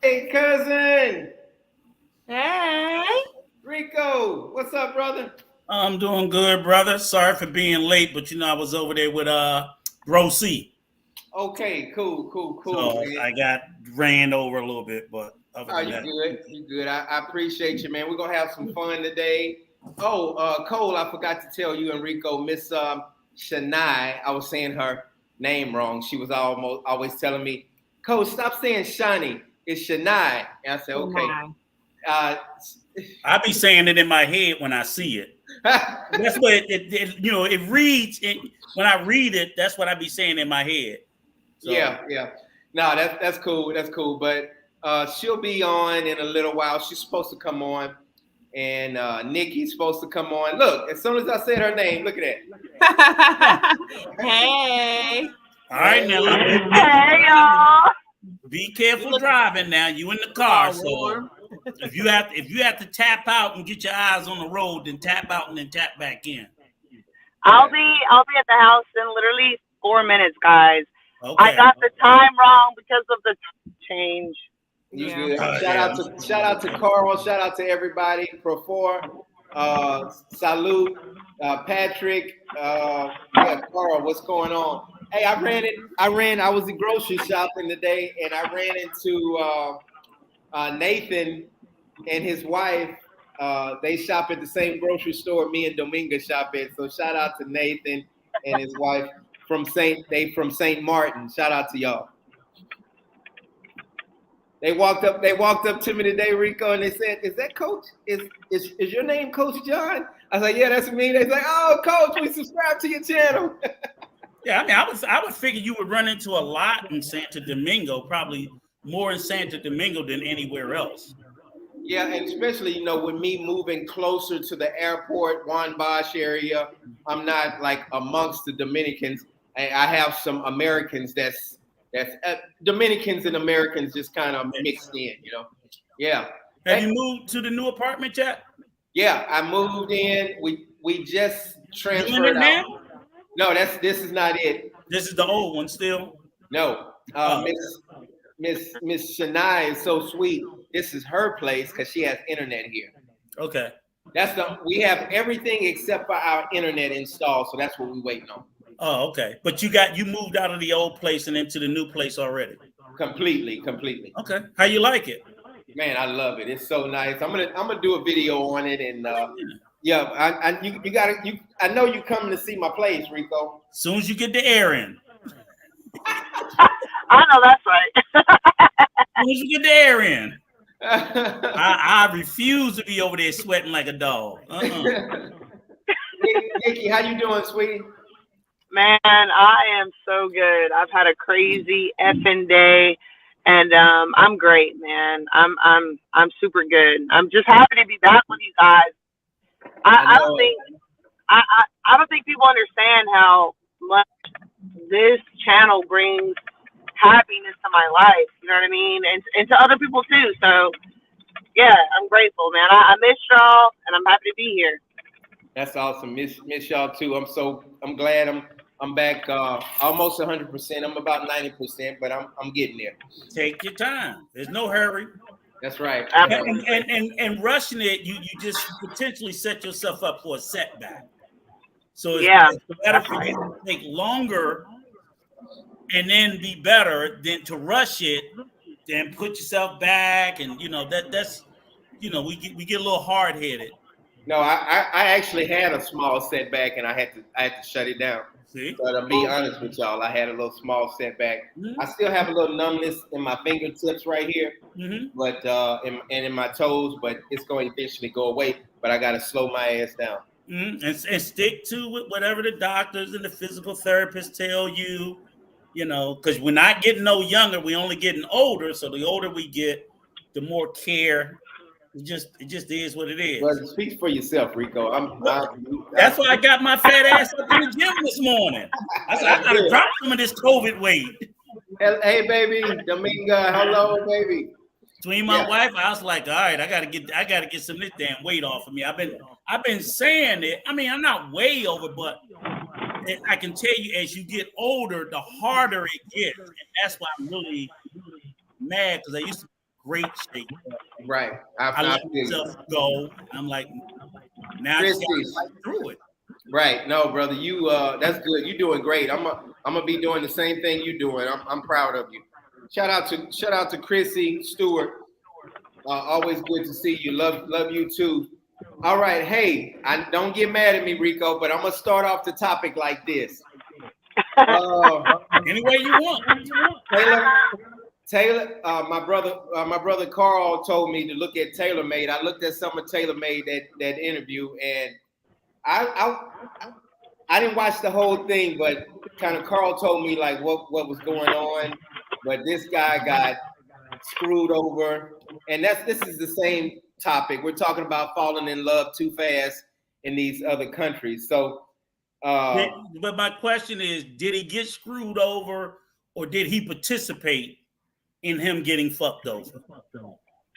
Hey, cousin. Hey. Rico. What's up, brother? I'm doing good, brother. Sorry for being late, but I was over there with Bro C. Okay, cool, So man. I got ran over a little bit, but other Are than you that, good? You good? I appreciate you, man. We're gonna have some fun today. Oh, Cole, I forgot to tell you and Rico, Miss Shania. I was saying her name wrong. She was always telling me, Cole, stop saying Shani. It's Shania. And I said, okay. Nah. Uh, I be saying it in my head when I see it. That's what it reads. When I read it, that's what I be saying in my head. So, yeah. No, that's cool. That's cool. But she'll be on in a little while. She's supposed to come on, and Nikki's supposed to come on. Look, as soon as I said her name, look at Hey. all right, that. now Hey y'all. be careful driving. Now you in the car, so if you have to tap out and get your eyes on the road, then tap out and then tap back in. I'll be at the house in literally 4 minutes, guys. I Okay. got the time wrong because of the change. You Yeah. good? Yeah. Shout out to Carl. Shout out to everybody. Pro4, Salute, Patrick. Yeah, Carl. What's going on? Hey, I ran it. I was grocery shopping today, and I ran into Nathan and his wife. They shop at the same grocery store me and Dominga shop at. So shout out to Nathan and his wife from Saint Martin. Shout out to y'all. They walked up to me today, Rico, and they said, "Is that Coach? Is your name Coach John?" I was like, "Yeah, that's me." They was like, "Oh, Coach, we subscribe to your channel." Yeah, I mean, I would figure you would run into a lot in Santo Domingo, probably more in Santo Domingo than anywhere else. Yeah, and especially with me moving closer to the airport, Juan Bosch area, I'm not like amongst the Dominicans. I have some Americans that's Dominicans and Americans just kind of mixed in. Yeah. Have Hey, you moved to the new apartment yet? yeah, I moved in. We just You in it transferred out. now? No, this is not it. This is the old one still. No, Oh, Miss Shania is so sweet. This is her place because she has internet here. okay. We have everything except for our internet installed, so that's what we're waiting on. Oh, okay. But you moved out of the old place and into the new place already. Completely. Okay. How you like it? Man, I love it. It's so nice. I'm gonna do a video on it, and yeah, you gotta I know you coming to see my place, Rico. As soon as you get the air in. I know that's right. As soon as you get the air in. I refuse to be over there sweating like a dog. Nikki, how you doing, sweetie? Man, I am so good. I've had a crazy effing day, and I'm great, man. I'm super good. I'm just happy to be back with you guys. I I don't know. think I don't think people understand how much this channel brings happiness to my life. You know what I mean, and to other people too. So yeah, I'm grateful, man. I miss y'all, and I'm happy to be here. That's awesome. Miss y'all too. I'm glad I'm back almost 100%. I'm about 90%, but I'm getting there. Take your time. There's no hurry. That's right. Absolutely. And rushing it, you just potentially set yourself up for a setback. So Yeah, it's better for you to take longer and then be better than to rush it, then put yourself back, and that's we get a little hard headed. No, I actually had a small setback and I had to shut it down. See? So to be honest with y'all, I had a little small setback. Mm-hmm. I still have a little numbness in my fingertips right here, Mm-hmm. but and in my toes, but it's going to eventually go away. But I got to slow my ass down. Mm-hmm. And stick to whatever the doctors and the physical therapists tell you. Because we're not getting no younger, we're only getting older. So the older we get, the more care. It just is what it is. But speak for yourself, Rico. That's why I got my fat ass up in the gym this morning. I said I gotta drop some of this COVID weight. Hey, baby, Dominga, hello, baby. Between my Yeah. wife, I was like, all right, I gotta get some of this damn weight off of me. I've been saying it. I mean, I'm not way over, but I can tell you, as you get older, the harder it gets, and that's why I'm really mad because I used to be great shape. Right. I let feel you. myself go. I'm like, now I just gotta Christy. fight through it. Right. No, brother, you that's good. You're doing great. I'm gonna be doing the same thing you're doing. I'm proud of you. Shout out to Chrissy Stewart. Always good to see you. Love you too. All right. Hey, I don't get mad at me, Rico, but I'm gonna start off the topic like this. Any way you want. Taylor, my brother Carl told me to look at TaylorMade. I looked at some of TaylorMade that interview, and I didn't watch the whole thing, but kind of Carl told me like what was going on. But this guy got screwed over, and this is the same topic. We're talking about falling in love too fast in these other countries. So, but my question is, did he get screwed over, or did he participate in him getting fucked over?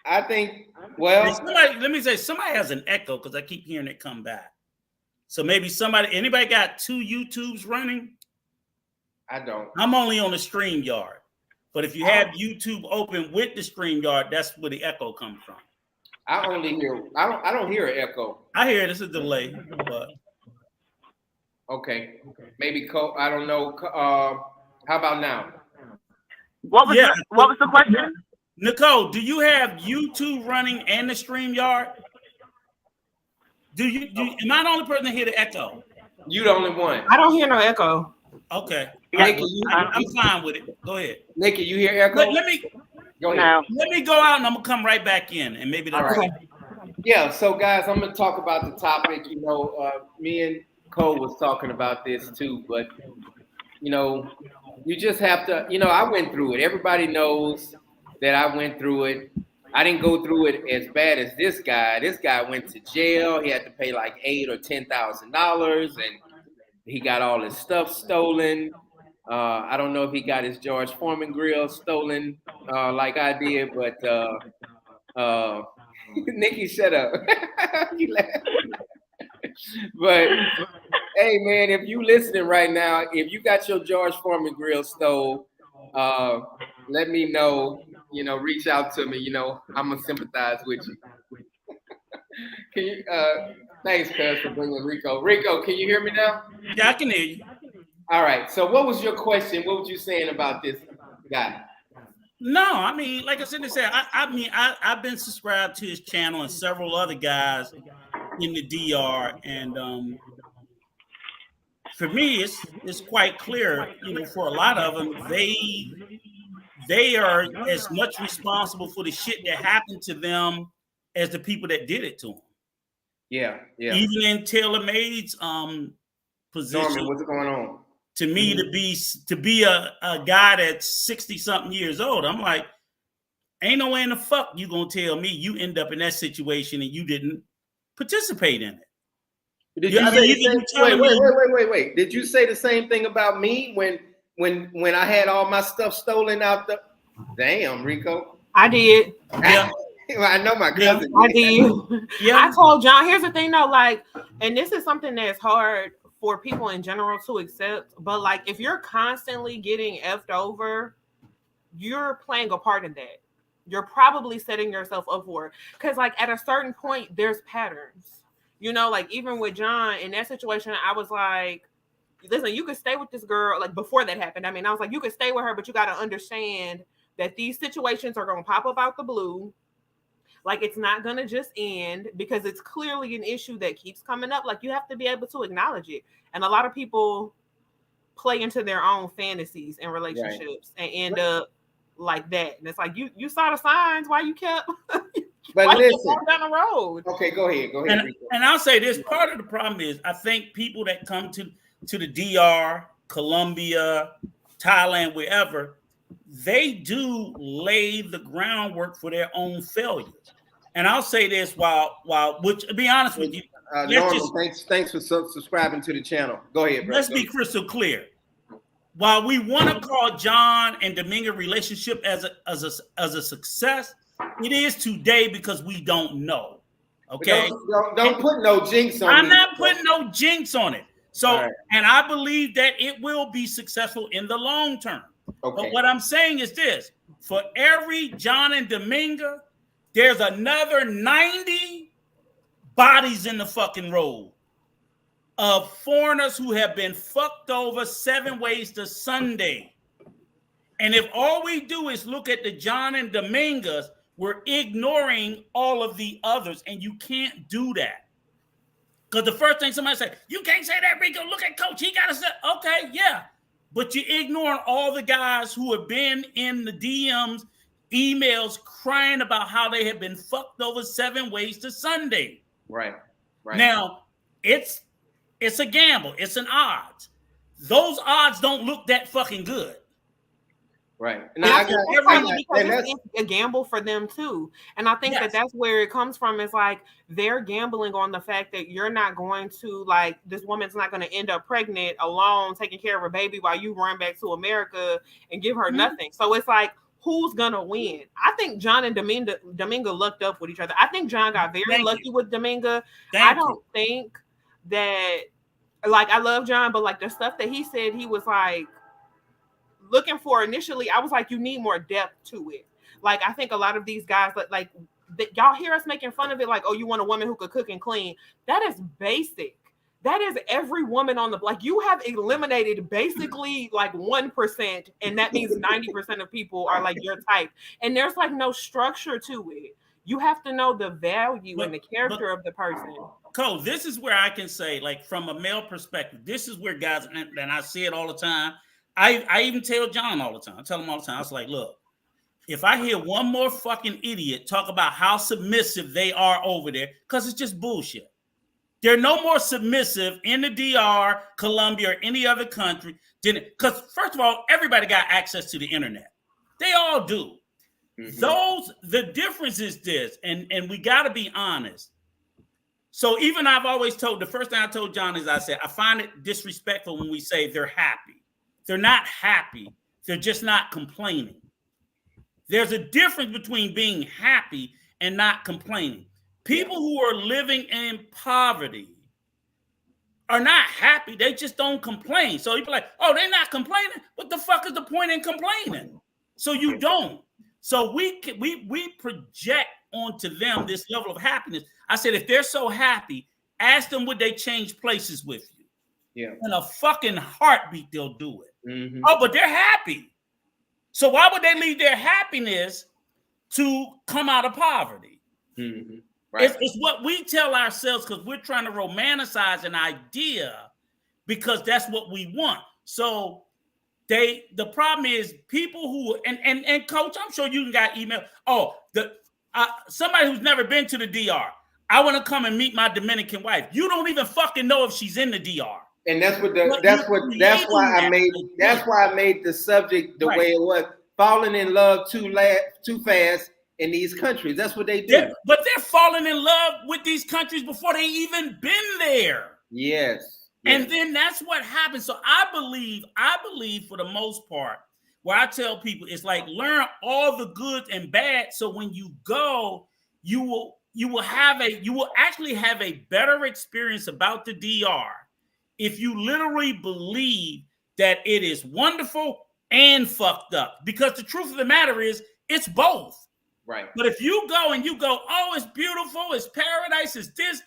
I think, well, let me say, somebody has an echo because I keep hearing it come back. So maybe anybody got 2 YouTubes running? I don't. I'm only on the StreamYard. But if you have YouTube open with the StreamYard, that's where the echo comes from. I don't hear an echo. I hear it. It's a delay, but okay. Maybe I don't know. How about now? What was the question? Nicole, do you have YouTube running and the StreamYard? Am I the only person that hear the echo? You the only one. I don't hear no echo. Okay. Nikki, I'm fine with it. Go ahead. Nikki, you hear echo? Let me go ahead. Let me go out and I'm gonna come right back in, and maybe that's right. Yeah. So guys, I'm gonna talk about the topic. You know, me and Cole was talking about this too, but you know, you just have to. You know, I went through it. Everybody knows that I went through it. I didn't go through it as bad as this guy. This guy went to jail. He had to pay like $8,000 or $10,000, and he got all his stuff stolen. I don't know if he got his George Foreman grill stolen like I did, but Nikki, shut up. You laugh. But hey, man, if you listening right now, if you got your George Foreman grill stole, let me know. You know, reach out to me. You know, I'm gonna sympathize with you. Can you? Thanks, cuz, for bringing Rico. Rico, can you hear me now? Yeah, I can hear you. All right. So, what was your question? What was you saying about this guy? No, I mean, like I said, I've been subscribed to his channel and several other guys in the DR, and for me, it's quite clear. You know, for a lot of them, they are as much responsible for the shit that happened to them as the people that did it to them. Yeah. Even in TaylorMade's position, Norman, what's going on? To me, to be a guy that's 60-something years old, I'm like, ain't no way in the fuck you gonna tell me you end up in that situation and you didn't participate in it. Did you say wait. Did you say the same thing about me when I had all my stuff stolen out the? Damn, Rico. I did. Yeah. I know my cousin. I did. Yeah. I told John. Here's the thing, though. Like, and this is something that's hard for people in general to accept. But like, if you're constantly getting effed over, you're playing a part in that. You're probably setting yourself up for it. Because like at a certain point, there's patterns. You know, like even with John in that situation, I was like, listen, you could stay with this girl. Like before that happened, I mean, I was like, you could stay with her, but you got to understand that these situations are going to pop up out the blue. Like it's not going to just end because it's clearly an issue that keeps coming up. Like you have to be able to acknowledge it. And a lot of people play into their own fantasies and relationships and end up like that. And it's like, you saw the signs why you kept but listen down the road. Okay, go ahead. And I'll say this, part of the problem is I think people that come to the DR, Colombia, Thailand, wherever, they do lay the groundwork for their own failures. And I'll say this which to be honest with you, Norman, thanks for subscribing to the channel. Go ahead, bro. Let's be crystal clear. While we want to call John and Domingo relationship as a success, it is today because we don't know. Okay, don't put no jinx on it. I'm not putting no jinx on it. So, right. And I believe that it will be successful in the long term. Okay. But what I'm saying is this: for every John and Dominga, there's another 90 bodies in the fucking road of foreigners who have been fucked over 7 ways to Sunday. And if all we do is look at the John and Domingas, we're ignoring all of the others, and you can't do that. Because the first thing somebody say, you can't say that, Rico. Look at Coach. He got to say, okay, yeah. But you're ignoring all the guys who have been in the DMs, emails, crying about how they have been fucked over 7 ways to Sunday. Right. Now, it's a gamble. It's an odds. Those odds don't look that fucking good. Right. Because it's a gamble for them too. And I think that's where it comes from. Is like they're gambling on the fact that you're not going to, like, this woman's not going to end up pregnant alone, taking care of her baby while you run back to America and give her nothing. So it's like, who's gonna win? I think John and Dominga lucked up with each other. I think John got very lucky with Dominga. I don't think that, like, I love John, but like the stuff that he said, he was like looking for initially, I was like, you need more depth to it. Like, I think a lot of these guys, like y'all hear us making fun of it, like, oh, you want a woman who could cook and clean. That is basic. That is every woman on the block. You have eliminated basically like 1%, and that means 90% of people are like your type. And there's like no structure to it. You have to know the value and the character of the person. Cole, this is where I can say, like, from a male perspective, this is where guys, and I see it all the time. I even tell John all the time. I tell him all the time. I was like, look, if I hear one more fucking idiot talk about how submissive they are over there, because it's just bullshit. They're no more submissive in the DR, Colombia, or any other country. Because, first of all, everybody got access to the internet. They all do. Mm-hmm. The difference is this, and we got to be honest. So even I've always told, the first thing I told John is I said, I find it disrespectful when we say they're happy. They're not happy. They're just not complaining. There's a difference between being happy and not complaining. People who are living in poverty are not happy. They just don't complain. So you'd be like, oh, they're not complaining? What the fuck is the point in complaining? So you don't. So we project onto them this level of happiness. I said, if they're so happy, ask them would they change places with you. Yeah. In a fucking heartbeat, they'll do it. Mm-hmm. Oh, but they're happy. So why would they leave their happiness to come out of poverty? Mm-hmm. Right. It's what we tell ourselves because we're trying to romanticize an idea because that's what we want. So the problem is people who and Coach, I'm sure you got email. Oh, somebody who's never been to the DR. I want to come and meet my Dominican wife. You don't even fucking know if she's in the DR. And that's why I made the subject the way it was. Falling in love too fast in these countries. That's what they do. But they're falling in love with these countries before they even been there. Yes. And then that's what happens. So I believe for the most part, where I tell people it's like learn all the good and bad. So when you go, you will actually have a better experience about the DR if you literally believe that it is wonderful and fucked up. Because the truth of the matter is it's both. Right. But if you go, oh, it's beautiful, it's paradise, it's this,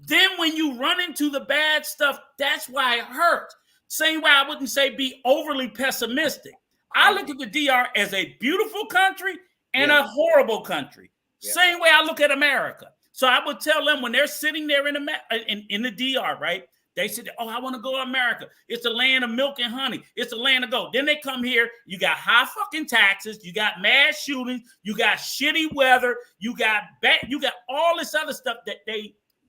then when you run into the bad stuff, that's why it hurts. Same way I wouldn't say be overly pessimistic. I look at the DR as a beautiful country and a horrible country. Yeah. Same way I look at America. So I would tell them when they're sitting there in the DR, right? They said, oh, I want to go to America. It's the land of milk and honey. It's the land of gold. Then they come here. You got high fucking taxes. You got mass shootings. You got shitty weather. You got all this other stuff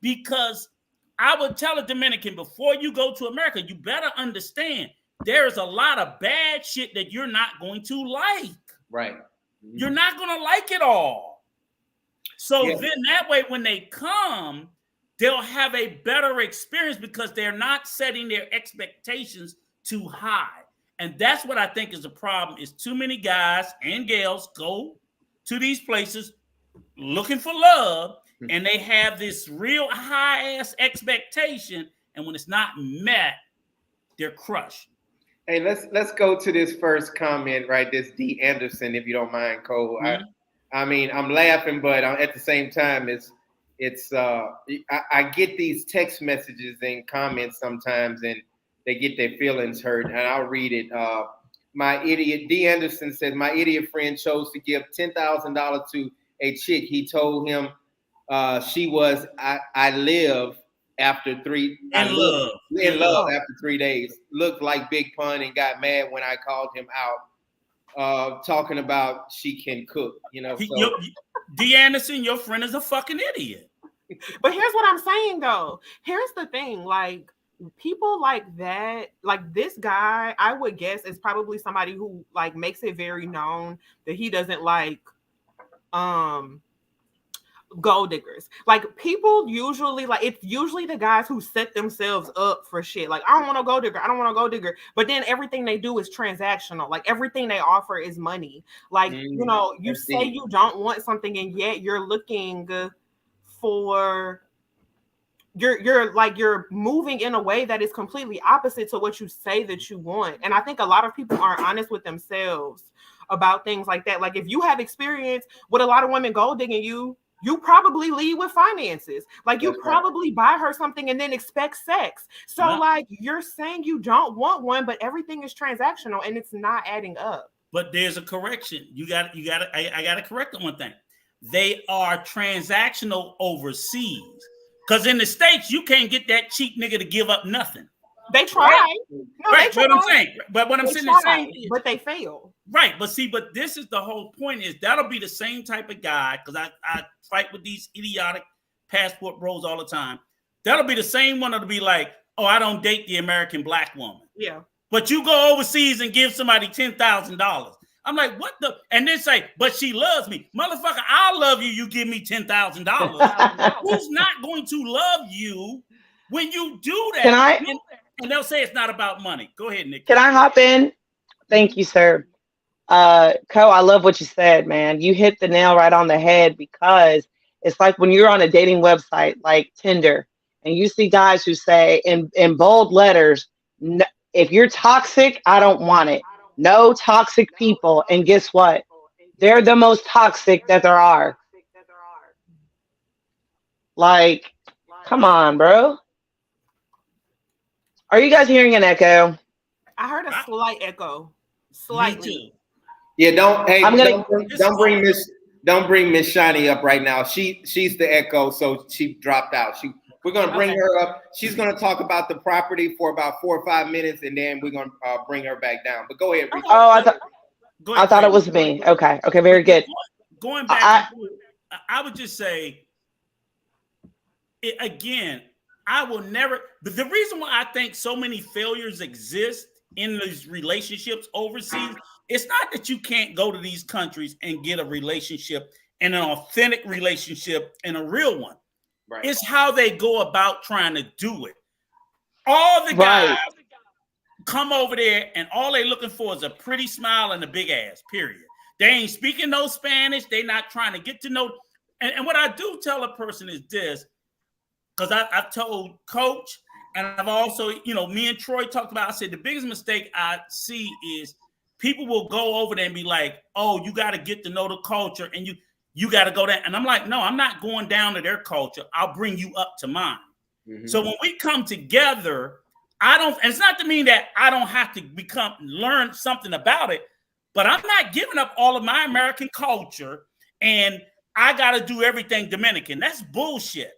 because I would tell a Dominican before you go to America, you better understand there is a lot of bad shit that you're not going to like. Right. Mm-hmm. You're not going to like it all. So then that way, when they come, they'll have a better experience because they're not setting their expectations too high. And that's what I think is the problem is too many guys and gals go to these places looking for love and they have this real high ass expectation. And when it's not met, they're crushed. Hey, let's go to this first comment, right? This D Anderson, if you don't mind, Cole. Mm-hmm. I mean, I'm laughing, but at the same time, I get these text messages and comments sometimes, and they get their feelings hurt, and I'll read it. My idiot D Anderson says, my idiot friend chose to give $10,000 to a chick. He told him she was I live after three. In love. In love after 3 days. Looked like Big Pun and got mad when I called him out. Talking about she can cook. You know. So. D Anderson, your friend is a fucking idiot. But here's what I'm saying though. Here's the thing, like people like that, like this guy, I would guess is probably somebody who like makes it very known that he doesn't like gold diggers. Like people usually like it's usually the guys who set themselves up for shit. Like I don't want to go digger. I don't want to go digger. But then everything they do is transactional. Like everything they offer is money. Like you know, you say you don't want something and yet you're looking for you're moving in a way that is completely opposite to what you say that you want. And I think a lot of people aren't honest with themselves about things like that. Like if you have experience with a lot of women gold digging you probably lead with finances. Like you probably buy her something and then expect sex. So like you're saying you don't want one, but everything is transactional and it's not adding up. But there's a correction. I got to correct the one thing. They are transactional overseas. Because in the States, you can't get that cheap nigga to give up nothing. They try. Right? No, right. What I'm saying. But what I'm saying is, but they fail. Right. But this is the whole point is that'll be the same type of guy, because I fight with these idiotic passport bros all the time. That'll be the same one that'll be like, oh, I don't date the American black woman. Yeah. But you go overseas and give somebody $10,000. I'm like, what the? And then say, but she loves me. Motherfucker, I'll love you. You give me $10,000. Who's not going to love you when you do that? Can I? And they'll say it's not about money. Go ahead, Nick. Can I hop in? Thank you, sir. Co, I love what you said, man. You hit the nail right on the head, because it's like when you're on a dating website like Tinder and you see guys who say in bold letters, if you're toxic, I don't want it. No toxic people. And guess what? They're the most toxic that there are. Like, come on, bro. Are you guys hearing an echo? I heard a slight echo. Slightly. Yeah, don't bring Miss Shiny up right now. She's the echo, so she dropped out. We're gonna bring her up. She's gonna talk about the property for about 4 or 5 minutes, and then we're gonna bring her back down. But go ahead. Rico. Oh, I thought it was me. Okay, very good. Going back, I would just say again. I will never. But the reason why I think so many failures exist in these relationships overseas, it's not that you can't go to these countries and get a relationship and an authentic relationship and a real one. Right. It's how they go about trying to do it. All the guys come over there and all they're looking for is a pretty smile and a big ass, period. They ain't speaking no Spanish. They not trying to get to know. And what I do tell a person is this, because I've told Coach, and I've also, me and Troy talked about, I said, the biggest mistake I see is people will go over there and be like, oh, you got to get to know the culture and you got to go there. And I'm like, no, I'm not going down to their culture. I'll bring you up to mine. Mm-hmm. So when we come together, and it's not to mean that I don't have to learn something about it, but I'm not giving up all of my American culture and I got to do everything Dominican. That's bullshit.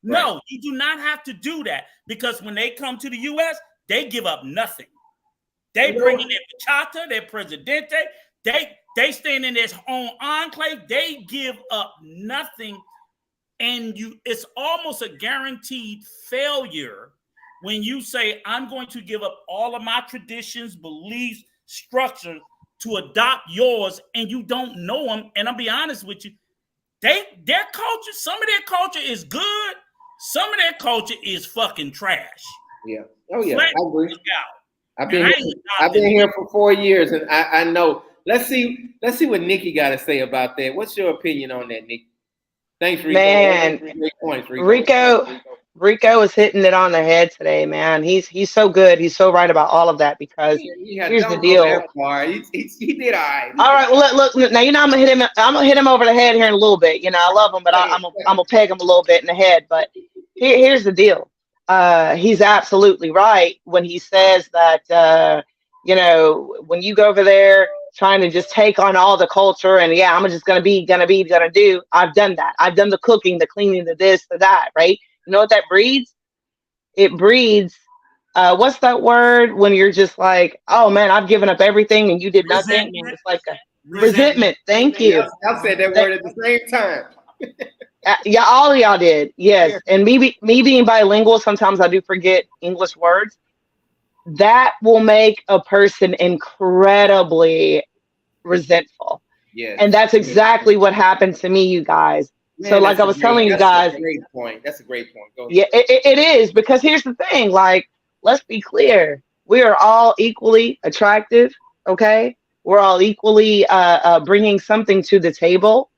Right. No, you do not have to do that, because when they come to the U.S., they give up nothing. They bring in their bachata, their presidente. They stand in their own enclave. They give up nothing, and it's almost a guaranteed failure when you say, I'm going to give up all of my traditions, beliefs, structures to adopt yours, and you don't know them. And I'll be honest with you, their culture, some of their culture is good. Some of their culture is fucking trash. Yeah. Oh yeah. I agree. I've been here for 4 years, and I know. Let's see what Nikki got to say about that. What's your opinion on that, Nikki? Thanks, Rico. Man, Great points, Rico. Rico is hitting it on the head today, man. He's so good. He's so right about all of that because here's the don't go deal. that far. He did all right. All right, well, look. Now you know I'm gonna hit him. I'm gonna hit him over the head here in a little bit. You know, I love him, but I'm gonna peg him a little bit in the head. But here's the deal. He's absolutely right when he says that. You know, when you go over there trying to just take on all the culture and yeah, I'm just gonna do. I've done that. I've done the cooking, the cleaning, the this, the that. Right? You know what that breeds? It breeds. What's that word when you're just like, oh man, I've given up everything and you did nothing? Resentment. It's like a resentment. Thank you. Y'all said that word at the same time. Yeah, all of y'all did. Yes. And me being bilingual, sometimes I do forget English words. That will make a person incredibly resentful. Yes. And that's exactly what happened to me, you guys. Man, so like I was telling you guys. That's a great point. That's a great point. Go ahead. Yeah, it is, because here's the thing. Like, let's be clear. We are all equally attractive. Okay. We're all equally bringing something to the table.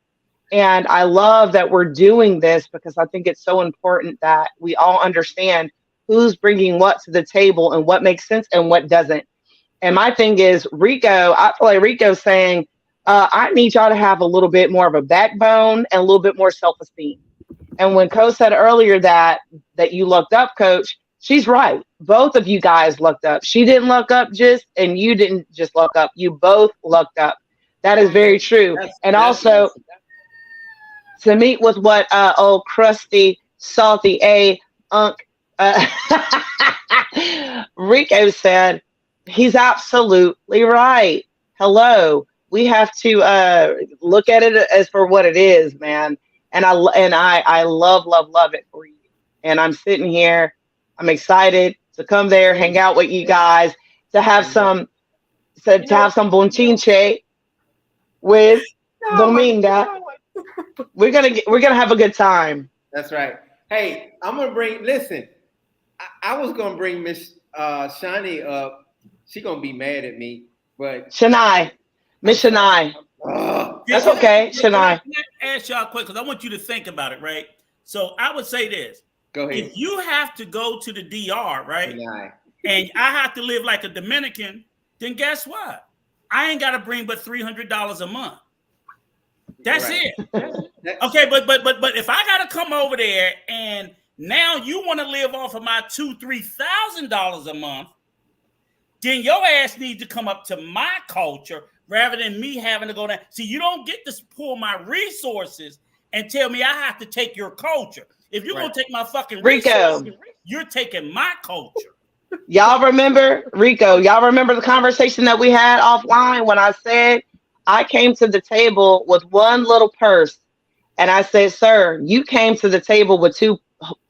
And I love that we're doing this because I think it's so important that we all understand who's bringing what to the table and what makes sense and what doesn't. And my thing is, Rico, I feel like Rico's saying, I need y'all to have a little bit more of a backbone and a little bit more self-esteem. And when Coach said earlier that you looked up, Coach, she's right. Both of you guys looked up. She didn't look up and you didn't just look up. You both looked up. That is very true. And also, to meet with what old crusty, salty Rico said, he's absolutely right. Hello. We have to look at it as for what it is, man. And I love it for you. And I'm sitting here. I'm excited to come there, hang out with you guys, to have some bonchinche with Dominga. We're gonna have a good time. That's right. Hey, I'm gonna bring. Listen, I was gonna bring Miss Shani up. She's gonna be mad at me, but Miss Shani. That's okay, Shani. Can I ask y'all quick, because I want you to think about it, right? So I would say this. Go ahead. If you have to go to the DR, right, Shani. and I have to live like a Dominican, then guess what? I ain't got to bring but $300 a month. That's right. it. Okay, but if I got to come over there and now you want to live off of my $2,000-$3,000 a month, then your ass needs to come up to my culture rather than me having to go down. See, you don't get to pull my resources and tell me I have to take your culture. If you're going to take my fucking resources, you're taking my culture. Y'all remember, Rico, y'all remember the conversation that we had offline when I said I came to the table with one little purse and I said, sir, you came to the table with two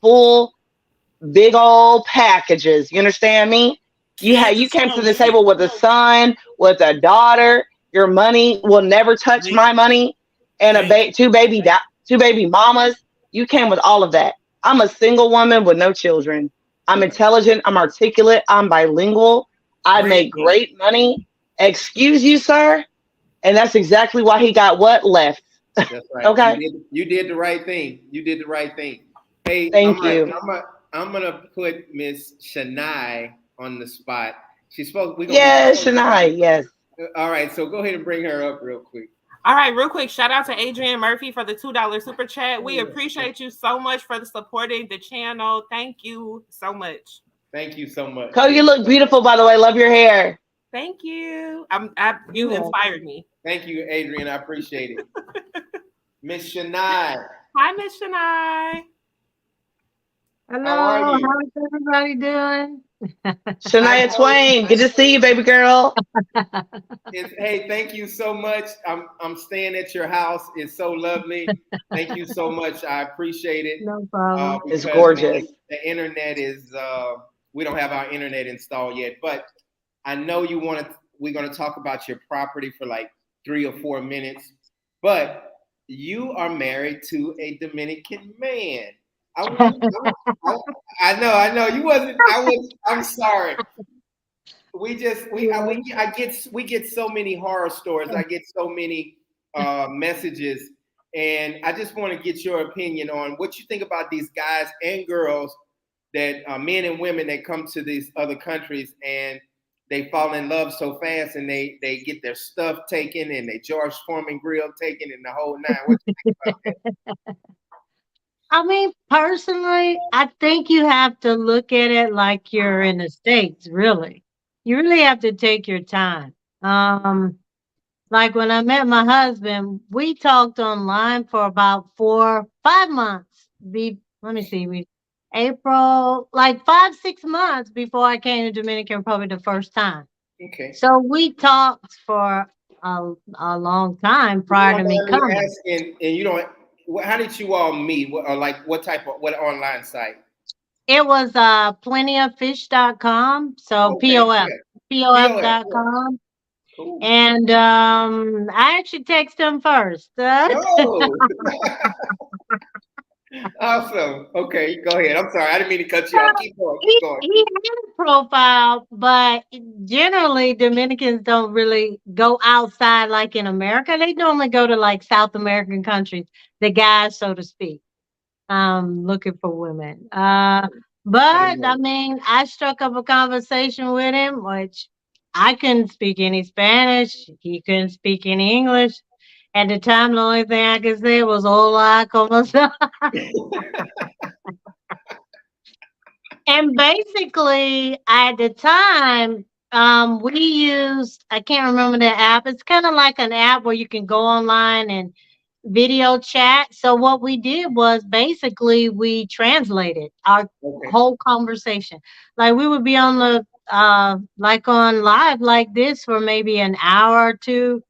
full big old packages. You understand me? You came to the table with a son, with a daughter. Your money will never touch my money, and two baby mamas. You came with all of that. I'm a single woman with no children. I'm intelligent. I'm articulate. I'm bilingual. I make great money. Excuse you, sir. And that's exactly why he got what left. That's right. Okay. You did the right thing. You did the right thing. Hey, thank you. I'm gonna put Miss Shani on the spot. She's supposed. Shani. Yes. All right. So go ahead and bring her up real quick. All right, real quick, shout out to Adrian Murphy for the $2 super chat. We appreciate you so much for supporting the channel. Thank you so much. Thank you so much. Cody, you look beautiful, by the way. Love your hair. Thank you. You inspired me. Thank you, Adrian. I appreciate it. Miss Shani. Hi, Miss Shani. Hello. How's everybody doing? Shania Twain, good to see you, baby girl. Hey, thank you so much. I'm staying at your house. It's so lovely. Thank you so much. I appreciate it. No problem. It's gorgeous. The internet is we don't have our internet installed yet, but I know we're going to talk about your property for like 3 or 4 minutes, but you are married to a Dominican man. I know you wasn't. I'm sorry. We get so many horror stories. I get so many messages and I just want to get your opinion on what you think about these guys and girls that men and women that come to these other countries and they fall in love so fast and they get their stuff taken and they George Foreman grill taken and the whole nine. What you think about that? I mean, personally, I think you have to look at it like you're in the States, really. You really have to take your time. Like when I met my husband, we talked online for about 5 months. Let me see, April, like 5, 6 months before I came to Dominican Republic the first time. Okay. So we talked for a long time prior to me coming. Asking, and you don't. How did you all meet? Or like what online site? It was plentyoffish.com. So Okay, POF. yeah. POF.com. Cool. And I actually texted him first. Oh. Awesome. Okay, go ahead. I'm sorry. I didn't mean to cut you off. Keep going. Keep going. He had a profile, but generally Dominicans don't really go outside like in America. They normally go to like South American countries, the guys, so to speak, looking for women. But I mean, I struck up a conversation with him, which I couldn't speak any Spanish. He couldn't speak any English. At the time, the only thing I could say was "Hola, cómo estás?" And basically, at the time, we used, I can't remember the app. It's kind of like an app where you can go online and video chat. So what we did was basically we translated our whole conversation. Like we would be on the like on live like this for maybe an hour or two.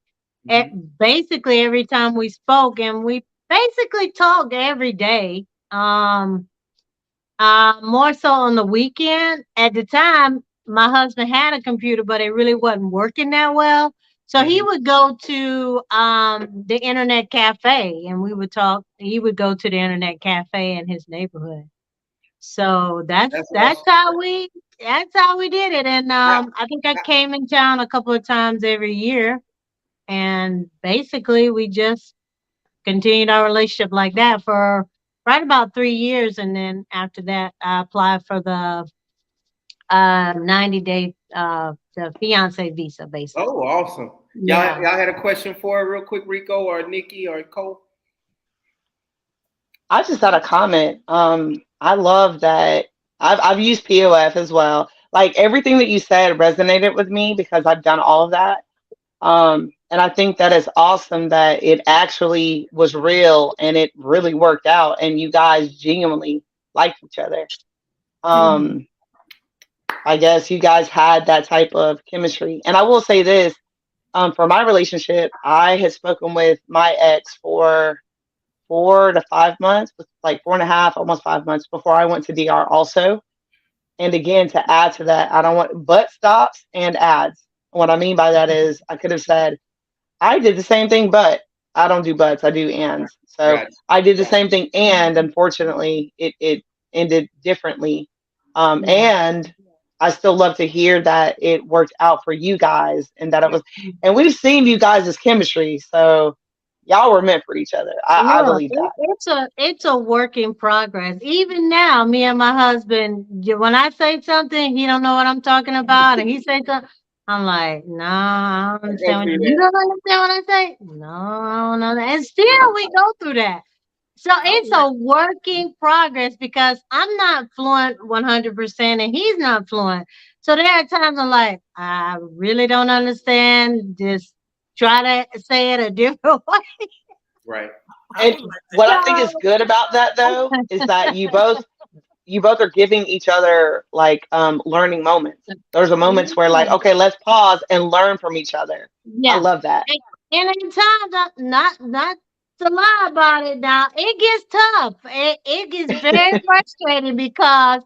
Basically every time we spoke, and we basically talked every day. More so on the weekend. At the time, my husband had a computer, but it really wasn't working that well. So he would go to the internet cafe, and we would talk. He would go to the internet cafe in his neighborhood. So that's how we did it. And I think I came in town a couple of times every year, and basically we just continued our relationship like that for right about 3 years. And then after that, I applied for the 90-day the fiance visa, basically. Oh, awesome. Y'all had a question for her real quick, Rico or Nikki or Cole? I just got a comment. I love that I've used POF as well. Like everything that you said resonated with me because I've done all of that. And I think that is awesome that it actually was real and it really worked out and you guys genuinely liked each other. I guess you guys had that type of chemistry. And I will say this, for my relationship, I had spoken with my ex for 4 to 5 months, like 4.5, almost 5 months before I went to DR also. And again, to add to that, I don't want butt stops and ads. What I mean by that is I could have said, I did the same thing, but I don't do butts, I do ands. So I did the same thing, and unfortunately, it ended differently. And I still love to hear that it worked out for you guys, and that it was. And we've seen you guys as chemistry, so y'all were meant for each other. I believe that. It's a work in progress. Even now, me and my husband, when I say something, he don't know what I'm talking about, and he says something. I'm like, no, I don't understand. You don't understand what I say? No, I don't know that. And still we go through that. So it's a work in progress because I'm not fluent 100% and he's not fluent. So there are times I'm like, I really don't understand. Just try to say it a different way. Right. And what I think is good about that though is that you both are giving each other like learning moments. There's a moments where like, okay, let's pause and learn from each other. I love that. And in times, not to lie about it now, it gets tough. It gets very frustrating because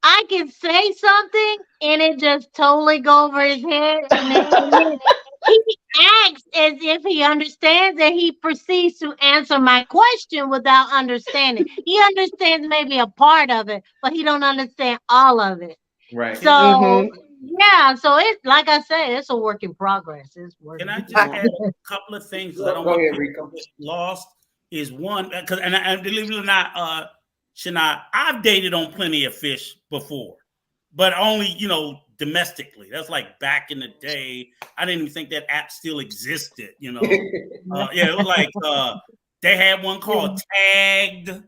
I can say something and it just totally go over his head. And then he acts as if he understands and he proceeds to answer my question without understanding. He understands maybe a part of it, but he don't understand all of it. Right. So so it's like I said, it's a work in progress. It's working. Can I just add a couple of things? I don't want people to get lost. is one, because and believe it or not, Shania, I've dated on Plenty of Fish before, but only, domestically. That's like back in the day. I didn't even think that app still existed, Yeah, it was like they had one called Tagged.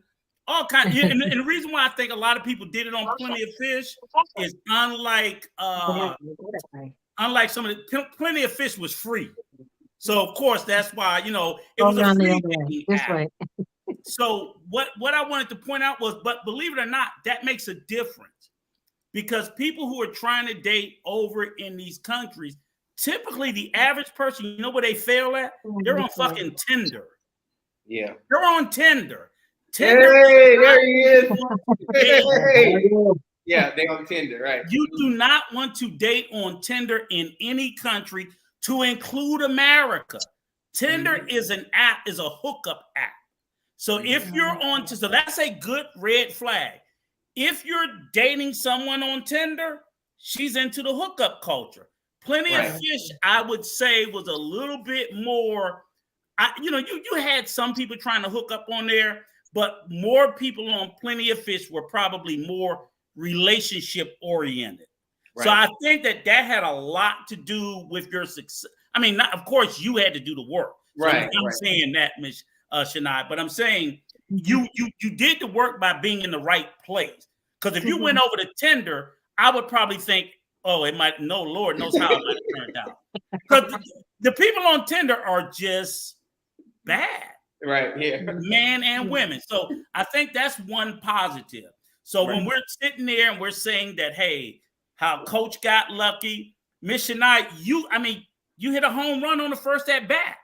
All kind, and the reason why I think a lot of people did it on Plenty of Fish is unlike some of the Plenty of Fish was free, so of course that's why it was a free dating app. So what I wanted to point out was, but believe it or not, that makes a difference, because people who are trying to date over in these countries, typically the average person, you know where they fail at? They're on fucking Tinder. Yeah, they're on Tinder. Hey, there he is. Hey. Yeah, they on Tinder, right? You do not want to date on Tinder in any country, to include America. Tinder is an app, is a hookup app. So if you're on, so that's a good red flag. If you're dating someone on Tinder, she's into the hookup culture. Plenty of Fish, I would say, was a little bit more. You had some people trying to hook up on there, but more people on Plenty of Fish were probably more relationship oriented. Right. So I think that had a lot to do with your success. I mean, of course, you had to do the work. So I'm saying that, Ms. Shania, but I'm saying you did the work by being in the right place. Because if you went over to Tinder, I would probably think, oh, Lord knows how it might have turned out. Because the people on Tinder are just bad. Right, yeah. Men and women. So I think that's one positive. So when we're sitting there and we're saying that, hey, how Coach got lucky, Miss Shania, you hit a home run on the first at bat.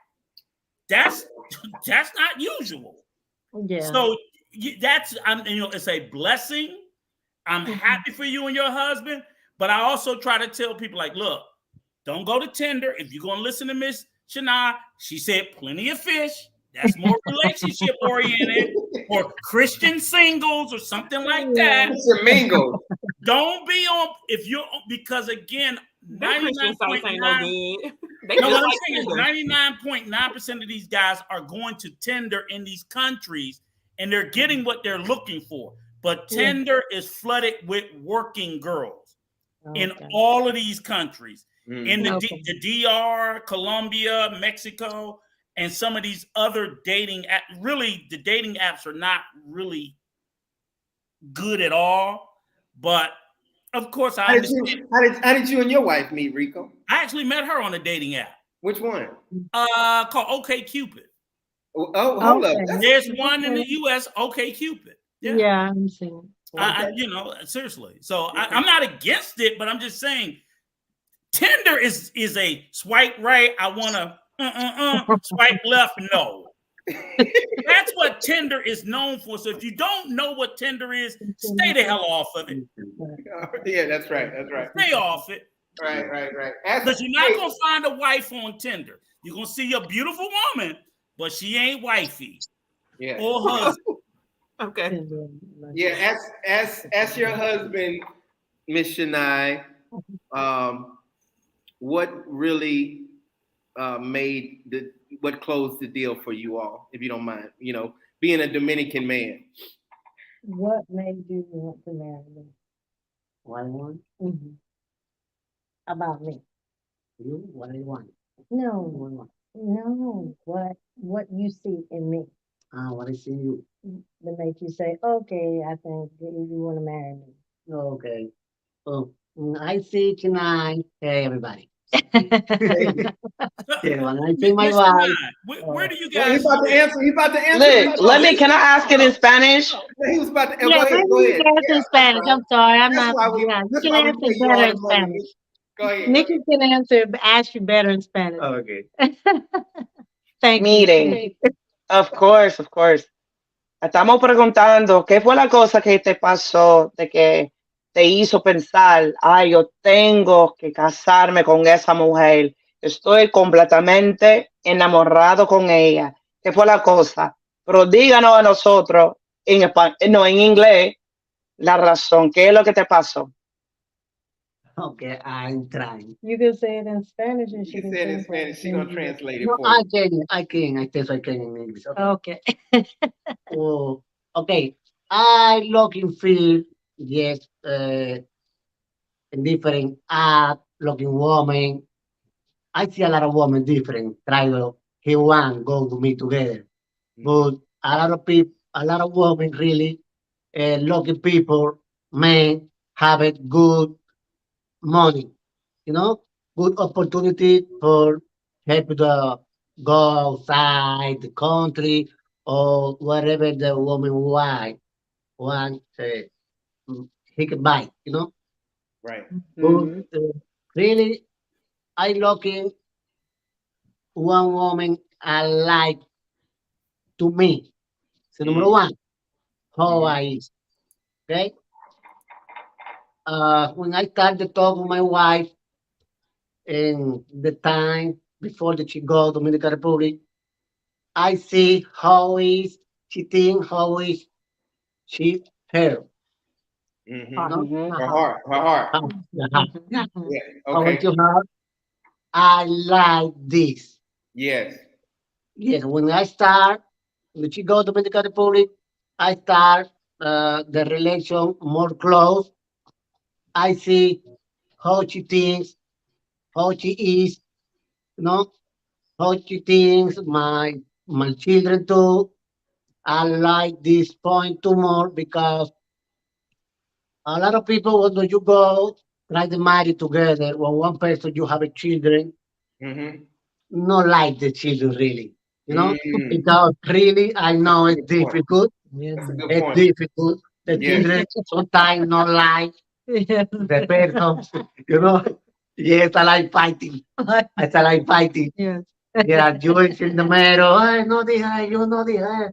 That's not usual. Yeah. So it's a blessing. I'm happy for you and your husband, but I also try to tell people, like, look, don't go to Tinder. If you're going to listen to Miss Shania, she said Plenty of Fish. That's more relationship oriented, or Christian Singles or something like that. Mingle. Don't be on because again, 99.9% of these guys are going to Tinder in these countries, and they're getting what they're looking for. But Tinder is flooded with working girls in all of these countries, in the DR, Colombia, Mexico. And some of these other dating apps, really, the dating apps are not really good at all. But of course, how did you and your wife meet, Rico? I actually met her on a dating app. Which one? Called OkCupid. Oh, hold up. There's one in the US, OkCupid. Yeah, I'm seeing. Seriously. So I'm not against it, but I'm just saying, Tinder is a swipe right. I want to. Swipe left, no. That's what Tinder is known for. So if you don't know what Tinder is, stay the hell off of it. Yeah, that's right. Stay off it. Right. Because you're not going to find a wife on Tinder. You're going to see a beautiful woman, but she ain't wifey. Yeah. Or husband. Okay. Yeah, ask your husband, Miss Shania, what really what closed the deal for you all, if you don't mind, being a Dominican man. What made you want to marry me? What I want? About me. You? What do you want? No. What you see in me. What I see in you. That make you say, okay, I think you want to marry me. Okay. Oh, I see tonight. Hey, everybody. When I see my wife. Where do you guys? He's about to answer. Look, can I ask it in Spanish? He was about to. Go ahead. Answer in Spanish. I'm sorry, I'm not. You can answer better in Spanish. Go ahead. Nikki can ask you better in Spanish. Okay. Thank you. Of course. Estamos preguntando qué fue la cosa que te pasó de que te hizo pensar, yo tengo que casarme con esa mujer. Estoy completamente enamorado con ella. ¿Qué fue la cosa? Pero díganos a nosotros en inglés la razón. ¿Qué es lo que te pasó? Okay, I'm trying. You can say it in Spanish and she You can can say it say in it Spanish. She's gonna translate it No, for you. I guess I can in English. Okay. Okay. Oh, okay. I looking feel, yes, different art, looking woman. I see a lot of women different. Try to, he want go to me together. But a lot of people, a lot of women really, looking people, men, have it good money, you know, good opportunity for help the go outside the country or whatever the woman want he can buy, you know. Right. But Mm-hmm. really, I looking one woman I like to me. So number one, how Mm-hmm. I is, okay. When I start to talk with my wife in the time before that she go to Dominican Republic, I see how is she think, how is she her. Mm-hmm. Heart. No? Mm-hmm. Her Uh-huh. heart. Her heart. Yeah. Yeah. How is Okay. your heart? I like this. Yes. Yes, when I start, when she go to Dominican Republic, I start the relation more close. I see how she thinks, how she is, you know, how she thinks, my children too. I like this point too more because a lot of people, when you go try to marry together, when one person you have a children, Mm-hmm. not like the children really, you know, Mm. because really I That's know a it's good point. difficult. Yes. That's a good It's point. difficult. The Yes. children sometimes not like Yes. the person, you know. Yes, I like fighting. I like fighting. Yes. Yeah, you is in the middle. I know the high, you know the high.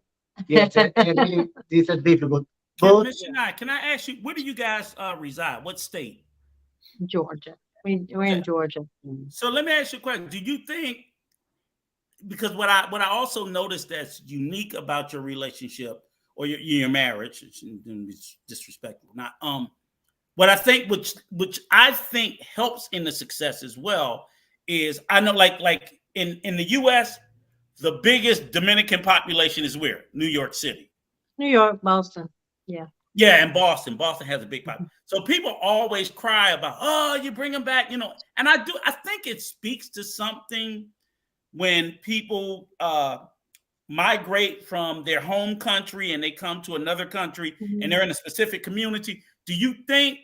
Yes, really, this is difficult. Can But Miss Shania, can I ask you where do you guys reside? What state? Georgia. We're in Okay. Georgia. So let me ask you a question. Do you think because what I also noticed that's unique about your relationship or your marriage, it's disrespectful, not what I think which I think helps in the success as well is I know like in the US, the biggest Dominican population is where? New York City. New York, Boston. Yeah. Yeah, and Boston. Boston has a big population. So people always cry about, oh, you bring them back, And I think it speaks to something when people migrate from their home country and they come to another country and they're in a specific community. Do you think?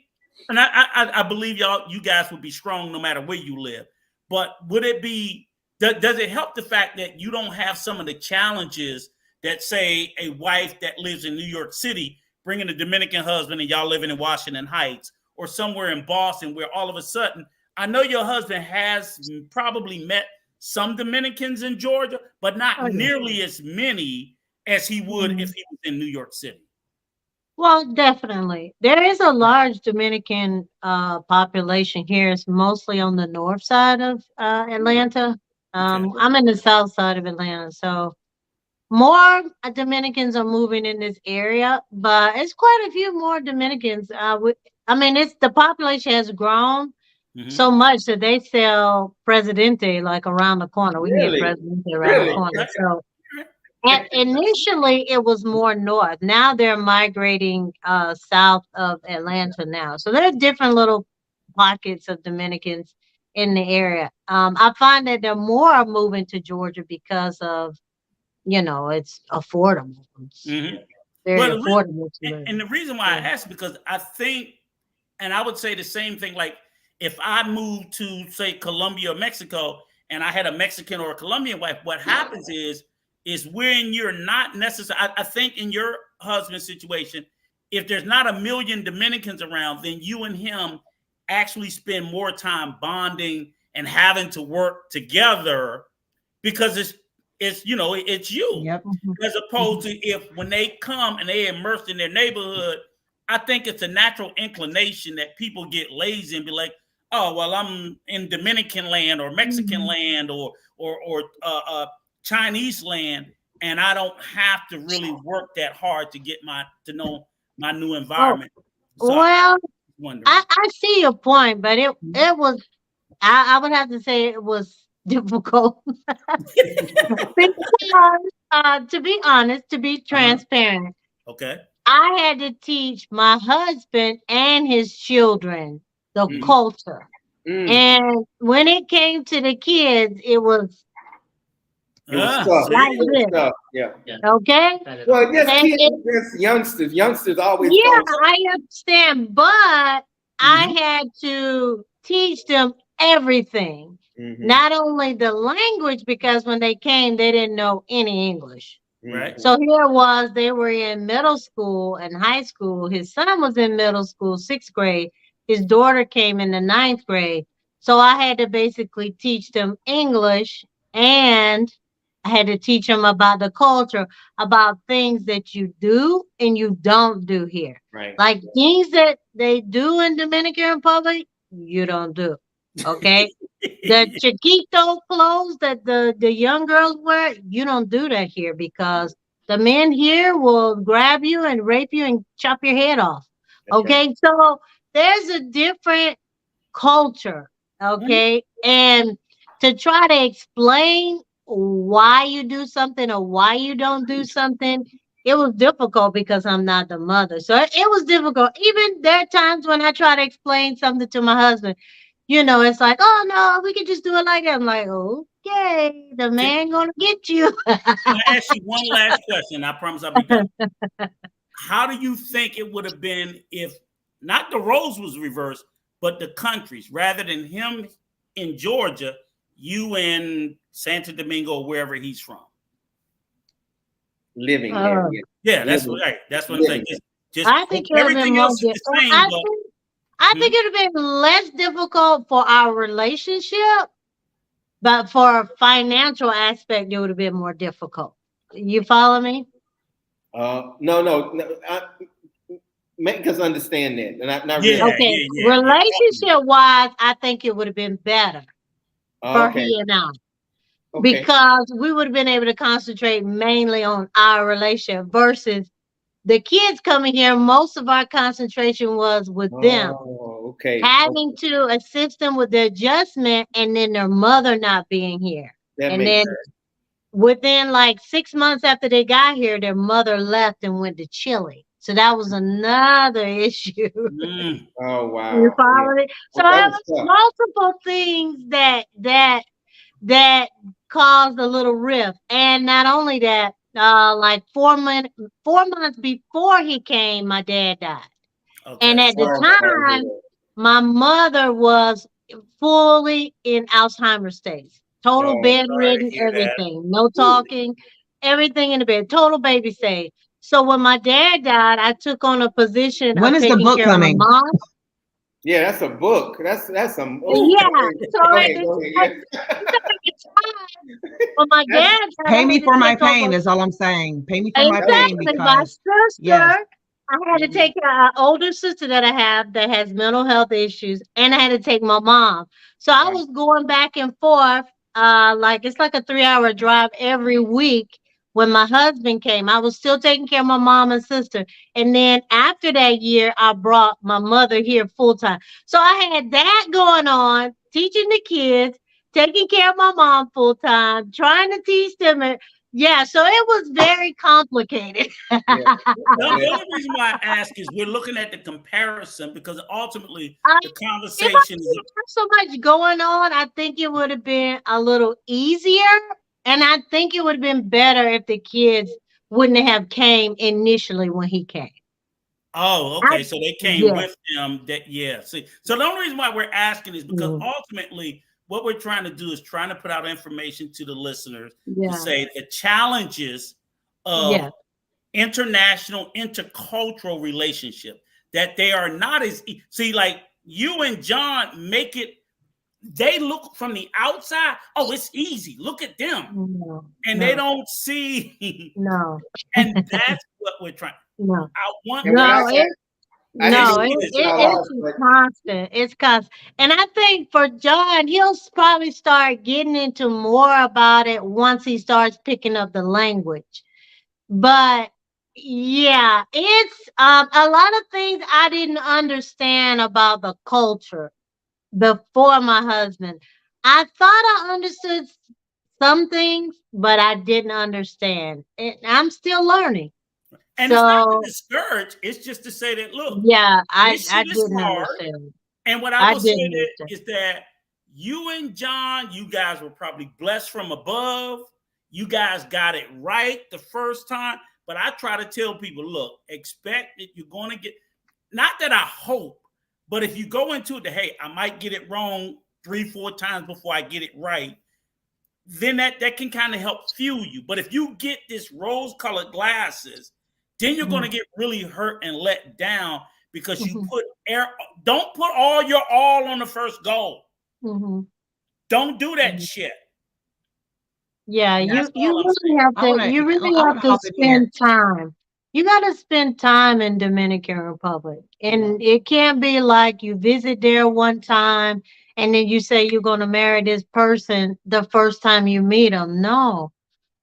And I believe you guys would be strong no matter where you live. But would it be? Does it help the fact that you don't have some of the challenges that say a wife that lives in New York City bringing a Dominican husband and y'all living in Washington Heights or somewhere in Boston where all of a sudden I know your husband has probably met some Dominicans in Georgia, but not Oh, yeah. nearly as many as he would if he was in New York City. Well, definitely. There is a large Dominican population here. It's mostly on the north side of Atlanta. Okay. I'm in the south side of Atlanta, so more Dominicans are moving in this area, but it's quite a few more Dominicans. I mean, it's the population has grown so much that they sell Presidente like around the corner. We can get Really? Presidente around the Really? corner. Okay. So and initially it was more north. Now they're migrating south of Atlanta now. So there are different little pockets of Dominicans in the area. I find that they're more moving to Georgia because of it's affordable. It's Mm-hmm. very Well, affordable to live. and the reason why I Yeah. asked because I think, and I would say the same thing. Like if I moved to say Colombia or Mexico, and I had a Mexican or a Colombian wife, what happens is when you're not necessarily. I think in your husband's situation, if there's not a million Dominicans around, then you and him actually spend more time bonding and having to work together because it's you Yep. as opposed to if when they come and they immersed in their neighborhood. I think it's a natural inclination that people get lazy and be like, oh well, I'm in Dominican land or Mexican land or Chinese land, and I don't have to really work that hard to get to know my new Oh, environment. So well, wondering. I see your point, but it was I would have to say it was difficult because to be honest, to be transparent, Okay. I had to teach my husband and his children the culture. And when it came to the kids, it was tough. like It was this. tough. Yeah. Okay. Well, just And kids, just youngsters. Youngsters always. yeah, I understand, but I had to teach them everything. Not only the language, because when they came, they didn't know any English. Right. So here was, they were in middle school and high school. His son was in middle school, 6th grade. His daughter came in the 9th grade. So I had to basically teach them English, and I had to teach them about the culture, about things that you do and you don't do here. Right. Like things that they do in Dominican Republic, you don't do. Okay. The chiquito clothes that the young girls wear, you don't do that here, because the men here will grab you and rape you and chop your head off. Okay. So there's a different culture. Okay. And to try to explain why you do something or why you don't do something, it was difficult because I'm not the mother. So it was difficult. Even there are times when I try to explain something to my husband, it's like, oh no, we can just do it like that. I'm like, okay, the man gonna get you. Can I ask you one last question? I promise I'll be done. How do you think it would have been if not the roles was reversed, but the countries, rather than him in Georgia, you in Santo Domingo or wherever he's from? Living there. Yeah, that's right. That's what I'm saying. Just I think everything else is the same. I think it would have been less difficult for our relationship, but for a financial aspect, it would have been more difficult. You follow me? No. Make us understand that. Not really. Okay. Relationship-wise, I think it would have been better for he and I. Because we would have been able to concentrate mainly on our relationship versus the kids coming here. Most of our concentration was with them. Having to assist them with the adjustment, and then their mother not being here. And then within like 6 months after they got here, their mother left and went to Chile. So that was another issue. Oh wow! You follow me? So it was multiple things that caused a little rift. And not only that, like 4 months before he came, my dad died. And at the time, my mother was fully in Alzheimer's stage. Total bedridden, everything. No talking, everything in the bed. Total baby stage. So when my dad died, I took on a position of taking care of my mom. Yeah, that's a book. That's some. Yeah. So when my dad died, pay me for my pain is all I'm saying. Pay me for my pain because my sister. I had to take an older sister that I have that has mental health issues, and I had to take my mom. So I was going back and forth, like it's like a 3-hour drive every week. When my husband came, I was still taking care of my mom and sister. And then after that year, I brought my mother here full time. So I had that going on, teaching the kids, taking care of my mom full time, trying to teach them. So it was very complicated. The only reason why I ask is we're looking at the comparison because ultimately the conversation is so much going on. I think it would have been a little easier. And I think it would have been better if the kids wouldn't have came initially when he came. Oh, okay. So they came with him. See, so the only reason why we're asking is because ultimately what we're trying to do is trying to put out information to the listeners to say the challenges of international, intercultural relationship, that they are not as see, like you and John make it. They look from the outside. Oh, it's easy. Look at them, they don't see. And that's what we're trying. It's constant. It's constant. And I think for John, he'll probably start getting into more about it once he starts picking up the language. But Yeah, it's a lot of things I didn't understand about the culture before my husband. I thought I understood some things, but I didn't understand. And I'm still learning. And it's not to So discourage, it's just to say that, look, yeah, I this I shit is didn't hard. understand. And what I I will say didn't that understand. is that you and John, you guys were probably blessed from above. You guys got it right the first time. But I try to tell people, look, expect that you're going to get, not that I hope, but if you go into it, hey, I might get it wrong 3-4 times before I get it right, then that can kind of help fuel you. But if you get this rose-colored glasses, then you're going to get really hurt and let down because you don't put all your all on the first goal. Don't do that shit. Yeah, That's you all I'm really saying. have to, you really have to hop in here. spend time. You got to spend time in Dominican Republic, and it can't be like you visit there one time and then you say you're going to marry this person the first time you meet them. No,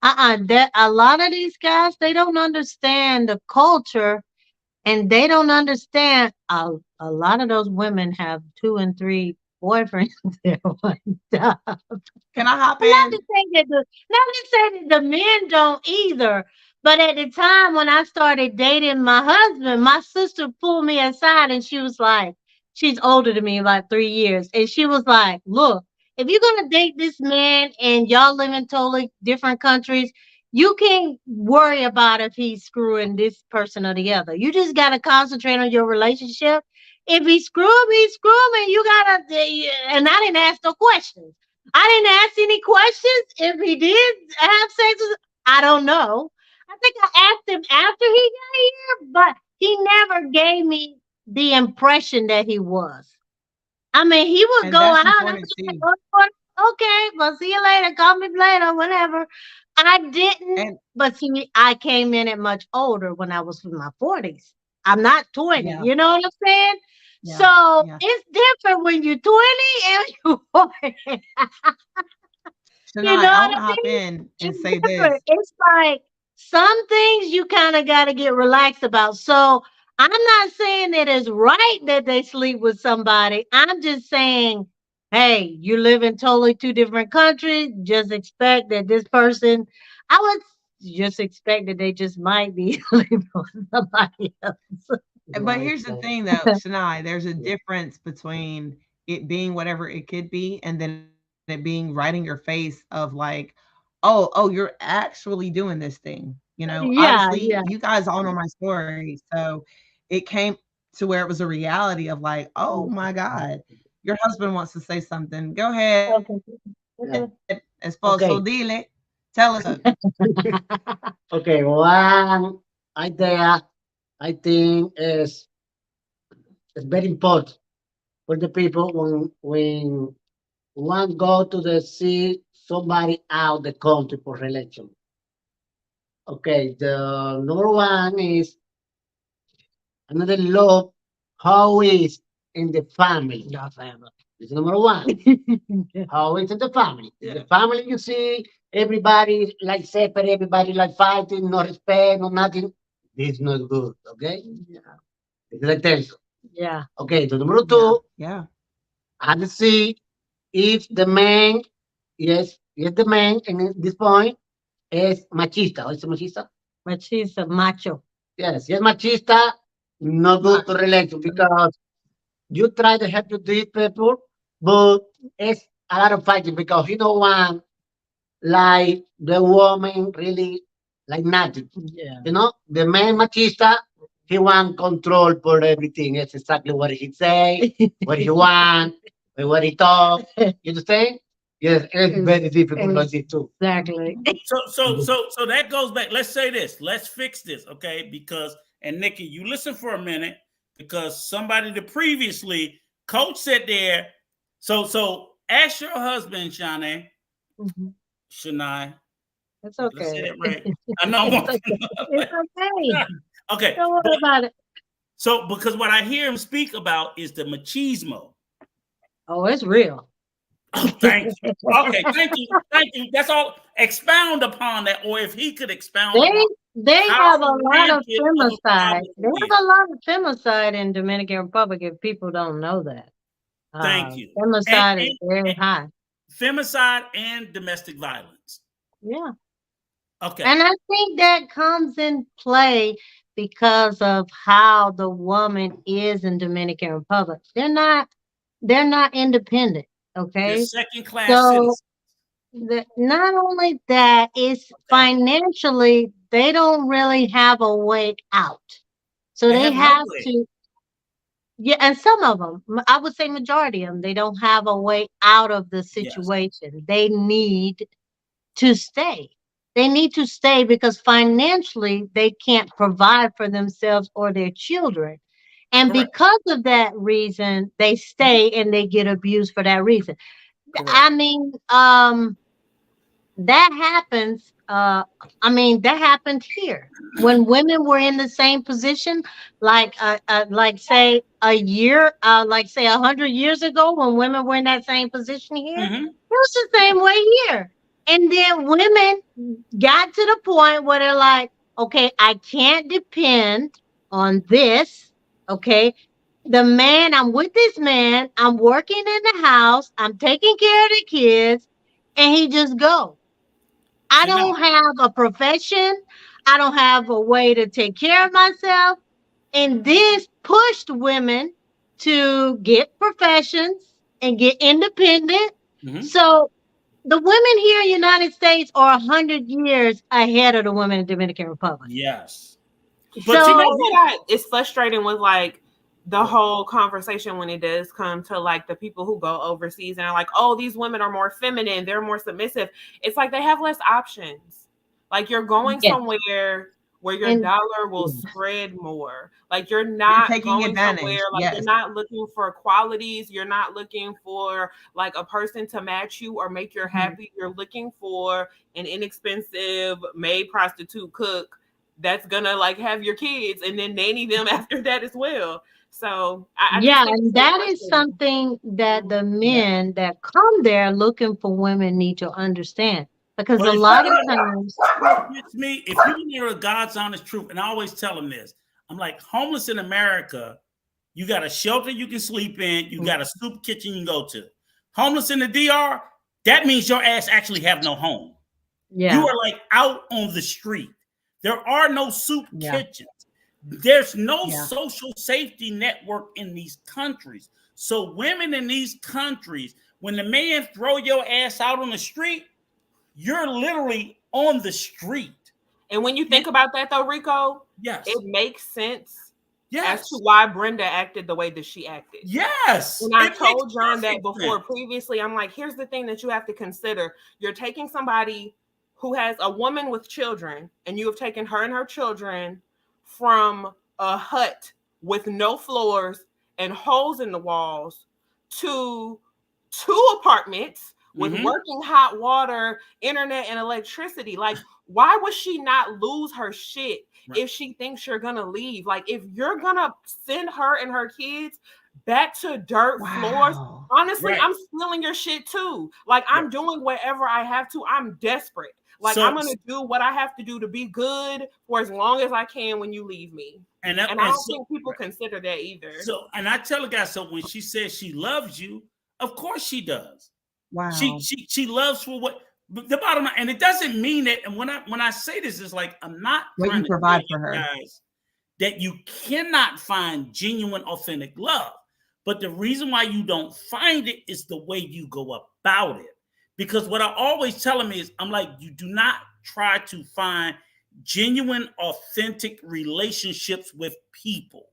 that a lot of these guys, they don't understand the culture, and they don't understand. A lot of those women have 2 and 3 boyfriends at one time. Can I hop Not in? to say that the men don't either, but at the time when I started dating my husband, my sister pulled me aside and she was like, she's older than me about 3 years, and she was like, "Look, if you're gonna date this man and y'all live in totally different countries, you can't worry about if he's screwing this person or the other. You just gotta concentrate on your relationship. If he screw him, he screw him, and you gotta." And I didn't ask no questions. I didn't ask any questions. If he did have sex with, I don't know. I think I asked him after he got here, but he never gave me the impression that he was. I mean, he would And go that's out and I'm important like, too. okay, well, see you later. Call me later, whatever. I didn't, And but see, I came in it much older when I was in my 40s. I'm not 20. yeah, You know what I'm saying? yeah, So yeah. it's different when you're 20 and you're 40. You know Tonight, I what want I to hop mean? in and It's say different. this. It's like some things you kind of got to get relaxed about. So I'm not saying that it's right that they sleep with somebody. I'm just saying, hey, you live in totally 2 different countries. Just expect that this person, I would just expect that they just might be sleeping with somebody else. But here's the thing, though, Shania, there's a difference between it being whatever it could be and then it being right in your face of like, oh, you're actually doing this thing. Yeah, Obviously, yeah. you guys all know my story. So it came to where it was a reality of like, oh my God, your husband wants to say something. Go ahead. Okay. Okay. Esposo, dile. Tell us. Okay, one idea I think is very important for the people when one go to the see somebody out the country for election. Okay, the number one is another love how is in the family. The family. This is number one. How is in the family? In the family you see everybody like separate, everybody like fighting, no respect, no nothing. This is not good. Okay, Yeah. this is attention. Yeah. Okay, the number two, Yeah. I have to see if the man, yes, the man, and at this point is machista. Is it machista? But she's a macho. Yes, machista, not good to relate because you try to help these people, but it's a lot of fighting because he don't want like the woman really like nothing. Yeah. You know, the man machista, he want control for everything. It's exactly what he say, what he want, and what he talk. You understand? Yes, it's very difficult like this too. Exactly. So that goes back. Let's say this. Let's fix this, okay? Because and Nikki, you listen for a minute because somebody that previously coach said there. So ask your husband, Shanae. Shania. It's Let's say okay. that right. I know. It's okay. Okay. Don't worry about it. So because what I hear him speak about is the machismo. Oh, it's real. Oh, thank you. Okay, thank you. That's all. Expound upon that, or if he could expound upon They How have a lot of rampant of a femicide. problem They it have is. a lot of femicide in Dominican Republic if people don't know that. Thank you. Femicide is And very high. femicide and domestic violence. Yeah. Okay. And I think that comes in play because of how the woman is in Dominican Republic. They're not independent. They're Okay. second class So citizens. not only that, it's financially, they don't really have a way out. So They they have no have way. to, yeah, and some of them, I would say majority of them, they don't have a way out of the Yes. situation. They need to stay. They need to stay because financially they can't provide for themselves or their children. And Correct. because of that reason, they stay and they get abused for that reason. Correct. I mean, that happens. That happened here when women were in the same position, like say a year, like say 100 years ago, when women were in that same position here. Mhm. It was the same way here. And then women got to the point where they're like, okay, I can't depend on this. Okay. I'm with this man, I'm working in the house, I'm taking care of the kids, and he just go. I So now, don't have a profession. I don't have a way to take care of myself. And this pushed women to get professions and get independent. mhm. So the women here in the United States are 100 years ahead of the women in Dominican Republic. Yes. But So you know, It's frustrating with like the whole conversation when it does come to like the people who go overseas and are like, oh, these women are more feminine, they're more submissive. It's like they have less options. Like you're going yes, somewhere where your and dollar will spread more. Like you're not taking going advantage. somewhere, like Yes. you're not looking for qualities, you're not looking for like a person to match you or make you happy. You're looking for an inexpensive maid prostitute cook that's gonna like have your kids and then nanny them after that as well. So I just yeah, think and it's so that is frustrating. something that the men that come there looking for women need to understand. Because but a if lot of you times, it's me, if you hear a God's honest truth, and I always tell them this, I'm like, homeless in America, you got a shelter you can sleep in, you got a soup kitchen you can go to. Homeless in the DR, that means your ass actually have no home. yeah, You are like out on the street. There are no soup Yeah. kitchens. There's no Yeah. social safety network in these countries. So women in these countries, when the man throw your ass out on the street, you're literally on the street. And when you think about that though, Rico, Yes. it makes sense Yes. as to why Brenda acted the way that she acted. Yes. And I It told makes John that perfect before sense. previously. I'm like, here's the thing that you have to consider. You're taking somebody who has a woman with children, and you have taken her and her children from a hut with no floors and holes in the walls to 2 apartments with Mhm. working hot water, internet, and electricity. Like, why would she not lose her shit Right. if she thinks you're gonna leave? Like, if you're gonna send her and her kids back to dirt floors, Wow. honestly, Right. I'm stealing your shit too. Like, I'm Right. doing whatever I have to. I'm desperate. Like, So- I'm gonna do what I have to do to be good for as long as I can when you leave me. And And I don't think people consider that either. So, and I tell a guy, so when she says she loves you, of course she does. Wow. She loves for what the bottom line, and it doesn't mean that. And when I say this, it's like I'm not What trying you to provide tell for you her. guys that you cannot find genuine, authentic love. But the reason why you don't find it is the way you go about it. Because what I always tell them is, I'm like, you do not try to find genuine, authentic relationships with people.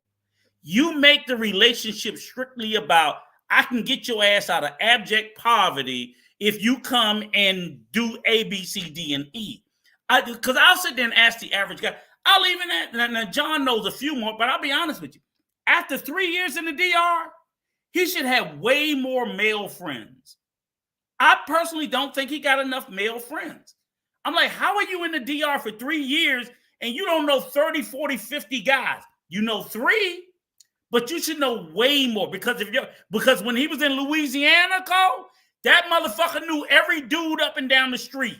You make the relationship strictly about, I can get your ass out of abject poverty if you come and do A, B, C, D, and E. Because I'll sit there and ask the average guy. I'll even now John knows a few more, but I'll be honest with you. After 3 years in the DR, he should have way more male friends. I personally don't think he got enough male friends. I'm like, how are you in the DR for 3 years and you don't know 30, 40, 50 guys? You know 3, but you should know way more because when he was in Louisiana, Cole, that motherfucker knew every dude up and down the street.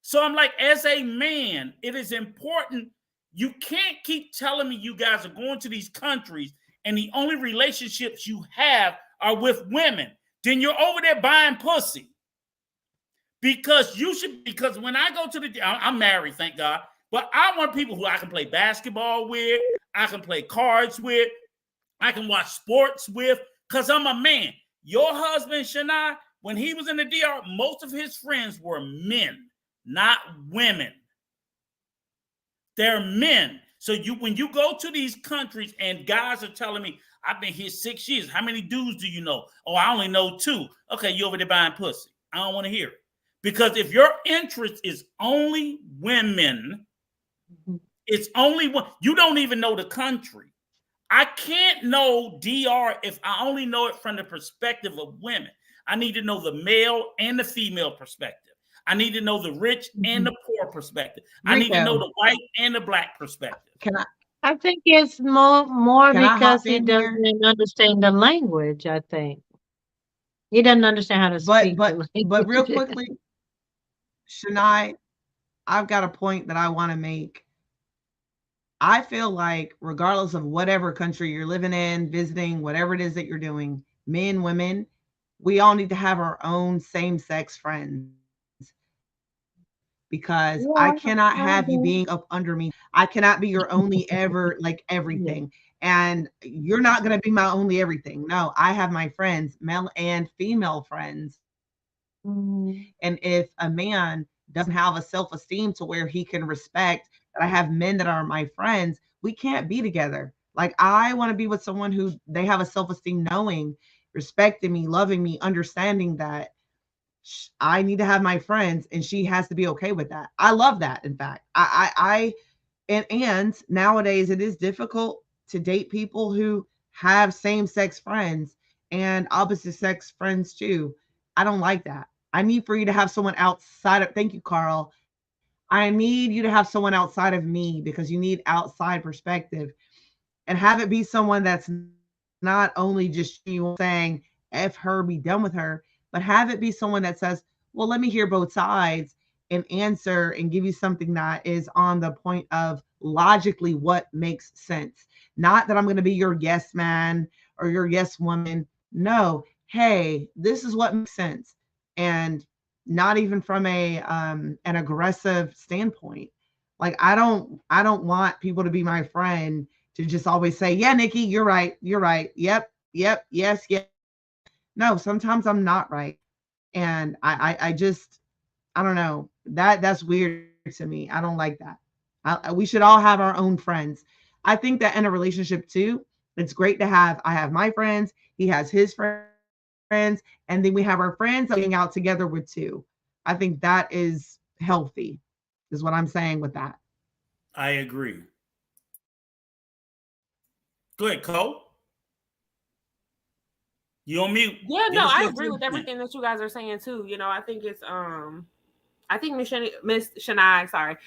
So I'm like, as a man, it is important. You can't keep telling me you guys are going to these countries and the only relationships you have are with women. Then you're over there buying pussy. Because when I go to I'm married, thank God, but I want people who I can play basketball with, I can play cards with, I can watch sports with, because I'm a man. Your husband, Shania, when he was in the DR, most of his friends were men, not women. They're men. So when you go to these countries and guys are telling me, I've been here 6 years. How many dudes do you know? Oh, I only know 2. Okay, you over there buying pussy. I don't want to hear it. Because if your interest is only women, it's only one. You don't even know the country. I can't know DR if I only know it from the perspective of women. I need to know the male and the female perspective. I need to know the rich and the poor perspective. I need to know the white and the black perspective. I think it's more Can I because hop he in here? doesn't understand the language. I think he doesn't understand how to speak the language. But real quickly, Shania, I've got a point that I want to make. I feel like regardless of whatever country you're living in, visiting, whatever it is that you're doing, men, women, we all need to have our own same-sex friends. Because I cannot have you being up under me. I cannot be your only ever, like everything. And you're not going to be my only everything. No, I have my friends, male and female friends. And if a man doesn't have a self-esteem to where he can respect that I have men that are my friends, we can't be together. Like I want to be with someone who they have a self-esteem, knowing, respecting me, loving me, understanding that I need to have my friends and she has to be okay with that. I love that. In fact, and nowadays it is difficult to date people who have same-sex friends and opposite sex friends too. I don't like that. I need for you to have someone outside of, thank you, Carl. I need you to have someone outside of me because you need outside perspective, and have it be someone that's not only just you saying, F her, be done with her, but have it be someone that says, well, let me hear both sides and answer and give you something that is on the point of logically what makes sense. Not that I'm going to be your yes man or your yes woman. No, hey, this is what makes sense. And not even from an aggressive standpoint. Like I don't want people to be my friend to just always say, yeah, Nikki, you're right. You're right. Yep. Yes. No, sometimes I'm not right. And I just, I don't know, that's weird to me. I don't like that. We should all have our own friends. I think that in a relationship too, it's great to have, I have my friends, he has his friends, and then we have our friends that we hang out together with too. I think that is healthy, is what I'm saying with that. I agree. Go ahead, Cole. You on mute? Yeah, no, I agree with everything that you guys are saying too. You know, I think it's I think Miss Shania, sorry,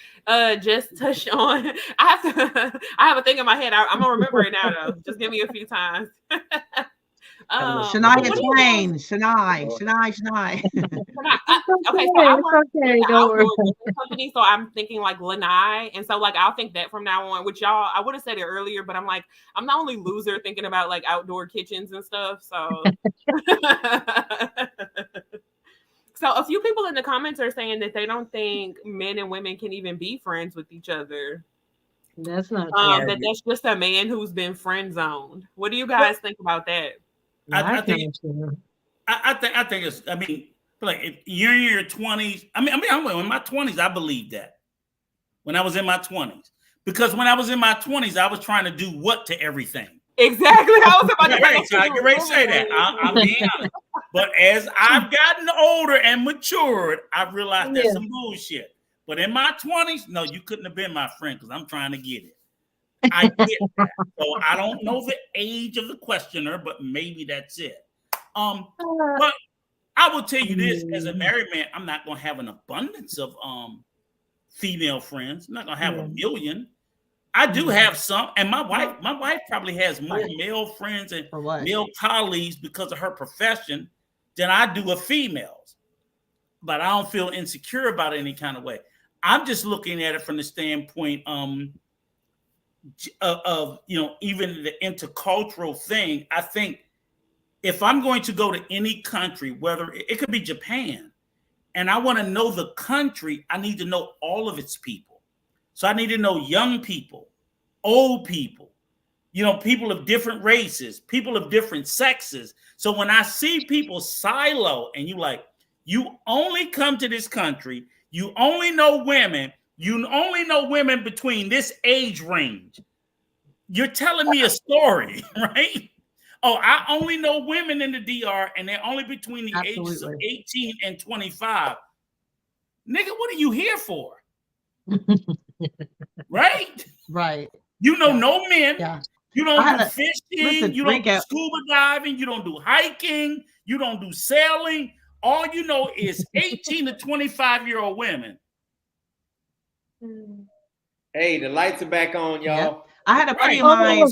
just touched on. I have a thing in my head. I'm gonna remember it now though. Just give me a few times. Shania Twain, Shania. Okay, so I work in the outdoor company, so I'm thinking like Lanai, and so like I'll think that from now on. Which y'all, I would have said it earlier, but I'm like, I'm the only loser thinking about like outdoor kitchens and stuff. So, so a few people in the comments are saying that they don't think men and women can even be friends with each other. That's not that that's just a man who's been friend zoned. What do you guys think about that? I think it's. I mean, like if you're in your 20s. I'm in my 20s. I believe that when I was in my 20s, because when I was in my 20s, I was trying to do what to everything. Exactly. I was about to say that. I'm being honest. But as I've gotten older and matured, I realized that's some bullshit. But in my 20s, no, you couldn't have been my friend because I'm trying to get it. I get that. So I don't know the age of the questioner, but maybe that's it. But I will tell you this: as a married man, I'm not going to have an abundance of female friends. I'm not going to have a million. I do have some, and my wife probably has more male friends and male colleagues because of her profession than I do of females. but I don't feel insecure about it any kind of way. I'm just looking at it from the standpoint of even the intercultural thing. I think if I'm going to go to any country, whether it could be Japan, and I want to know the country, I need to know all of its people. So I need to know young people, old people, people of different races, people of different sexes. So when I see people silo and you only come to this country, you only know women, between this age range. You're telling me a story, right? Oh, I only know women in the DR and they're only between the ages of 18 and 25. Nigga, what are you here for? Right? Right. No men. Yeah. You don't do fishing. You don't do scuba diving. You don't do hiking. You don't do sailing. All you know is 18 to 25-year-old women. Hey, the lights are back on, y'all. Yep. I had a buddy of mine.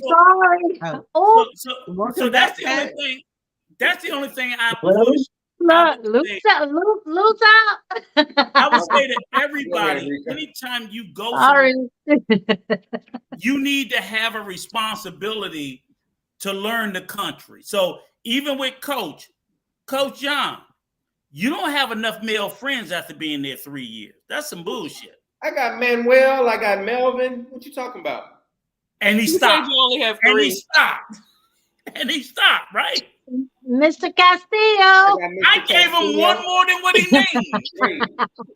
So that's the only thing. That's the only thing I push. Loose out. I would say to everybody, anytime you go somewhere, you need to have a responsibility to learn the country. So even with Coach John, you don't have enough male friends after being there 3 years. That's some bullshit. I got Manuel, I got Melvin. What you talking about? And he stopped. You only have 3. And he stopped, right? Mr. Castillo. I gave him one more than what he named.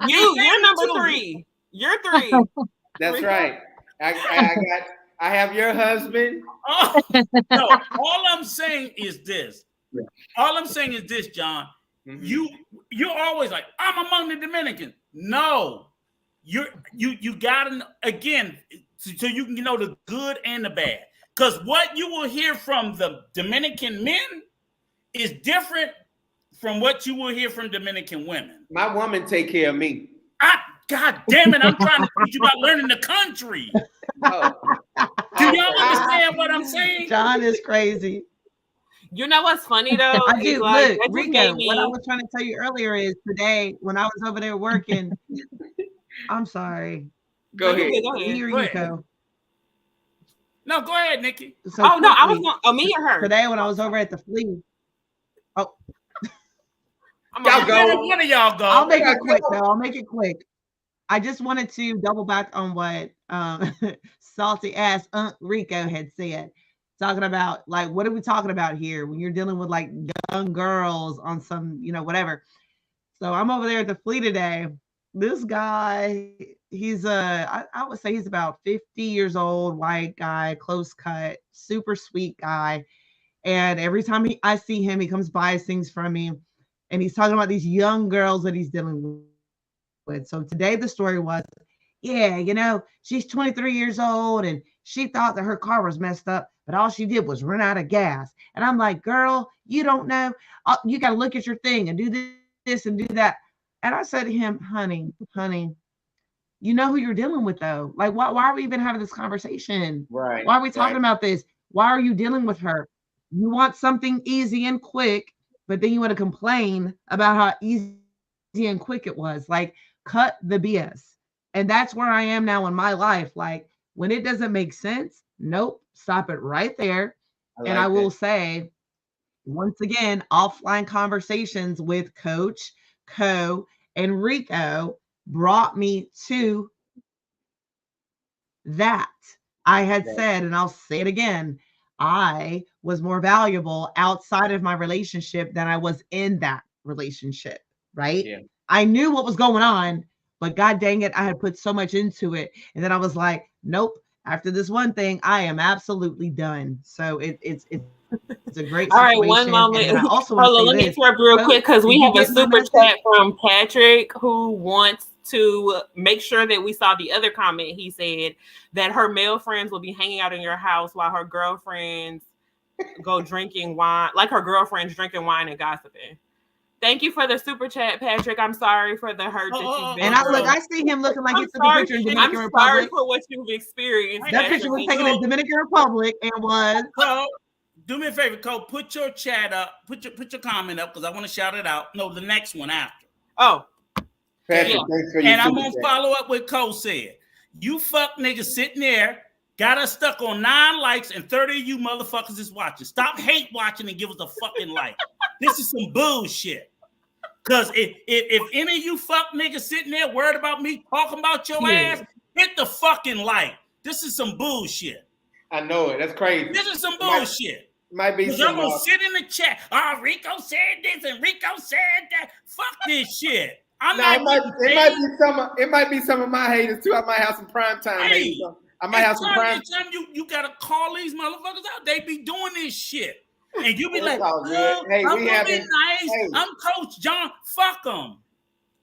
You're number 3. You're 3. That's right. I have your husband. Oh, no, all I'm saying is this. John. Mm-hmm. You're always like, I'm among the Dominicans. No, you gotta, again, so you can know the good and the bad. Because what you will hear from the Dominican men is different from what you will hear from Dominican women. My woman take care of me. God damn it, I'm trying to teach you about learning the country. Oh. Do y'all understand what I'm saying? John is crazy. You know what's funny though? I do. Look, Rico, what I was trying to tell you earlier is today when I was over there working. I'm sorry. Go ahead. Here you go. No, go ahead, Nikki. So no, I was going. Me or her? Today when I was over at the flea. Oh, y'all go. One of y'all go. I'll make it quick though. I'll make it quick. I just wanted to double back on what salty ass Rico had said. Talking about like, what are we talking about here when you're dealing with like young girls on some, whatever. So I'm over there at the flea today. This guy, he's I would say he's about 50 years old, white guy, close cut, super sweet guy. And every time I see him, he comes by, sings from me, and he's talking about these young girls that he's dealing with. So today the story was, she's 23 years old and she thought that her car was messed up, but all she did was run out of gas. And I'm like, girl, you don't know. You got to look at your thing and do this and do that. And I said to him, honey, you know who you're dealing with though. Like, why are we even having this conversation? Right. Why are we talking about this? Why are you dealing with her? You want something easy and quick, but then you want to complain about how easy and quick it was. Like, cut the BS. And that's where I am now in my life. Like, when it doesn't make sense, nope, stop it right there. I will say, once again, offline conversations with Coach, Co, and Rico brought me to that. I had said, and I'll say it again, I was more valuable outside of my relationship than I was in that relationship, right? Yeah. I knew what was going on, but God dang it, I had put so much into it. And then I was like, nope, after this one thing, I am absolutely done. So it's a great situation. All right, one moment. Also let me interrupt real quick because we have a super chat from Patrick who wants to make sure that we saw the other comment. He said that her male friends will be hanging out in your house while her girlfriends go drinking wine, like her girlfriends drinking wine and gossiping. Thank you for the super chat, Patrick. I'm sorry for the hurt that you've been through. And I see him looking like he took a picture in Dominican Republic. I'm sorry for what you've experienced. That picture was taken in Dominican Republic and was. Cole, do me a favor, Cole. Put your chat up. Put your comment up because I want to shout it out. No, the next one after. Oh, Patrick, Yeah. thanks for your And I'm super gonna chat. follow up with Cole said. You fuck niggas sitting there, got us stuck on 9 likes, and 30 of you motherfuckers is watching. Stop hate watching and give us a fucking like. This is some bullshit. Cause if any of you fuck niggas sitting there worried about me talking about your ass, hit the fucking like. This is some bullshit. I know it. That's crazy. This is some bullshit. Might be Because some. I'm gonna sit in the chat. Oh, Rico said this and Rico said that. Fuck this shit. It might be some of my haters too. I might have some prime time haters. I might have some prime. You gotta call these motherfuckers out. They be doing this shit, and you be like, hey, I'm gonna be nice. Hey. I'm Coach John. Fuck them.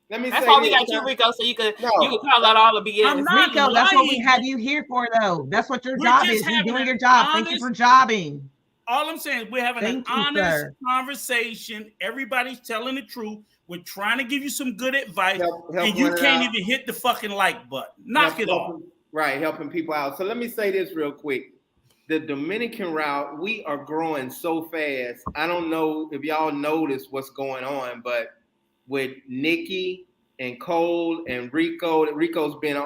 That's why we got you, Rico, so you can call out all the BS. I'm not Rico. That's what we have you here for, though. That's what your job is. You're doing your job. Thank you for jobbing. All I'm saying is we're having an honest conversation. Everybody's telling the truth. We're trying to give you some good advice, and you can't even hit the fucking like button. Knock it off. Right, helping people out. So let me say this real quick. The Dominican route, we are growing so fast. I don't know if y'all notice what's going on, but with Nikki and Cole and Rico, Rico's been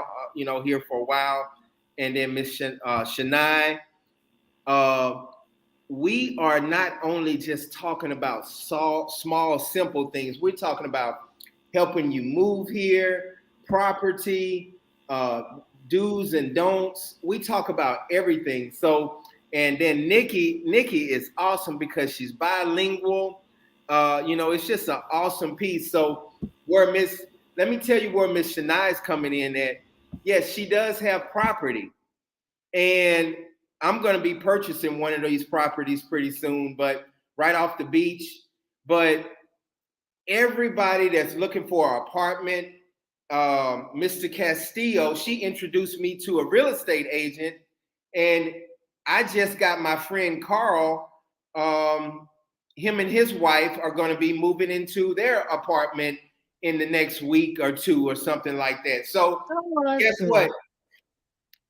here for a while, and then Miss Shania. We are not only just talking about small, simple things. We're talking about helping you move here, property, do's and don'ts. We talk about everything. So, and then Nikki is awesome because she's bilingual. It's just an awesome piece. So let me tell you where Miss Shania is coming in at. Yes, she does have property. And I'm going to be purchasing one of these properties pretty soon, but right off the beach. But everybody that's looking for an apartment, Mr. Castillo, she introduced me to a real estate agent, and I just got my friend Carl. Him and his wife are going to be moving into their apartment in the next week or two or something like that. So guess what?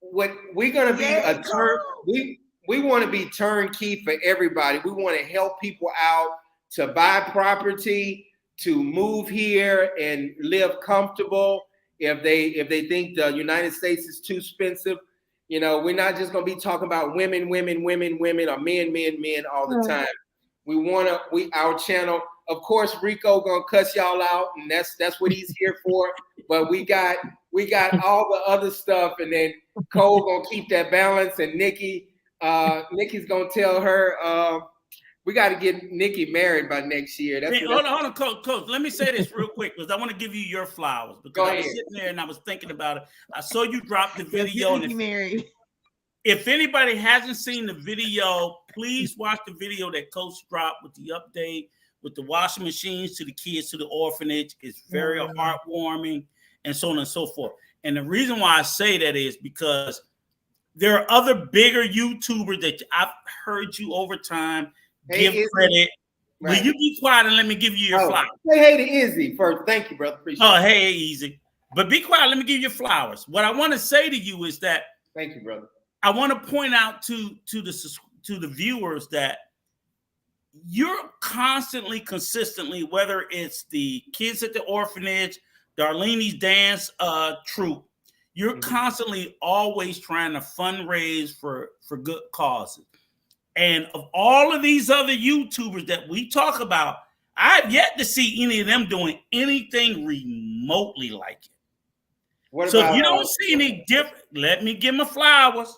What we're going to be we want to be turnkey for everybody. We want to help people out to buy property, to move here and live comfortable. If they think the United States is too expensive, we're not just going to be talking about women, or men all the time. Our channel, of course, Rico gonna cuss y'all out, and that's what he's here for. But we got all the other stuff, and then Cole gonna keep that balance, and Nikki's gonna tell her we got to get Nikki married by next year. Hold on, Coach. Let me say this real quick because I want to give you your flowers because I was sitting there and I was thinking about it. I saw you drop the video. Married. If anybody hasn't seen the video, please watch the video that Coach dropped with the update, with the washing machines to the kids to the orphanage. It's very heartwarming and so on and so forth. And the reason why I say that is because there are other bigger YouTubers that I've heard you over time give credit. Right. Will you be quiet and let me give you your flowers? Say hey to Izzy first. Thank you, brother. Appreciate it. Hey, Easy. But be quiet. Let me give you your flowers. What I want to say to you is that thank you, brother. I want to point out to the viewers that you're constantly, consistently, whether it's the kids at the orphanage, Darlene's dance troupe, you're constantly always trying to fundraise for good causes. And of all of these other YouTubers that we talk about, I've yet to see any of them doing anything remotely like it. So if you don't see any different, let me give my flowers.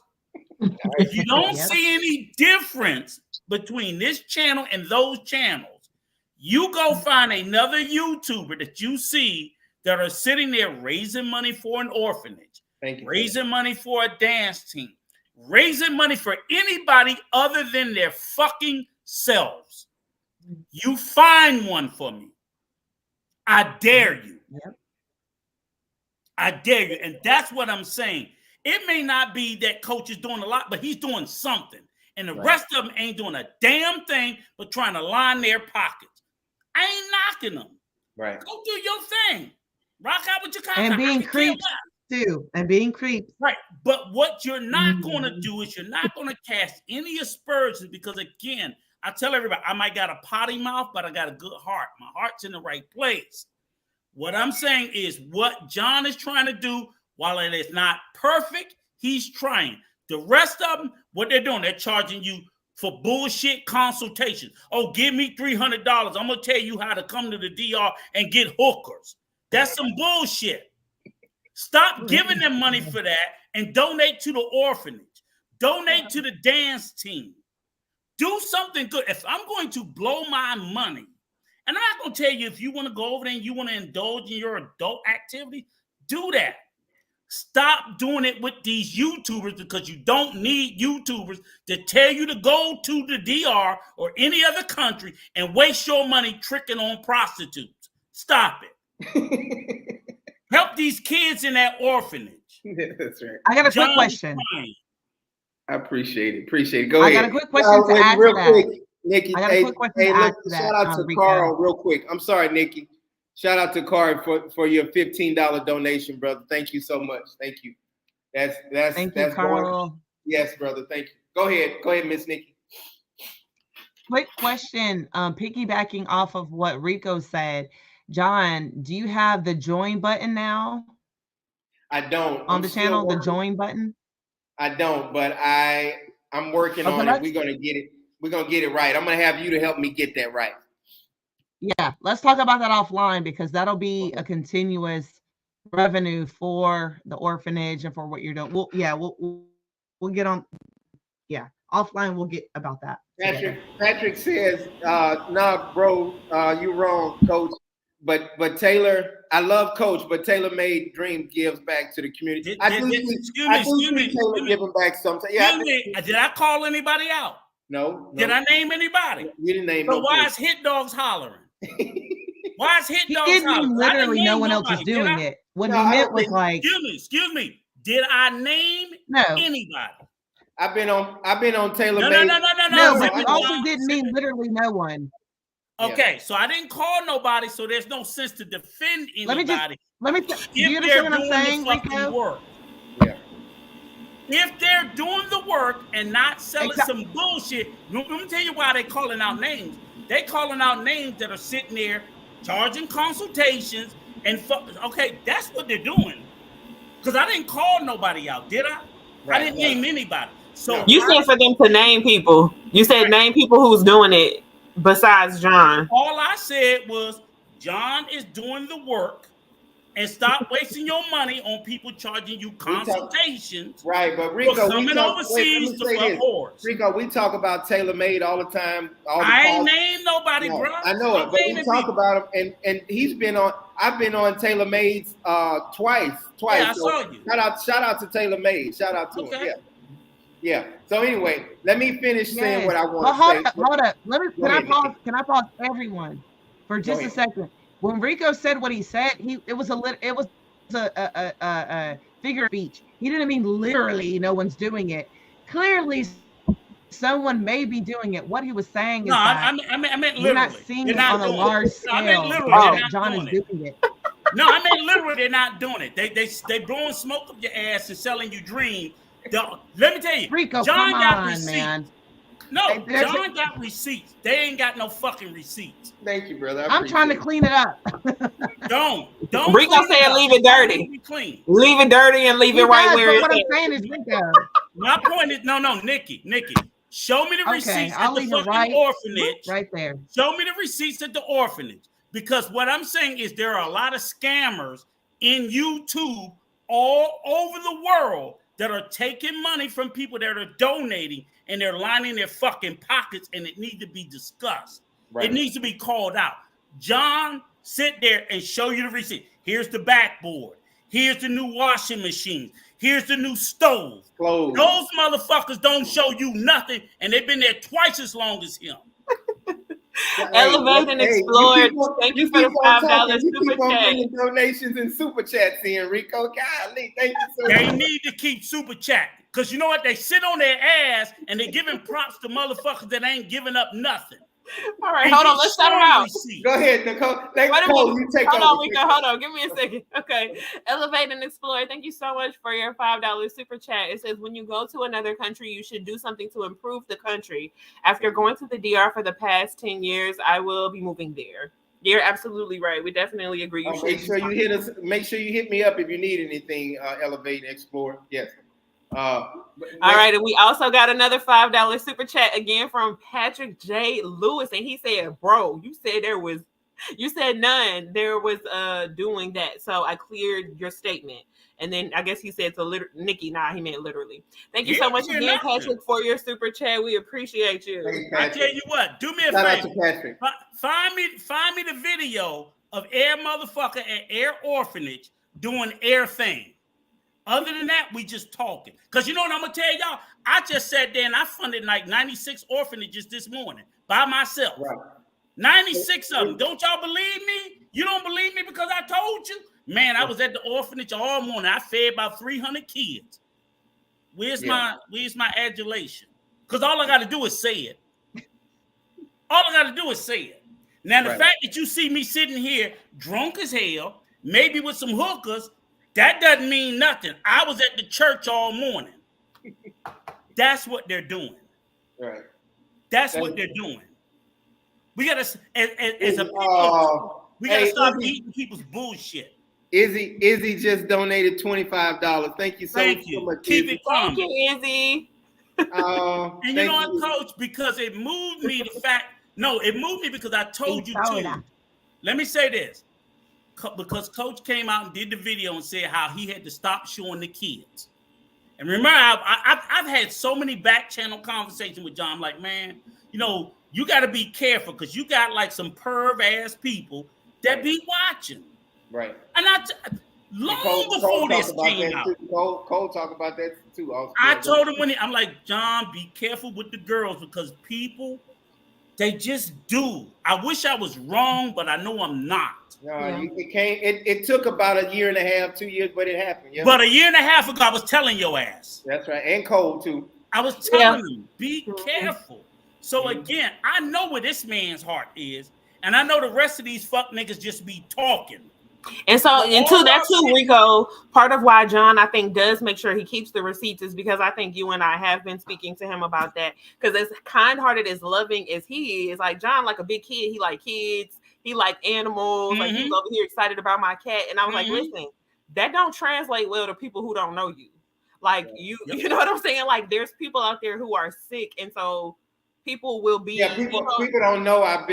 If you don't see any difference between this channel and those channels, you go find another YouTuber that you see that are sitting there raising money for an orphanage, raising money for a dance team, raising money for anybody other than their fucking selves. You find one for me. I dare you. I dare you. And that's what I'm saying. It may not be that Coach is doing a lot, but he's doing something. And the rest of them ain't doing a damn thing but trying to line their pockets. I ain't knocking them. Right. Go do your thing. Rock out with your content. And being creeps too. And being creeps. Right. But what you're not going to do is you're not going to cast any aspersions because, again, I tell everybody, I might got a potty mouth, but I got a good heart. My heart's in the right place. What I'm saying is what John is trying to do, while it is not perfect, he's trying. The rest of them, what they're doing, they're charging you for bullshit consultations. Oh, give me $300. I'm going to tell you how to come to the DR and get hookers. That's some bullshit. Stop giving them money for that and donate to the orphanage. Donate to the dance team. Do something good. If I'm going to blow my money, and I'm not going to tell you if you want to go over there and you want to indulge in your adult activity, do that. Stop doing it with these YouTubers because you don't need YouTubers to tell you to go to the DR or any other country and waste your money tricking on prostitutes. Stop it. Help these kids in that orphanage. That's right. I got a quick question. I appreciate it. Go ahead. I got a quick question to add to that. Quick, Nikki. I got a quick question to add to that. Shout out to Carl real quick. I'm sorry, Nikki. Shout out to Carl for your $15 donation, brother. Thank you so much. Thank you. That's Carl. Yes, brother. Thank you. Go ahead, Miss Nikki. Quick question. Piggybacking off of what Rico said, John, do you have the join button now? I don't. On the channel, the join button? I don't, but I'm working on it. We're gonna get it. We're gonna get it right. I'm gonna have you to help me get that right. Yeah, let's talk about that offline because that'll be a continuous revenue for the orphanage and for what you're doing. We'll get on. Yeah, offline we'll get about that. Patrick says, nah, bro, you wrong, coach. But Taylor, I love Coach, but Taylor Made Dream gives back to the community. Excuse me, Taylor giving back sometimes. Yeah, did I call anybody out? No. Did I name anybody? You didn't name. So why is Hit Dogs hollering? Why is Hit Dogs hollering? Literally, no one else is doing it. What he meant was like, excuse me. Did I name anybody? I've been on Taylor Made. No, but you also didn't mean literally no one. Okay, so I didn't call nobody, so there's no sense to defend anybody. Let me. Do you understand what I'm saying, Rico? Work. Yeah. If they're doing the work and not selling some bullshit, let me tell you why they're calling out names. They calling out names that are sitting there charging consultations and okay, that's what they're doing. Because I didn't call nobody out, did I? Right, I didn't name anybody. So you said for them to name people. You said name people who's doing it. Besides John, all I said was John is doing the work, and stop wasting your money on people charging you consultations. Right, but Rico, coming overseas to fuck whores. Rico, we talk about Taylor Made all the time. I ain't named nobody, bro. I know it, but we talk about him, and he's been on. I've been on Taylor Made's twice. Yeah, I saw you. Shout out to Taylor Made. Shout out to him. Yeah. So anyway, let me finice saying what I want to say. Hold up. Can I pause everyone for just a second? When Rico said what he said, it was a figure of speech. He didn't mean literally no one's doing it. Clearly, someone may be doing it. What he was saying is I meant literally. You're not seeing it on a large scale. I meant literally. That John is doing it. No, I meant literally. They're not doing it. They blowing smoke up your ass and selling you dreams. Let me tell you, Rico, John got receipts. Man. No, John got receipts. They ain't got no fucking receipts. Thank you, brother. I'm trying to clean it up. Don't. Rico said leave it dirty. Clean. Leave it dirty and leave it right where it's at. What I'm saying is Rico. My point is, no, Nikki. Show me the receipts at the fucking orphanage. Right there. Show me the receipts at the orphanage. Because what I'm saying is there are a lot of scammers in YouTube all over the world that are taking money from people that are donating and they're lining their fucking pockets, and it needs to be discussed. Right. It needs to be called out. John, sit there and show you the receipt. Here's the backboard. Here's the new washing machine. Here's the new stove. Clothes. Those motherfuckers don't show you nothing, and they've been there twice as long as him. Elevate and explore. Thank you for the $5 super chat. Donations and super chats in Rico. Golly, thank you so much. They need to keep super chat because you know what? They sit on their ass and they're giving props to motherfuckers that ain't giving up nothing. All right, hold on. Let's start out. Go ahead, Nicole. Hold on. Give me a second. Okay. Elevate and explore. Thank you so much for your $5 super chat. It says, when you go to another country, you should do something to improve the country. After going to the DR for the past 10 years, I will be moving there. You're absolutely right. We definitely agree. You should make sure you hit us. Make sure you hit me up if you need anything. Elevate and explore. Yes. All right, and we also got another $5 super chat again from Patrick J. Lewis, and he said, "Bro, you said none. There was doing that, so I cleared your statement." And then I guess he said to Nikki. Nah, he meant literally. Thank you so much again, Patrick, for your super chat. We appreciate you. I tell you what, do me a favor. Find me the video of Air Motherfucker at Air Orphanage doing Air thing. Other than that, we just talking. Because you know what I'm going to tell y'all? I just sat there and I funded like 96 orphanages this morning by myself. Right. 96 of them. Don't y'all believe me? You don't believe me because I told you? Man, I was at the orphanage all morning. I fed about 300 kids. Where's my adulation? Because all I got to do is say it. All I got to do is say it. Now, the fact that you see me sitting here drunk as hell, maybe with some hookers, that doesn't mean nothing. I was at the church all morning. That's what they're doing. Right. That's what they're doing. We gotta, as a people, we gotta stop eating people's bullshit. Izzy just donated $25. Thank you so much. Keep it coming. Thank you, Izzy. And you know what, Coach? Because it moved me. It moved me because I told you too. Let me say this. Because Coach came out and did the video and said how he had to stop showing the kids. And remember, I've had so many back channel conversations with John. I'm like, man, you know, you got to be careful because you got like some perv ass people that be watching. Right. And before this came out. Cole talk about that too. I told him I'm like, John, be careful with the girls because people, they just do. I wish I was wrong, but I know I'm not. No, it took about a year and a half, 2 years, but it happened. Yeah. But a year and a half ago, I was telling your ass. That's right. And Cole too. I was telling you, be careful. So again, I know where this man's heart is, and I know the rest of these fuck niggas just be talking. And so, into that too, Rico, part of why John, I think, does make sure he keeps the receipts is because I think you and I have been speaking to him about that. Because as kind-hearted, as loving as he is, like John, like a big kid, he like kids, he like animals, like he's over here excited about my cat. And I was like, listen, that don't translate well to people who don't know you. Like you know what I'm saying? Like there's people out there who are sick, and so people will be. Yeah, people don't know. I've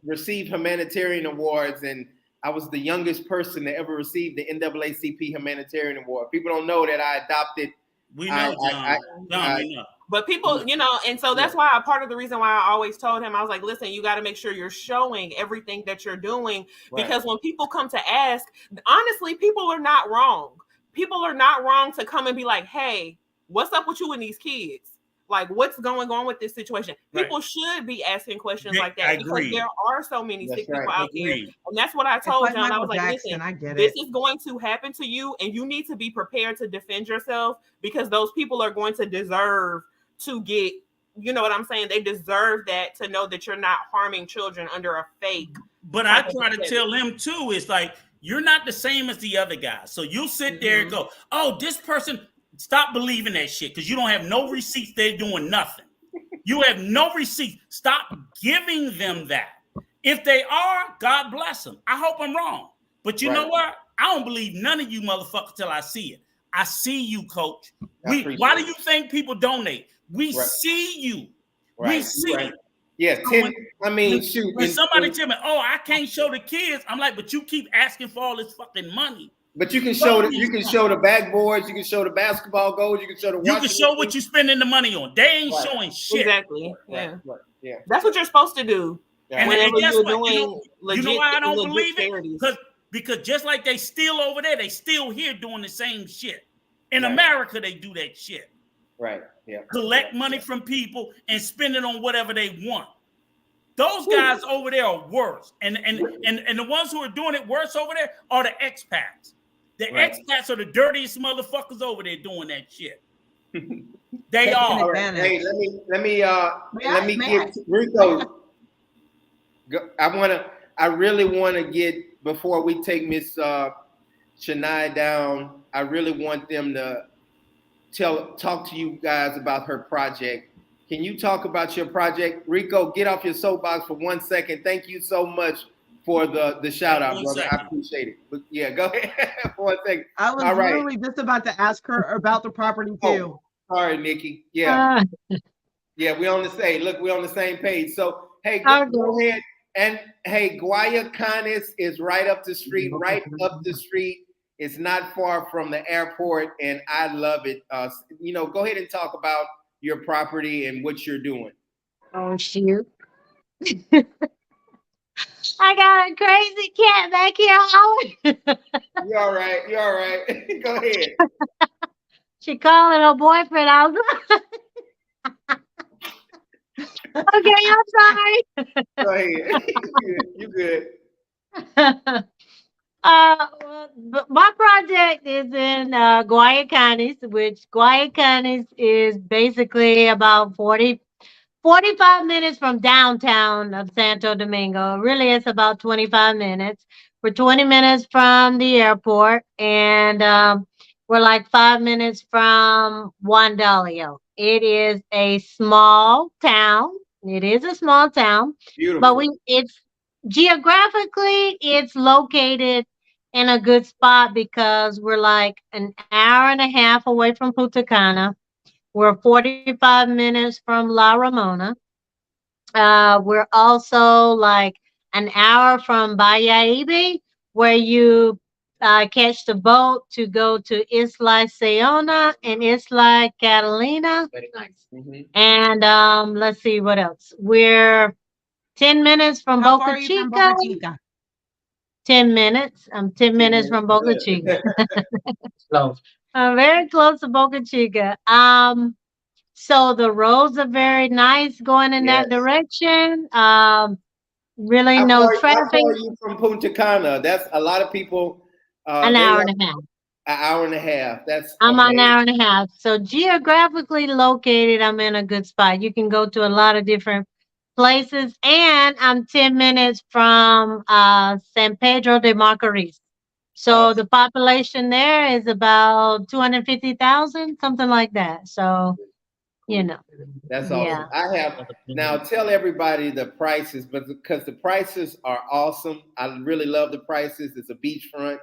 received humanitarian awards, and I was the youngest person to ever receive the NAACP humanitarian award. People don't know that I adopted. We know, John. But people, you know, and so that's why part of the reason why I always told him, I was like, listen, you got to make sure you're showing everything that you're doing, because when people come to ask, honestly, people are not wrong. People are not wrong to come and be like, hey, what's up with you and these kids? Like, what's going on with this situation? People should be asking questions like that because there are so many sick people out there. And that's what I told John. I was like, listen, this is going to happen to you, and you need to be prepared to defend yourself because those people are going to deserve to get, you know what I'm saying? They deserve that, to know that you're not harming children under a fake. But I try to tell them too, it's like, you're not the same as the other guys. So you'll sit there and go, oh, this person... Stop believing that shit because you don't have no receipts. They're doing nothing. You have no receipts. Stop giving them that. If they are, God bless them. I hope I'm wrong. But you know what? I don't believe none of you motherfuckers till I see it. I see you, Coach. Why do you think people donate? We see you. We see it. Yeah, shoot. When somebody tell me, oh, I can't show the kids, I'm like, but you keep asking for all this fucking money. But you can show the backboards, you can show the basketball goals, you can show what you're spending the money on. They ain't showing shit. Exactly. Yeah. That's what you're supposed to do. And whenever you're doing legit, you know why I don't believe it? Because just like they still over there, they still here doing the same shit. In America, they do that shit. Right. Yeah. Collect money from people and spend it on whatever they want. Those guys over there are worse. And the ones who are doing it worse over there are the expats. The expats are the dirtiest motherfuckers over there doing that shit. They are. Hey, let me get Rico. I really want to get, before we take Miss Shania down, I really want them to talk to you guys about her project, Can you talk about your project? Rico, get off your soapbox for 1 second. Thank you so much for the shout out, brother. I appreciate it. But yeah, go ahead for 1 second. I was literally just about to ask her about the property too. Sorry, Nikki. Yeah. Yeah, we on the same. Look, we're on the same page. So hey, go ahead. And hey, Guayacanes is right up the street, It's not far from the airport, and I love it. Go ahead and talk about your property and what you're doing. Oh shoot. I got a crazy cat back here. You're all right. You're all right. Go ahead. She calling her boyfriend out. Okay, I'm sorry. Go ahead. You good. My project is in Guayacanes, which Guayacanes is basically about 45 minutes from downtown of Santo Domingo. Really, it's about 25 minutes. We're 20 minutes from the airport, and we're like 5 minutes from Wandalio. It is a small town. It is a small town. Beautiful. But it's geographically, it's located in a good spot because we're like an hour and a half away from Punta Cana. We're 45 minutes from La Ramona. We're also like an hour from Bayaibe, where you catch the boat to go to Isla Sayona and Isla Catalina. Very nice. Mm-hmm. And let's see what else. We're 10 minutes from How Boca far are you Chica. from Boca Chica? 10 minutes. I'm 10 minutes from Boca Chica. Close. I'm very close to Boca Chica. So the roads are very nice going in that direction. Really no traffic. How far are you from Punta Cana? That's a lot of people. An hour and a half. An hour and a half. I'm an hour and a half. So geographically located, I'm in a good spot. You can go to a lot of different places, and I'm 10 minutes from San Pedro de Macorís. So the population there is about 250,000, something like that. So, That's awesome. Yeah. Now tell everybody the prices, but because the prices are awesome. I really love the prices. It's a beachfront,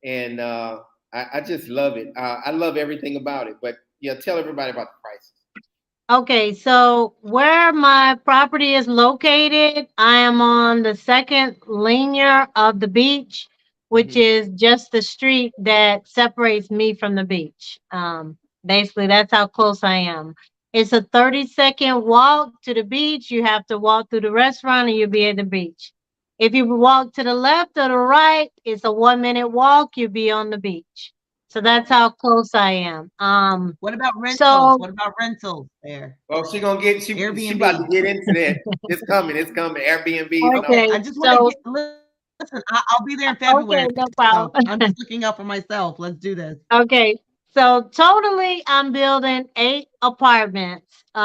and I just love it. I love everything about it. But tell everybody about the prices. Okay, so where my property is located, I am on the second linear of the beach, which is just the street that separates me from the beach. Basically, that's how close I am. It's a 30-second walk to the beach. You have to walk through the restaurant and you'll be at the beach. If you walk to the left or the right, it's a 1-minute walk. You'll be on the beach. So that's how close I am. What about rentals? What about rentals there? Well, she about to get into that. It's coming. Airbnb. Okay, I just want to listen. I'll be there in February. Okay, no problem. So I'm just looking out for myself. Let's do this. Okay. So totally, I'm building 8 apartments. 2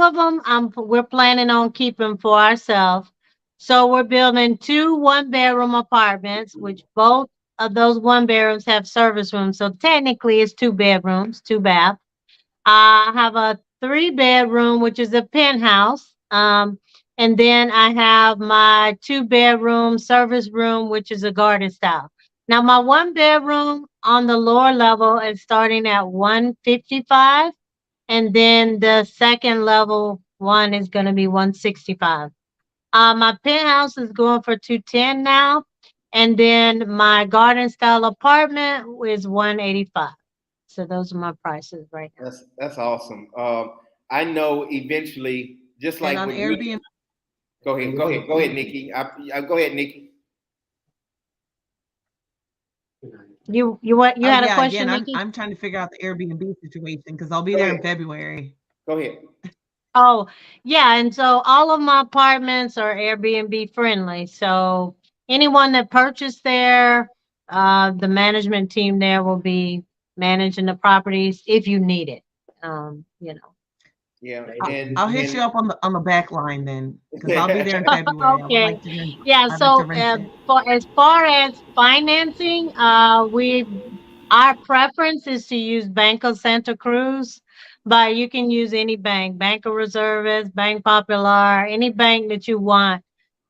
of them we're planning on keeping for ourselves. So we're building 2 1-bedroom apartments, which both of those 1-bedrooms have service rooms. So technically, it's 2 bedrooms, 2 baths. I have a 3-bedroom, which is a penthouse. And then I have my 2-bedroom service room, which is a garden style. Now, my 1-bedroom on the lower level is starting at $155, and then the second level one is going to be $165. My penthouse is going for $210 now, and then my garden style apartment is $185. So those are my prices right now. That's awesome. I know eventually, just like on Airbnb. Go ahead, Nikki. Go ahead, Nikki. You had a question, again, Nikki? I'm trying to figure out the Airbnb situation because I'll be there in February. Go ahead. Oh, yeah. And so all of my apartments are Airbnb friendly. So anyone that purchased there, the management team there will be managing the properties if you need it. Yeah, I'll hit you up on the back line then, because I'll be there in February. Okay. So as far as financing, our preference is to use Banco Santa Cruz. but you can use any bank, Bank of Reserves, Bank Popular, any bank that you want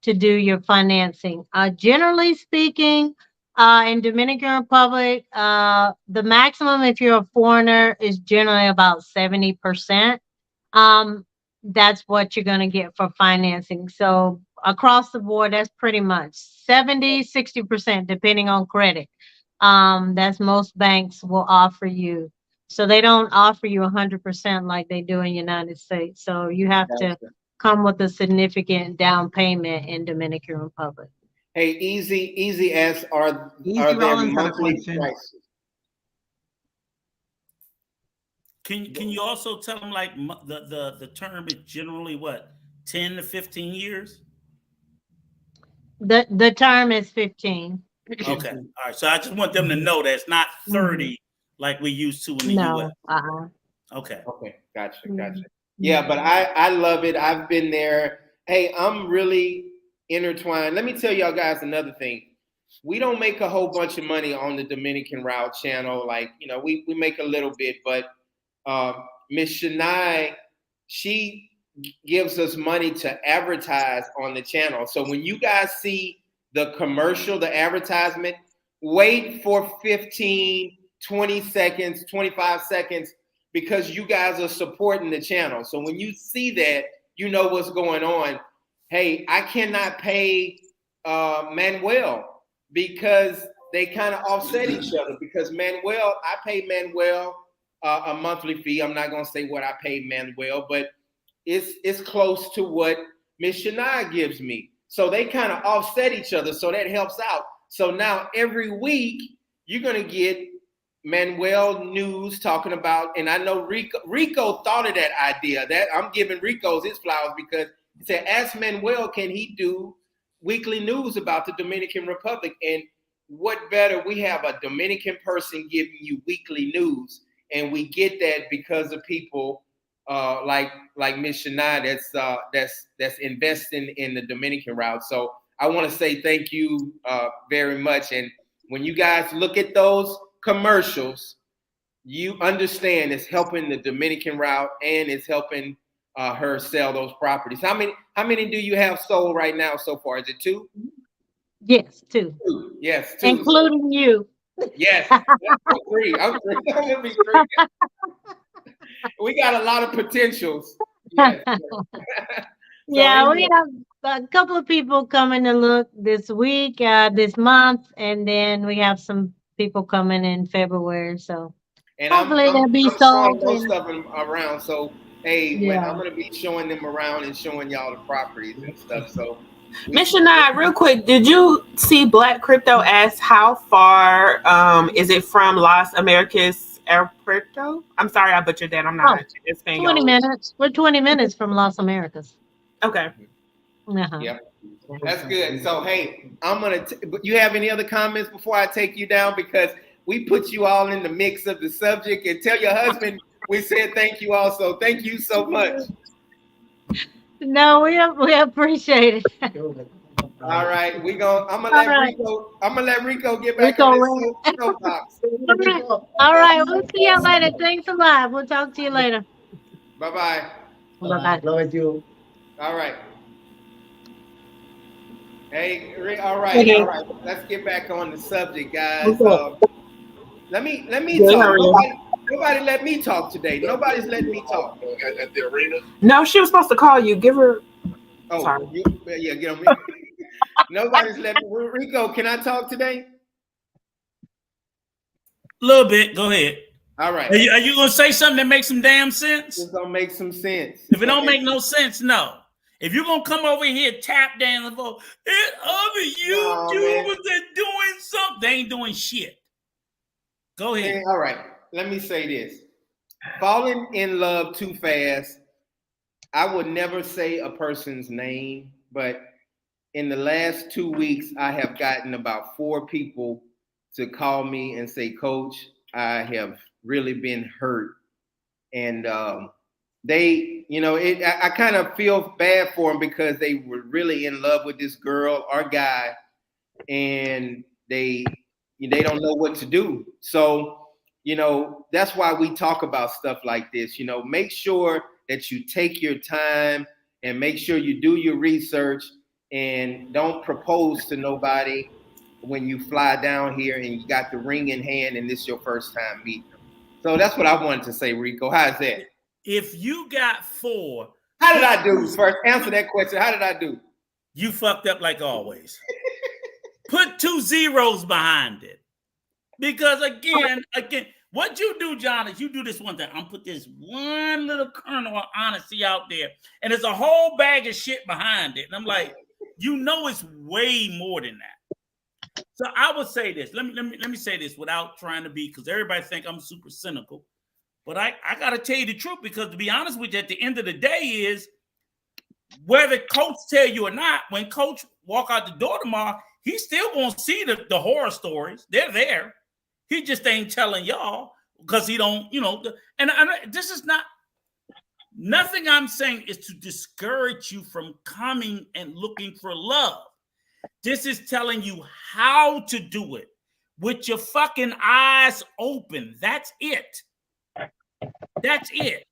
to do your financing. Generally speaking, in Dominican Republic, the maximum if you're a foreigner is generally about 70%. That's what you're going to get for financing. So across the board, that's pretty much 60%, depending on credit. That's most banks will offer you. So they don't offer you 100% like they do in the United States. So you have to come with a significant down payment in Dominican Republic. Hey, easy asks, are there Rollins had a monthly question. prices? Can you also tell them like the term is generally what, 10 to 15 years? The term is 15. Okay, all right. So I just want them to know that it's not 30 like we used to in the No. US. Okay. Okay, gotcha. Yeah, but I love it. I've been there. Hey, I'm really intertwined. Let me tell y'all guys another thing. We don't make a whole bunch of money on the Dominican Route channel. Like, we make a little bit, but Miss Shania, she gives us money to advertise on the channel. So when you guys see the commercial, the advertisement, wait for 15, 20 seconds, 25 seconds, because you guys are supporting the channel. So when you see that, you know what's going on. Hey, I cannot pay Manuel because they kind of offset each other. Because Manuel, I pay Manuel a monthly fee. I'm not gonna say what I pay Manuel, but it's close to what Miss Shania gives me. So they kind of offset each other. So that helps out. So now every week you're gonna get Manuel News talking about, and I know Rico thought of that idea. That I'm giving Rico's his flowers because he said, ask Manuel, can he do weekly news about the Dominican Republic? And what better? We have a Dominican person giving you weekly news, and we get that because of people like Miss Shania that's investing in the Dominican route. So I want to say thank you very much. And when you guys look at those commercials, you understand it's helping the Dominican route and it's helping her sell those properties. How many do you have sold right now so far? Is it 2? Yes, 2. Yes, 2. Including you. Yes, I'm 3. I'm gonna be 3. We got a lot of potentials. Yes. Yeah, we have a couple of people coming to look this week, this month, and then we have some people coming in February. So and hopefully they'll be showing sold. most of them around. So hey, Yeah. I'm gonna be showing them around and showing y'all the properties and stuff. So Miss Shania, real quick, did you see Black Crypto ask how far is it from Las Americas Airporto? I'm sorry I butchered that. I'm not Espanol. 20 minutes. We're 20 minutes from Las Americas. Okay. Yep. That's good. So hey, I'm gonna. You have any other comments before I take you down? Because we put you all in the mix of the subject, and tell your husband we said thank you also. Thank you so much. No, we appreciate it. All right, I'm gonna let Rico get back Rico, on his soapbox. All right, we'll see you later. Thanks a lot. We'll talk to you later. Bye-bye. Bye-bye. Love you. All right. Hey, all right. Let's get back on the subject, guys. Let me talk. Nobody let me talk today. Nobody's letting me talk at the arena. No, she was supposed to call you. Give her. Oh, sorry. Yeah, get on me. Nobody's letting me. Rico, can I talk today? A little bit. Go ahead. All right. Are you gonna say something that makes some damn sense? It's gonna make some sense. If it don't make no sense, no. If you're gonna come over here tap dance for other YouTubers that doing something, they ain't doing shit. Go ahead. All right. Let me say this. Falling in love too fast. I would never say a person's name, but in the last 2 weeks, I have gotten about 4 people to call me and say, Coach, I have really been hurt. And they, I kind of feel bad for them because they were really in love with this girl or guy, and they don't know what to do. So you know, that's why we talk about stuff like this. You know, make sure that you take your time and make sure you do your research and don't propose to nobody when you fly down here and you got the ring in hand and this is your first time meeting them. So that's what I wanted to say, Rico. How's that? If you got 4, how did I do? First, answer that question. How did I do? You fucked up like always. Put 2 zeros behind it. Because again, what you do, John, is you do this one thing. I'm put this one little kernel of honesty out there, and there's a whole bag of shit behind it. And I'm like, you know, it's way more than that. So I would say this. Let me say this without trying to be, because everybody think I'm super cynical. But I gotta tell you the truth, because to be honest with you, at the end of the day is whether coach tell you or not, when coach walk out the door tomorrow, he still gonna see the horror stories. They're there. He just ain't telling y'all because he don't, you know, and this is not, nothing I'm saying is to discourage you from coming and looking for love. This is telling you how to do it with your fucking eyes open. That's it. That's it.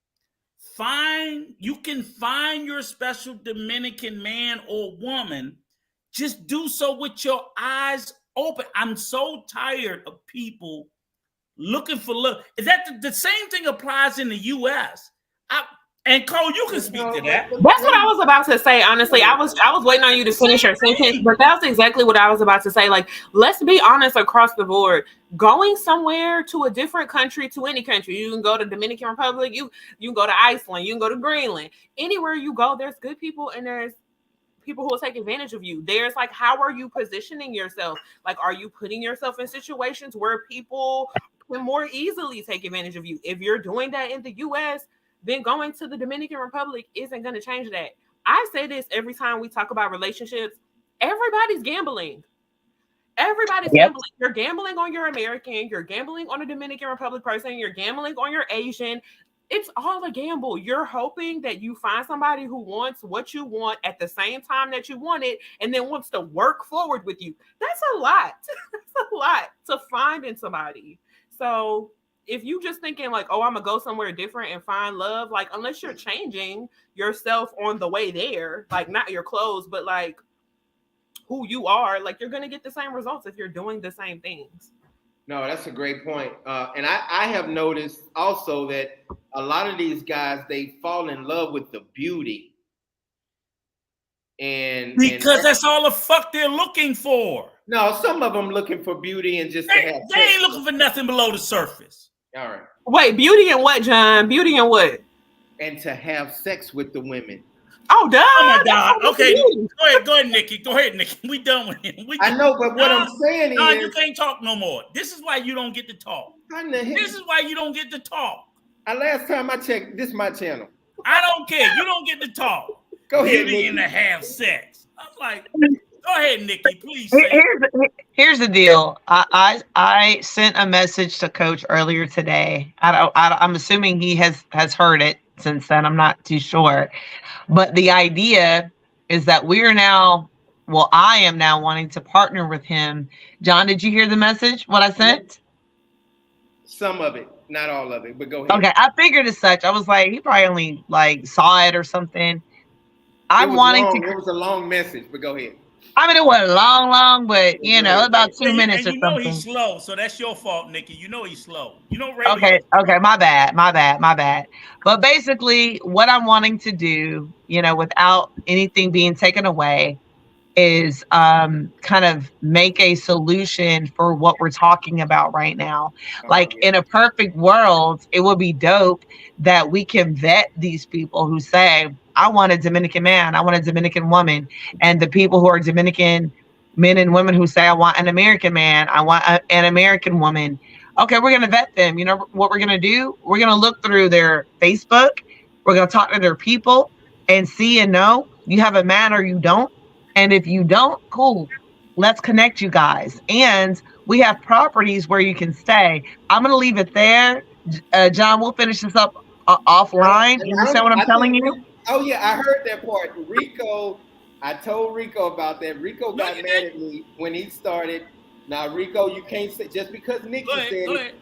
You can find your special Dominican man or woman. Just do so with your eyes open. I'm so tired of people looking for love. Is that the same thing applies in the U.S.? And Cole, you can speak to that. That's what I was about to say. Honestly, I was waiting on you to finish your sentence, but that's exactly what I was about to say. Like, let's be honest across the board. Going somewhere to a different country, to any country, you can go to Dominican Republic, you can go to Iceland, you can go to Greenland. Anywhere you go, there's good people and there's people who will take advantage of you. There's like, how are you positioning yourself? Like, are you putting yourself in situations where people can more easily take advantage of you? If you're doing that in the U.S., then going to the Dominican Republic isn't going to change that. I say this every time we talk about relationships. Everybody's gambling. Everybody's gambling. You're gambling on your American. You're gambling on a Dominican Republic person. You're gambling on your Asian. It's all a gamble. You're hoping that you find somebody who wants what you want at the same time that you want it and then wants to work forward with you. That's a lot. That's a lot to find in somebody. So if you just thinking like, oh, I'm gonna go somewhere different and find love, like unless you're changing yourself on the way there, like not your clothes, but like who you are, like you're gonna get the same results if you're doing the same things. No, that's a great point. And I have noticed also that a lot of these guys, they fall in love with the beauty. And that's all the fuck they're looking for. No, some of them looking for beauty and just they ain't looking for nothing below the surface. All right. Wait, beauty and what, John? Beauty and what? And to have sex with the women. Oh, duh. Oh my God. Okay, go ahead, Nikki. Go ahead, Nikki. We done with him. I know, but what I'm saying is, you can't talk no more. This is why you don't get to talk. This is why you don't get to talk. Last time I checked, this is my channel. I don't care. You don't get to talk. Go ahead, Nikki. And to have sex. I'm like, go ahead, Nikki. Please. Here's the deal. I sent a message to Coach earlier today. I'm assuming he has heard it since then. I'm not too sure. But the idea is that I am now wanting to partner with him. John, did you hear the message, what I sent? Some of it, not all of it, but go ahead. Okay, I figured as such. I was like, he probably only saw it or something. It was a long message, but go ahead. I mean, it wasn't long, but about 2 minutes or something. You know he's slow, so that's your fault, Nikki. You know he's slow. You know, Ray. Okay, my bad. But basically, what I'm wanting to do, without anything being taken away, is kind of make a solution for what we're talking about right now. In a perfect world, it would be dope that we can vet these people who say, I want a Dominican man, I want a Dominican woman, and the people who are Dominican men and women who say, I want an American man, I want an American woman. Okay, we're going to vet them. You know what we're going to do? We're going to look through their Facebook. We're going to talk to their people and see and know you have a man or you don't. And if you don't, cool. Let's connect you guys. And we have properties where you can stay. I'm going to leave it there. John, we'll finish this up offline. You understand what I'm telling you? Oh, yeah, I heard that part. Rico, I told Rico about that. Rico got mad at me when he started. Now, Rico, you can't say, just because Nikki said it.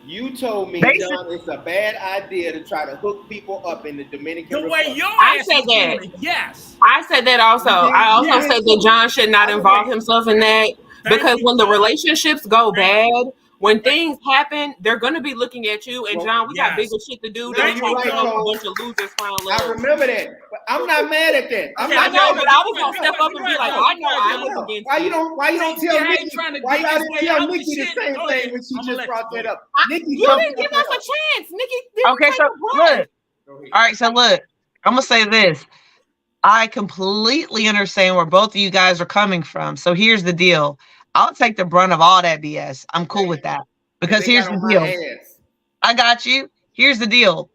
You told me, Basically, John, it's a bad idea to try to hook people up in the Dominican The way Republic. your I ass said is that. doing it, yes. I said that also. I also Yes. said that John should not involve himself in that because you, when the John. relationships go Thank bad, when Thank- things happen, they're going to be looking at you. And Well, John, we got yes. bigger shit to do No, than Thank you're trying right, to help a Cole. bunch of losers find I love. remember that, but I'm not mad at that. I'm Okay, not I know, mad but at I was going to step up and be like, I know I was that. against Why you it. don't See, tell I ain't Nikki? trying to Why dig y'all his didn't way tell out the Nikki the shit. same Go thing ahead. when she I'ma just let brought you that go. up? Nikki You jumped didn't give up us a chance. Nikki didn't okay, take so a breath. look. All right, so look, I'm gonna say this. I completely understand where both of you guys are coming from. So here's the deal. I'll take the brunt of all that BS. I'm cool with that. Because they here's got the on my deal. ass. I got you. Here's the deal.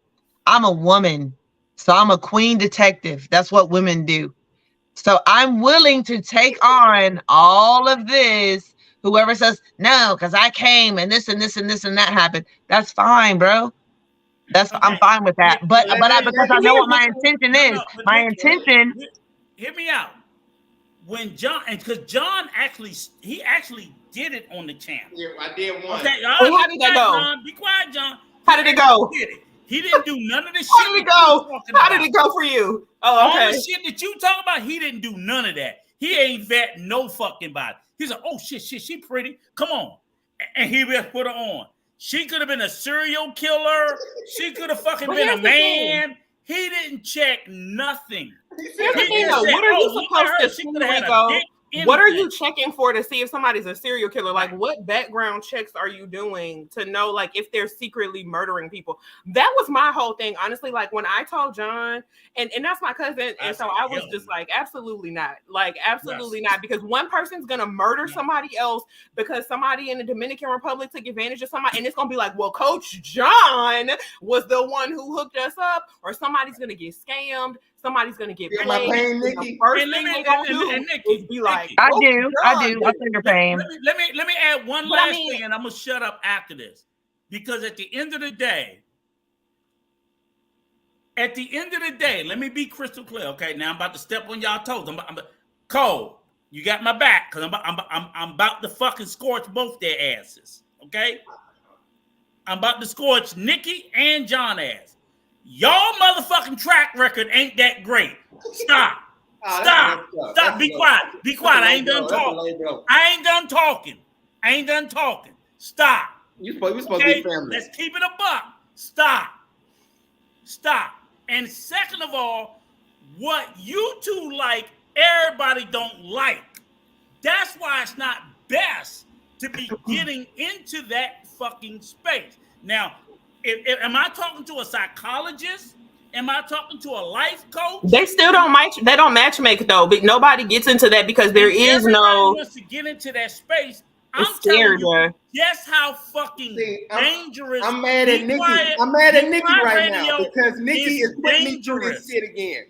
I'm a woman. So I'm a queen detective. That's what women do. So I'm willing to take on all of this. Whoever says no, because I came and this and this and this and that happened. That's fine, bro. I'm fine with that. But because I know what my intention is. My intention. Hear me out. When John, and because John actually did it on the channel. Yeah, I did one. Okay, Wait, how did that go? John, be quiet, John. How did it go? He didn't do none of the shit. How did it go? How did it go for you? Oh, okay. All the shit that you talk about, he didn't do none of that. He ain't vet no fucking body. He's like, oh shit, she pretty. Come on. And he just put her on. She could have been a serial killer. She could have fucking been a man. He didn't check nothing. Here's the thing though. What are you supposed to see, Rico? What are you checking for to see if somebody's a serial killer? Like, what background checks are you doing to know, like, if they're secretly murdering people? That was my whole thing, honestly. Like, when I told John, and that's my cousin, and so I was just like, absolutely not. Like, absolutely not. Because one person's going to murder somebody else because somebody in the Dominican Republic took advantage of somebody, and it's going to be like, well, Coach John was the one who hooked us up, or somebody's going to get scammed. Somebody's gonna get played. The first thing they're gonna do is be like, I do. I feel your pain. Let me add one last thing, and I'm gonna shut up after this, because at the end of the day, let me be crystal clear. Okay, now I'm about to step on y'all toes. Cole, you got my back, because I'm about to fucking scorch both their asses. Okay, I'm about to scorch Nikki and John ass. Y'all motherfucking track record ain't that great. Stop. Stop. Be quiet. Be quiet. I ain't done talking. I ain't done talking. Stop. You supposed to be family. Let's keep it a buck. Stop. And second of all, what you two like, everybody don't like. That's why it's not best to be getting into that fucking space. Now, am I talking to a psychologist? Am I talking to a life coach? They still don't matchmake though, but nobody gets into that because there is no. Wants to get into that space. I'm scared, telling you just how fucking dangerous. I'm mad at Nikki. I'm mad at Nikki right now because Nikki is putting me through this shit again.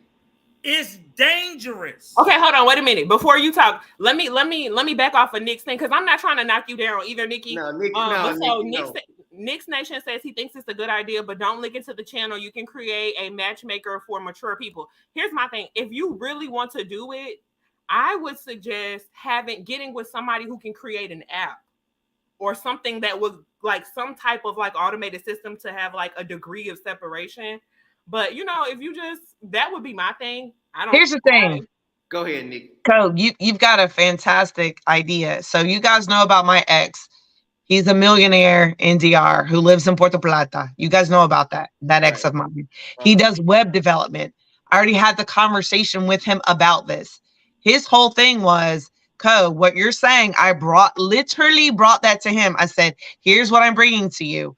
It's dangerous. Okay, hold on, wait a minute. Before you talk, let me back off of Nick's thing because I'm not trying to knock you down either, Nikki. No, Nikki. Nick's Nation says he thinks it's a good idea, but don't link it to the channel. You can create a matchmaker for mature people. Here's my thing. If you really want to do it, I would suggest getting with somebody who can create an app or something that was like some type of like automated system to have like a degree of separation. But if you that would be my thing. Here's the thing. Go ahead, Nick. Code, you've got a fantastic idea. So you guys know about my ex. He's a millionaire in DR who lives in Puerto Plata. You guys know about that ex of mine. He does web development. I already had the conversation with him about this. His whole thing was, what you're saying, I literally brought that to him. I said, here's what I'm bringing to you.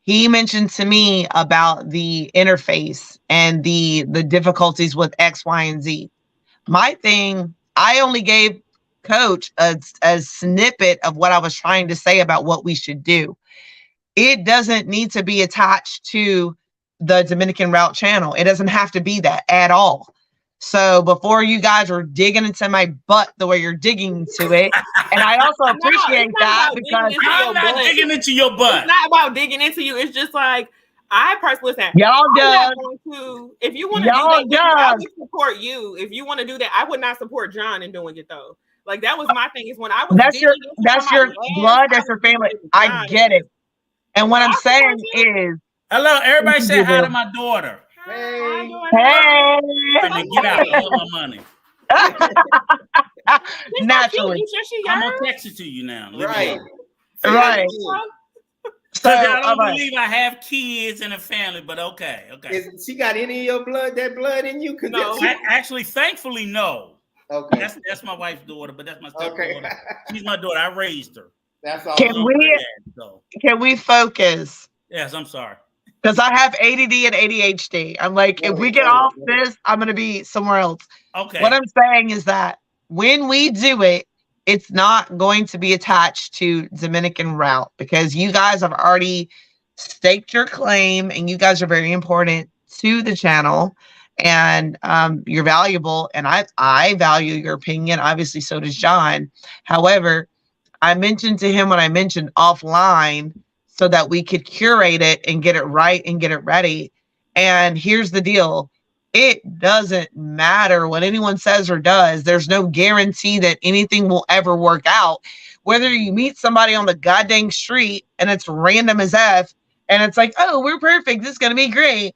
He mentioned to me about the interface and the difficulties with X, Y, and Z. My thing, I only gave Coach a snippet of what I was trying to say about what we should do. It doesn't need to be attached to the Dominican Route channel. It doesn't have to be that at all. So before you guys are digging into my butt the way you're digging into it, and I also appreciate that because I'm not digging into your butt. It's not about digging into you. It's just like I personally listen. Y'all done. If you want to do that, I would support you. If you want to do that, I would not support John in doing it though. Like that was my thing. Is when I was that's your blood, that's your family. I get it. And what I'm saying is, hello, everybody say hi to my daughter. Hey. Hey. And get out. I want my money. Naturally. I'm gonna text it to you now. Right. Right. So I don't believe I have kids and a family, but okay. She got any of your blood? That blood in you? No. Actually, thankfully, no. Okay. That's my wife's daughter, but that's my stepdaughter. Okay. She's my daughter. I raised her. That's all. Can we focus? Yes, I'm sorry. Because I have ADD and ADHD. I'm like, if we get off this, I'm going to be somewhere else. Okay. What I'm saying is that when we do it, it's not going to be attached to Dominican route because you guys have already staked your claim and you guys are very important to the channel and you're valuable. And I value your opinion. Obviously, so does John. However, I mentioned to him when I mentioned offline so that we could curate it and get it right and get it ready. And here's the deal. It doesn't matter what anyone says or does. There's no guarantee that anything will ever work out. Whether you meet somebody on the goddamn street and it's random as F and it's like, oh, we're perfect. This is going to be great.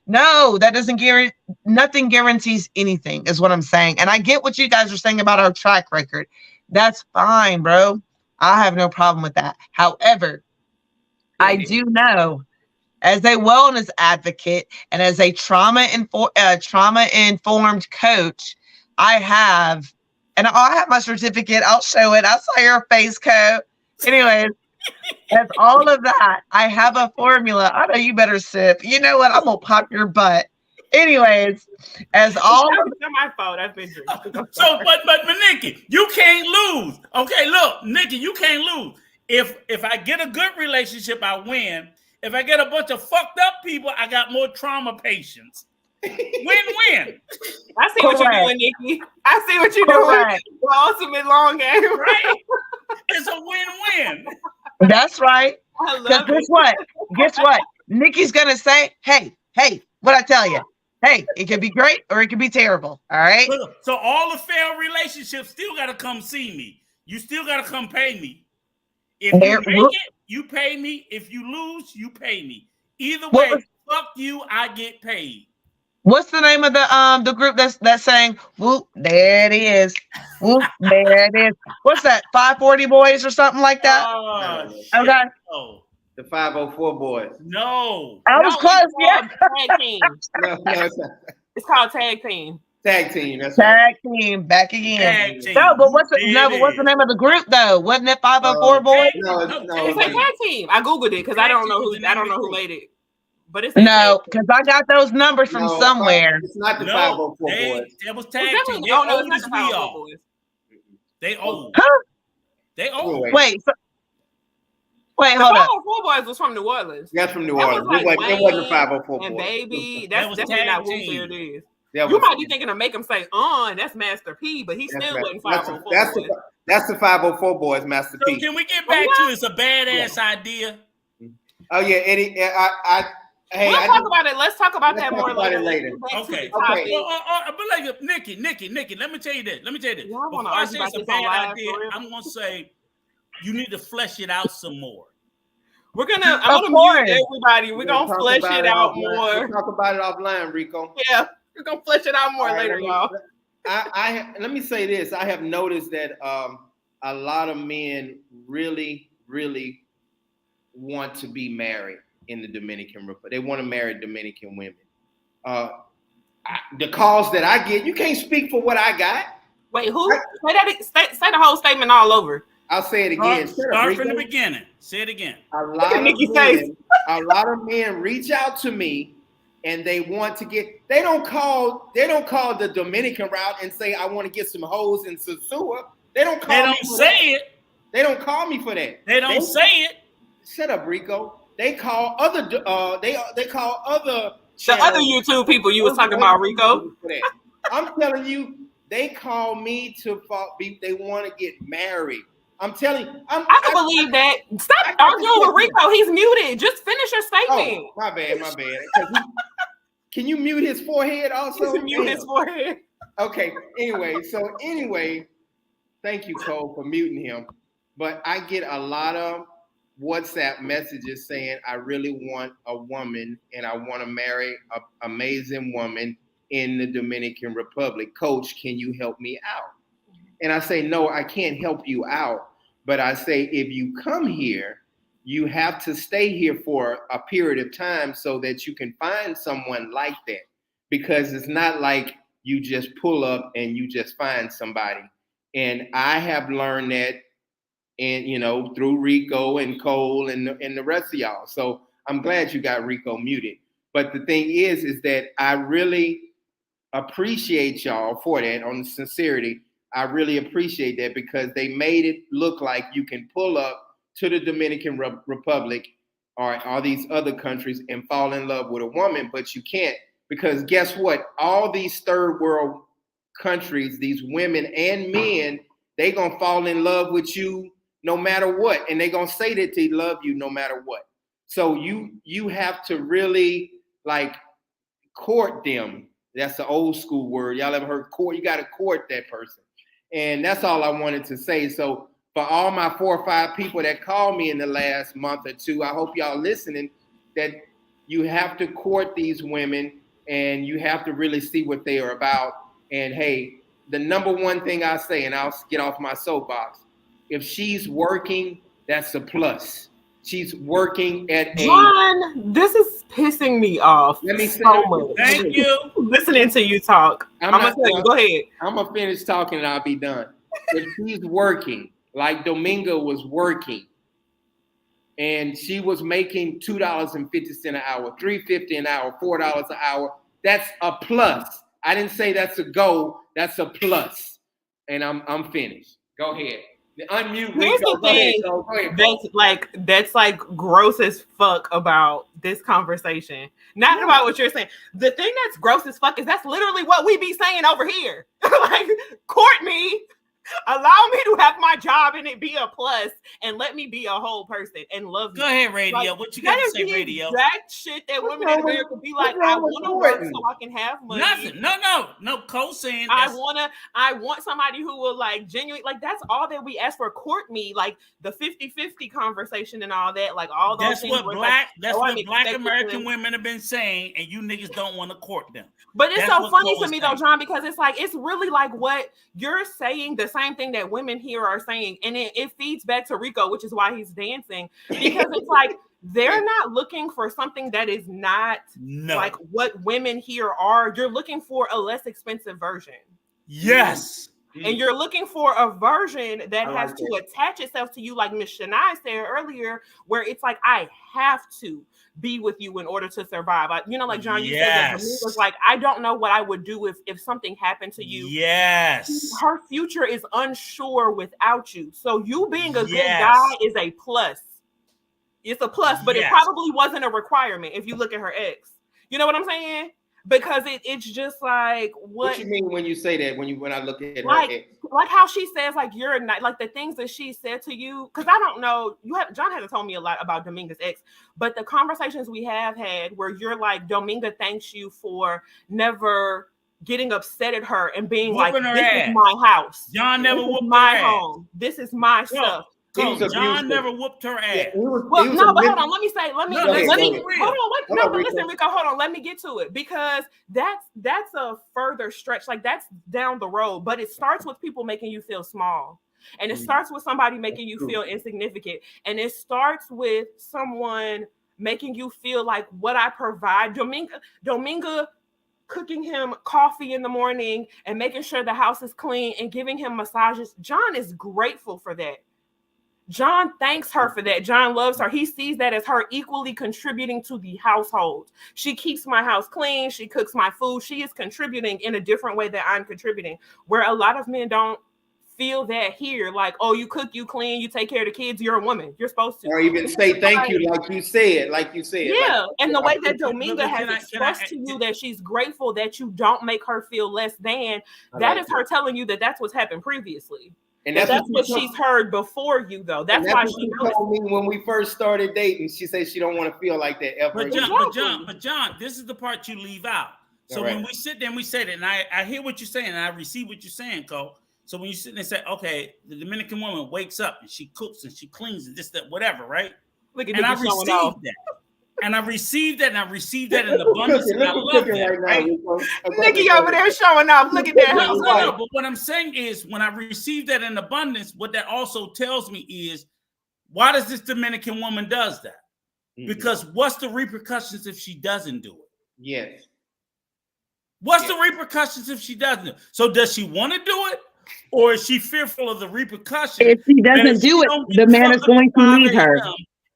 No, that doesn't guarantee. Nothing guarantees anything is what I'm saying. And I get what you guys are saying about our track record. That's fine, bro. I have no problem with that. However, I do know as a wellness advocate and as a trauma-informed coach, I have my certificate. I'll show it. I saw your face, Co. Anyways, as all of that, I have a formula. I know you better sip. You know what? I'm going to pop your butt. Anyways, as all of my fault, I've been drinking. So, but Nikki, you can't lose. Okay, look, Nikki, you can't lose. If I get a good relationship, I win. If I get a bunch of fucked up people, I got more trauma patients. Win-win. I see what you're doing, Nikki. I see what you're doing. The ultimate long game. Right. It's a win-win. That's right. Because guess what? Nikki's gonna say, hey, what I tell you? Hey, it could be great or it could be terrible. All right. So all the failed relationships still gotta come see me. You still gotta come pay me. If you make it, you pay me. If you lose, you pay me. Either way, fuck you, I get paid. What's the name of the group that's saying, whoop, there it is. Whoop, there it is. What's that? 540 boys or something like that? Okay. No. The 504 boys. No. I was close, yeah. Tag team. It's called tag team. Tag team. That's tag team. Back again. No, but what's the name of the group though? Wasn't it 504 boys? No, it's a tag team. I googled it because I don't know who made it. But it's because I got those numbers from somewhere. It's not the 504 boys. It was tag team. They old as we are. They old. Huh? They old. Wait, hold up. 504 boys was from New Orleans. That's from New Orleans. It wasn't 504 boys. And baby, that's definitely not who it is. You might be thinking to make him say, that's Master P, but he still wasn't 504 boys. That's the 504 boys, Master P. So can we get back to it's a badass idea? Oh yeah, Eddie. Let's talk about it. Let's talk about that more later. Okay. But like Nikki, let me tell you this. Before I say it's a bad idea, I'm gonna say you need to flesh it out some more. I'm gonna mute everybody. We're gonna flesh it out more. We'll talk about it offline, Rico. Yeah, we're gonna flesh it out more later, y'all. Let me say this. I have noticed that a lot of men really, really want to be married in the Dominican Republic. They want to marry Dominican women. The calls that I get, you can't speak for what I got. Wait, who? Say the whole statement all over. I'll say it again. Start from the beginning. Say it again. A lot of men reach out to me and they want to get. They don't call the Dominican route and say I want to get some hoes in Sosua. They don't say it. They don't call me for that. They don't say it. Shut up, Rico. They call other they call other the other YouTube people you was talking about, Rico. I'm telling you, they call me they want to get married. I'm telling you, I can believe that. Stop arguing with Rico. He's muted. Just finish your statement. Oh, my bad. Can you mute his forehead also? Mute his forehead. Okay. Anyway, thank you, Cole, for muting him. But I get a lot of WhatsApp messages saying, I really want a woman and I want to marry an amazing woman in the Dominican Republic. Coach, can you help me out? And I say, no, I can't help you out. But I say, if you come here, you have to stay here for a period of time so that you can find someone like that. Because it's not like you just pull up and you just find somebody. And I have learned that, and through Rico and Cole and the rest of y'all. So I'm glad you got Rico muted. But the thing is that I really appreciate y'all for that, on the sincerity. I really appreciate that, because they made it look like you can pull up to the Dominican Republic or all these other countries and fall in love with a woman, but you can't, because guess what? All these third world countries, these women and men, they gonna fall in love with you no matter what, and they gonna say that they love you no matter what. So you have to really like court them. That's the old school word. Y'all ever heard court? You got to court that person. And that's all I wanted to say. So for all my 4 or 5 people that called me in the last month or two, I hope y'all listening, that you have to court these women and you have to really see what they are about. And hey, the number one thing I say, and I'll get off my soapbox, if she's working, that's a plus. She's working at John, this is pissing me off. Let me so much. Thank you. Listening to you talk. I'm gonna tell you. Go ahead. I'm gonna finish talking and I'll be done. If she's working, like Domingo was working, and she was making $2.50 an hour, $3.50 an hour, $4 an hour, that's a plus. I didn't say that's a go. That's a plus. And I'm finished. Go ahead. Unmute me. Here's the thing that's like gross as fuck about this conversation. Not about what you're saying. The thing that's gross as fuck is that's literally what we be saying over here. Like, court me, allow me to have my job and it be a plus, and let me be a whole person and love you. Go ahead, Radio. Like, what you got to say, Radio? That shit that women in America be like, I want to work so I can have money. Nothing. No co-saying. I want somebody who will like genuinely, like, that's all that we ask for. Court me, like the 50-50 conversation and all that, like all those things. That's what black American women have been saying, and you niggas don't want to court them. But it's so funny to me though, John, because it's like, it's really like what you're saying, the same thing that women here are saying, and it feeds back to Rico, which is why he's dancing, because it's like they're not looking for something that is not like what women here are. You're looking for a less expensive version. Yes. And you're looking for a version that has to attach itself to you, like Miss Shania said earlier, where it's like, I have to be with you in order to survive. Like John, you said that for me, was like, I don't know what I would do if something happened to you. Yes. Her future is unsure without you. So you being a good guy is a plus. It's a plus, but it probably wasn't a requirement if you look at her ex. You know what I'm saying? Because it's just like what you mean when you say that, when I look at like, her ex? Like how she says, like, you're not, like the things that she said to you, because I don't know, John hasn't told me a lot about Dominga's ex, but the conversations we have had where you're like, Dominga thanks you for never getting upset at her and being whooping like, this is my house. John never whooped my home. This is my stuff. John never whooped her ass. Yeah, but hold on. Let me listen, Rico. Hold on. Let me get to it, because that's a further stretch. Like, that's down the road, but it starts with people making you feel small, and it starts with somebody making you feel insignificant, and it starts with someone making you feel like what I provide. Dominga cooking him coffee in the morning and making sure the house is clean and giving him massages. John is grateful for that. John thanks her for that. John loves her. He sees that as her equally contributing to the household. She keeps my house clean. She cooks my food. She is contributing in a different way that I'm contributing, where a lot of men don't feel that here. Like, oh, you cook, you clean, you take care of the kids. You're a woman. You're supposed to. Or even say thank you, like you said. Yeah, and the way that Dominga has expressed to you that she's grateful that you don't make her feel less than, that is her telling you that that's what's happened previously. And that's what she's heard before you, though. That's why she told me when we first started dating. She said she don't want to feel like that ever. But John, this is the part you leave out. So when we sit there and we say that, and I hear what you're saying, and I receive what you're saying, Cole. So when you sit there and say, okay, the Dominican woman wakes up and she cooks and she cleans and this, that, whatever, right? Look at and I Nikki showing received off. that. And I received that, and I received that in abundance, and I love that, right? Nikki over there showing off. Look at that. No, but what I'm saying is, when I received that in abundance, what that also tells me is, why does this Dominican woman does that? Because what's the repercussions if she doesn't do it? Yes. What's the repercussions if she doesn't do it? So does she want to do it? Or is she fearful of the repercussions? If she doesn't do it, the man is going to leave her.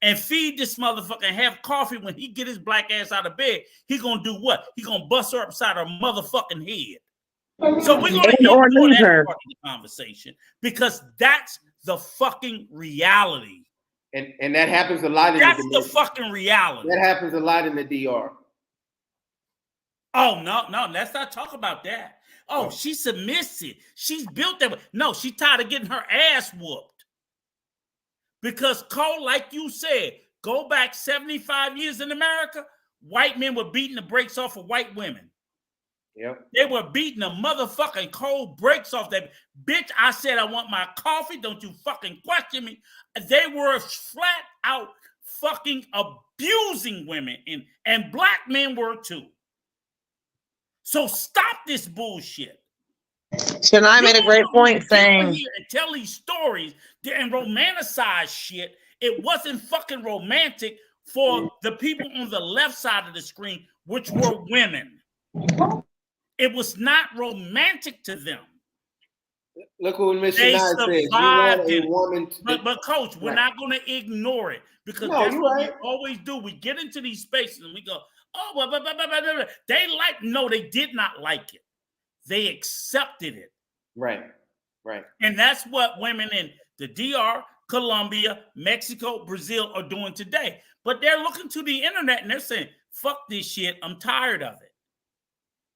And feed this motherfucker and have coffee when he get his black ass out of bed. He gonna do what? He gonna bust her upside her motherfucking head. So we're gonna ignore that part of the conversation because that's the fucking reality. And that happens a lot in the fucking reality. That happens a lot in the DR. Oh no, let's not talk about that. Oh, she's submissive. She's built that way. No, she's tired of getting her ass whooped. Because Cole, like you said, go back 75 years in America, white men were beating the brakes off of white women. Yep. They were beating the motherfucking cold brakes off that bitch. I said I want my coffee. Don't you fucking question me. They were flat out fucking abusing women, and black men were too. So stop this bullshit. Shania made a great point saying, and tell these stories and romanticize shit. It wasn't fucking romantic for the people on the left side of the screen, which were women. It was not romantic to them. Look what Miss They Shania says. survived You it. want a woman But Coach, we're not going to ignore it because No, that's you're what right. we always do. We get into these spaces and we go, oh, blah, blah, blah, blah, blah, blah. No, they did not like it. They accepted it. Right. And that's what women in the DR, Colombia, Mexico, Brazil are doing today. But they're looking to the internet and they're saying, fuck this shit. I'm tired of it.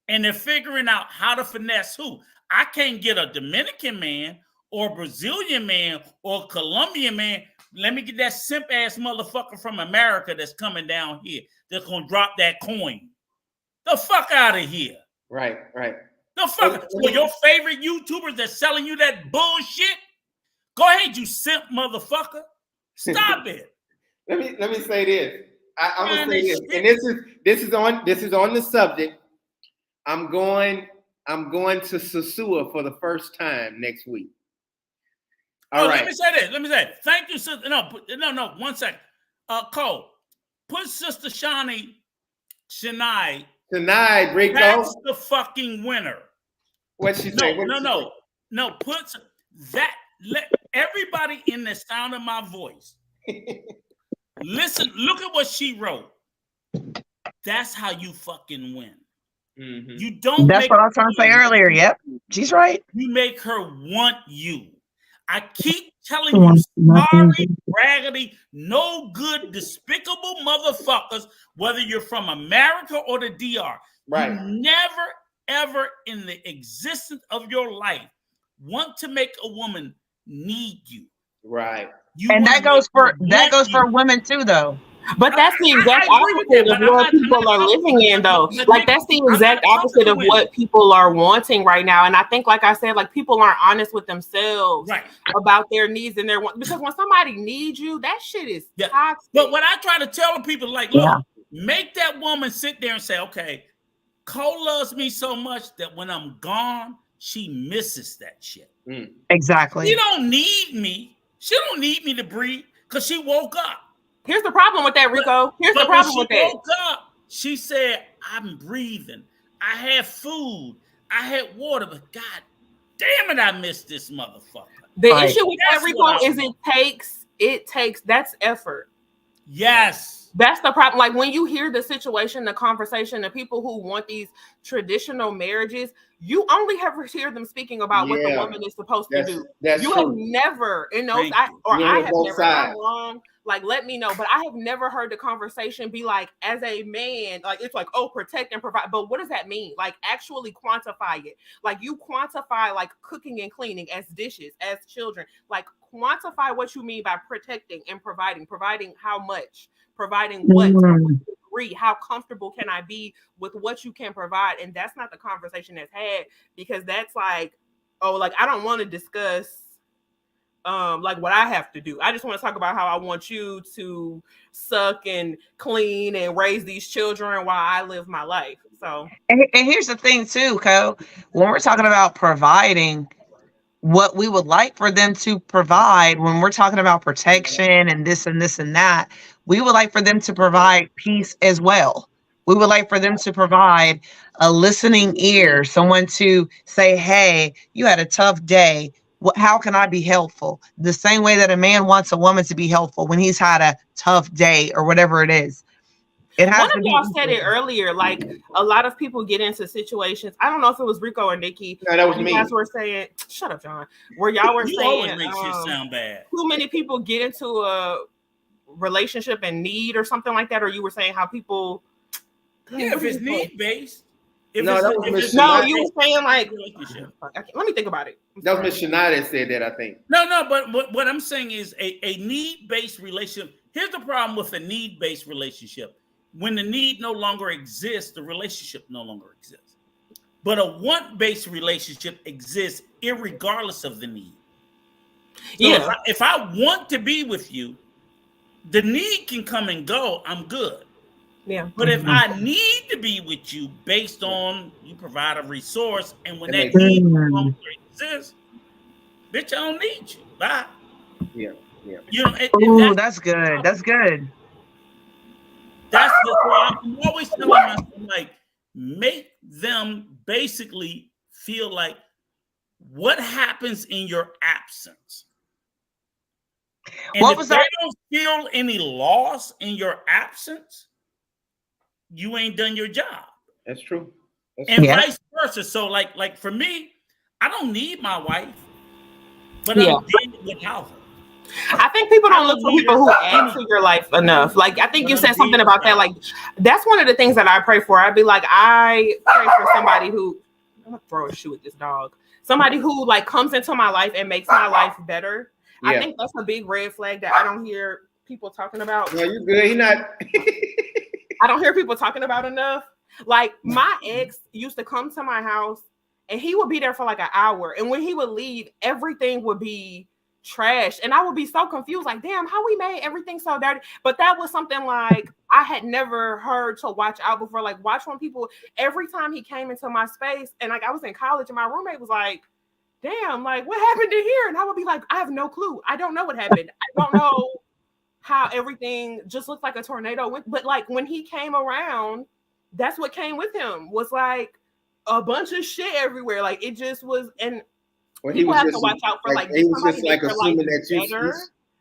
And they're figuring out how to finesse who. I can't get a Dominican man or Brazilian man or Colombian man. Let me get that simp ass motherfucker from America that's coming down here that's going to drop that coin. The fuck out of here. Right. The fuck. So your favorite YouTubers that's selling you that bullshit? Go ahead, you simp motherfucker. Stop it. Let me say this. I'm gonna say this, and this is on the subject. I'm going to Sosua for the first time next week. All right. Let me say this. Thank you, sister. No. 1 second. Cole, put Sister Shania. Tonight, Rico. That's the fucking winner. What she say? No. Put that. Let everybody in the sound of my voice listen. Look at what she wrote. That's how you fucking win. Mm-hmm. You don't. That's what I was trying to say earlier. Yep, she's right. You make her want you. I keep telling you, sorry, raggedy, no good, despicable motherfuckers, whether you're from America or the DR. Right. You never, ever in the existence of your life want to make a woman need you. Right. And that goes for women too, though. But that's the exact opposite of what people are living in, though. Like, that's the exact opposite of what people are wanting right now. And I think, like I said, like, people aren't honest with themselves about their needs and their wants. Because when somebody needs you, that shit is toxic. But what I try to tell people, like, look, make that woman sit there and say, okay, Cole loves me so much that when I'm gone, she misses that shit. Exactly. She don't need me. She don't need me to breathe because she woke up. Here's the problem with that, Rico. Here's the problem with that. When she woke up, she said, I'm breathing. I had food. I had water. But God damn it, I missed this motherfucker. The issue with that, Rico, is it takes, that's effort. Yes. That's the problem. Like, when you hear the situation, the conversation, the people who want these traditional marriages, you only ever hear them speaking about what the woman is supposed to do. You have never, I have never, I'm wrong. Like, let me know. But I have never heard the conversation be like, as a man, like, it's like, oh, protect and provide. But what does that mean? Like, actually quantify it. Like, you quantify, like, cooking and cleaning as dishes, as children. Like, quantify what you mean by protecting and providing. Providing how much? Providing what? Degree? How comfortable can I be with what you can provide? And that's not the conversation that's had, because that's like, oh, like I don't want to discuss like what I have to do. I just want to talk about how I want you to suck and clean and raise these children while I live my life. So And here's the thing too, Co. When we're talking about providing, what we would like for them to provide, when we're talking about protection and this and this and that, we would like for them to provide peace as well. We would like for them to provide a listening ear, someone to say, hey, you had a tough day. How can I be helpful? The same way that a man wants a woman to be helpful when he's had a tough day or whatever it is. It has one of y'all said it earlier, like a lot of people get into situations. I don't know if it was Rico or Nikki. No, that was you me. guys were saying, shut up, John. Where y'all were You saying always make shit sound bad. too many people get into a relationship and need or something like that, or you were saying how people if it's need based. No, that was Miss no, Shania. you were saying like Relationship. let me think about it. That was Miss Shania that said that, I think. No, but what I'm saying is a need-based relationship. Here's the problem with a need-based relationship. When the need no longer exists, the relationship no longer exists. But a want-based relationship exists irregardless of the need. So Yeah. if I want to be with you, the need can come and go. I'm good. Yeah. But if I need to be with you based on you provide a resource, and when that makes need no longer exists, bitch, I don't need you. Bye. Yeah. You know, Ooh, that's good. That's good. That's why I'm always telling myself, like, make them basically feel like what happens in your absence. And What if was they that? don't feel any loss in your absence, you ain't done your job. That's true. And Yeah. vice versa. So, like for me, I don't need my wife, but Yeah. I'm dead without her. I think people don't look for need people who her. add to your life enough. Like I think But you I'm said something dead about that. without Like that's one of the things that I pray for. I'd be like, I pray for somebody who I'm gonna throw a shoe at this dog. Somebody who like comes into my life and makes my life better. I think that's a big red flag that I don't hear people talking about. No, you good. He not. I don't hear people talking about enough. Like my ex used to come to my house and he would be there for like an hour. And when he would leave, everything would be trash. And I would be so confused, like, damn, how we made everything so dirty. But that was something like I had never heard to watch out before. Like watch when people, every time he came into my space, and like I was in college and my roommate was like, damn, like what happened to here? And I would be like, I have no clue. I don't know what happened. I don't know how everything just looked like a tornado. But like when he came around, that's what came with him was like a bunch of shit everywhere. Like it just was, and Well, people have to watch out for like he was somebody just like make their life assuming that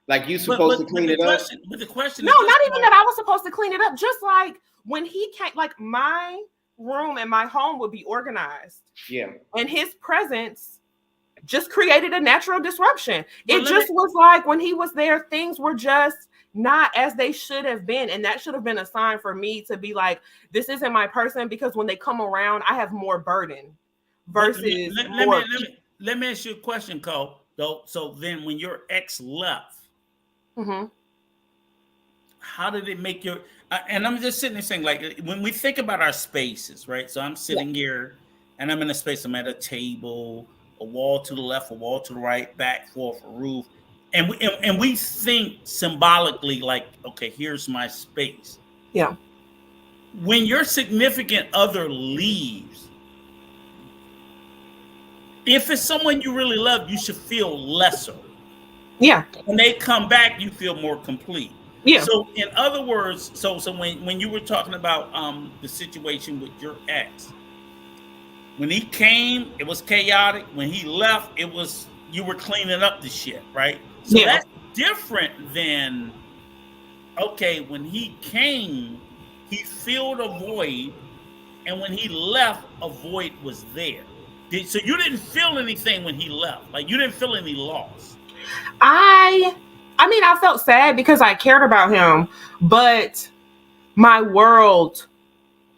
better. you supposed to clean it up. But the question No, is not even that I was supposed to clean it up. Just like when he came, like my room and my home would be organized. Yeah. And his presence just created a natural disruption. Well, it just was like when he was there, things were just not as they should have been. And that should have been a sign for me to be like, this isn't my person, because when they come around, I have more burden versus let me ask you a question, Cole. So then when your ex left, how did it make your and I'm just sitting there saying, like, when we think about our spaces, right? So I'm sitting here and I'm in a space, I'm at a table, a wall to the left, a wall to the right, back, forth, a roof. And we think symbolically like, okay, here's my space. Yeah. When your significant other leaves, if it's someone you really love, you should feel lesser. Yeah. When they come back, you feel more complete. Yeah. So in other words, so when you were talking about the situation with your ex, when he came, it was chaotic. When he left, it was you were cleaning up the shit, right? So that's different than, okay, when he came, he filled a void, and when he left, a void was there. So you didn't feel anything when he left. Like you didn't feel any loss. I mean, I felt sad because I cared about him, but my world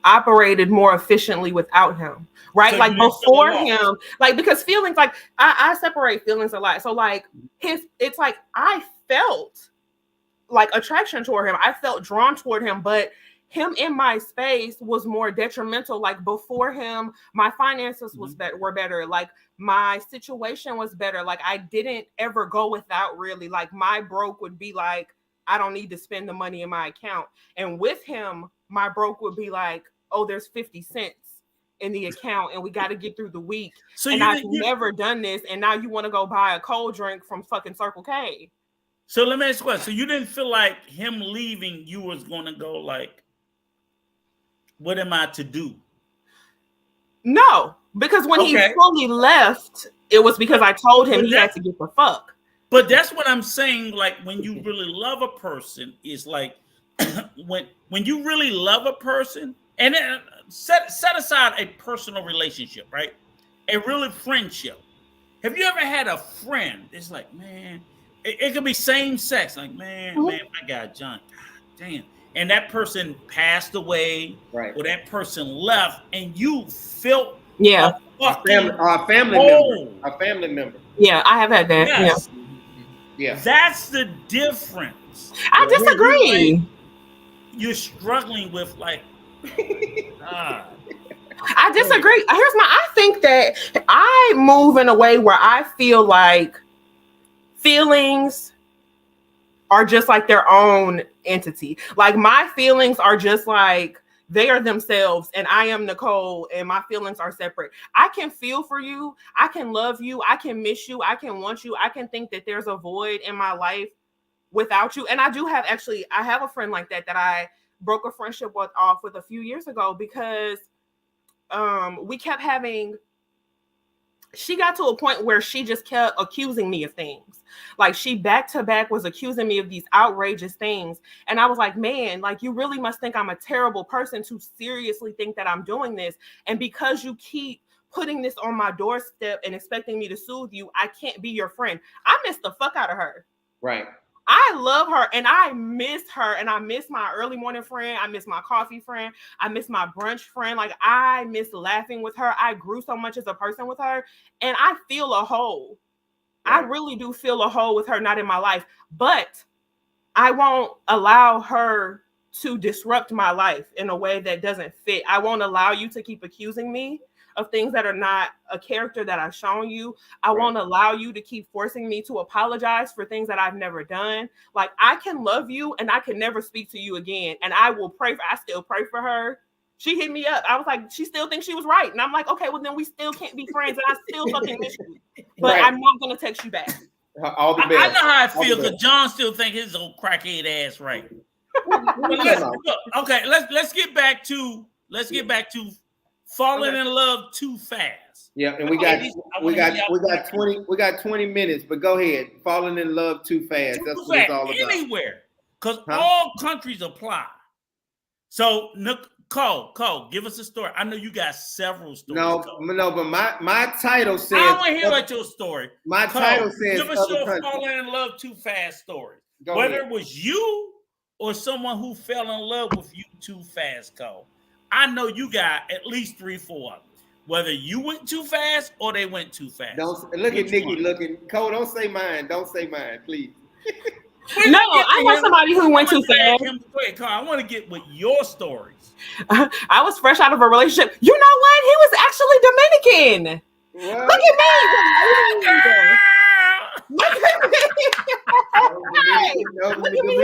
operated more efficiently without him, right? So like before him, like, because feelings, like I separate feelings a lot. So like it's like I felt like attraction toward him. I felt drawn toward him, but him in my space was more detrimental. Like before him, my finances were better. Like my situation was better. Like I didn't ever go without really. Like my broke would be like, I don't need to spend the money in my account. And with him, my broke would be like, oh, there's 50 cents in the account and we got to get through the week. So and I've never done this. And now you want to go buy a cold drink from fucking Circle K. So let me ask you a question. So you didn't feel like him leaving, you was going to go like, what am I to do? No, because when he fully left, it was because I told him he had to get the fuck. But that's what I'm saying. Like when you really love a person, is like when you really love a person, and then set aside a personal relationship, right? A really friendship. Have you ever had a friend? It's like, man, it could be same sex. Like, man, my guy John, God damn. And that person passed away, right? Or that person left, and you felt a family member. Yeah, I have had that. Yes. Yeah. That's the difference. I disagree. You're struggling with like I disagree. I think that I move in a way where I feel like feelings are just like their own entity. Like my feelings are just like they are themselves, and I am Nicole, and my feelings are separate. I can feel for you. I can love you. I can miss you. I can want you. I can think that there's a void in my life without you. And I have a friend like that I broke a friendship off with a few years ago because we kept having. She got to a point where she just kept accusing me of things. Like she back to back was accusing me of these outrageous things. And I was like, man, like you really must think I'm a terrible person to seriously think that I'm doing this. And because you keep putting this on my doorstep and expecting me to soothe you, I can't be your friend. I miss the fuck out of her. Right. I love her and I miss her, and I miss my early morning friend. I miss my coffee friend. I miss my brunch friend. Like I miss laughing with her. I grew so much as a person with her, and I feel a hole. Right. I really do feel a hole with her not in my life, but I won't allow her to disrupt my life in a way that doesn't fit. I won't allow you to keep accusing me of things that are not a character that I've shown you. I won't allow you to keep forcing me to apologize for things that I've never done. Like I can love you and I can never speak to you again. And I still pray for her. She hit me up. I was like, she still thinks she was right. And I'm like, okay, well then we still can't be friends. And I still fucking miss you. But I'm not going to text you back. All the best. I know how I feel because John still think his old crackhead ass right. Okay, let's get back to falling in love too fast. Yeah, and we got 20 minutes, but go ahead. Falling in love too fast. That's what it's all about. Anywhere. Because all countries apply. So Cole, give us a story. I know you got several stories. No, but my title says I want to hear about your story. My title says give us your falling in love too fast story. Whether it was you or someone who fell in love with you too fast, Cole. I know you got at least 3-4 of them. Whether you went too fast or they went too fast. Don't look at Nikki looking. Cole, don't say mine. Don't say mine, please. No, I know somebody who went too fast. Wait, Cole, I want to get with your stories. I was fresh out of a relationship. You know what? He was actually Dominican. What? Look at me.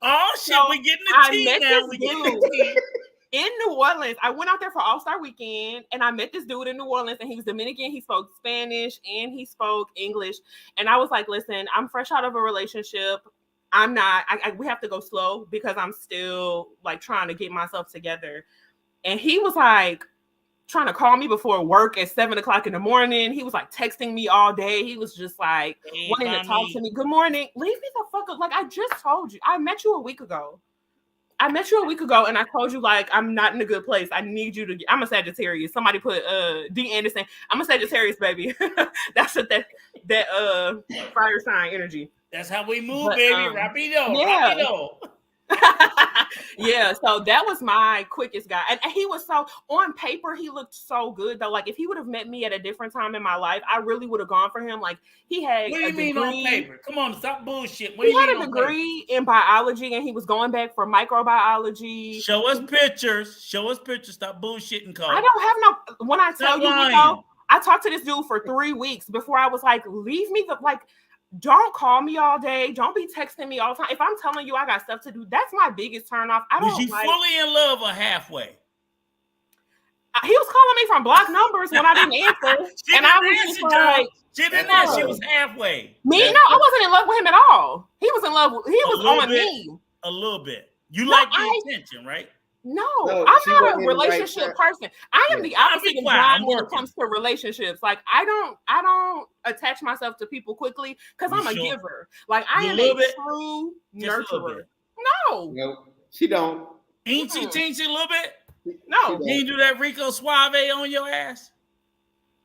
Oh shit, we getting the tea now. We getting the tea. In New Orleans, I went out there for All-Star Weekend, and I met this dude in New Orleans, and he was Dominican. He spoke Spanish and he spoke English. And I was like, listen, I'm fresh out of a relationship. We have to go slow because I'm still like trying to get myself together. And he was like trying to call me before work at 7:00 in the morning. He was like texting me all day. He was just like wanting to talk to me. Good morning. Leave me the fuck up. Like I just told you, I met you a week ago. And I told you like I'm not in a good place. I need you to. I'm a Sagittarius. Somebody put D Anderson. I'm a Sagittarius, baby. That's what that fire sign energy. That's how we move, baby. Rapido. Yeah. Rapido. Yeah, so that was my quickest guy. And he was so, on paper, he looked so good though. Like if he would have met me at a different time in my life, I really would have gone for him. Like he had What do a you mean degree. on paper? Come on, stop bullshit. What He do you had mean a on paper? degree in biology and he was going back for microbiology. Show us pictures. Show us pictures. Stop bullshitting, Cole. I don't have no, when I tell you, lying. Rico, I talked to this dude for 3 weeks before I was like, leave me don't call me all day. Don't be texting me all the time. If I'm telling you I got stuff to do, that's my biggest turn off. Was you fully in love or halfway? He was calling me from block numbers when I didn't answer. And I was just like, she didn't answer. She was halfway. Me? No, I wasn't in love with him at all. He was in love with, he was on me. A little bit. You like the attention, right? No, I'm not a relationship person. I am the opposite of John when it comes to relationships. Like I don't attach myself to people quickly because I'm a giver. Like I am a true nurturer. No, she don't. Ain't she teensy a little bit? No. You ain't do that Rico Suave on your ass?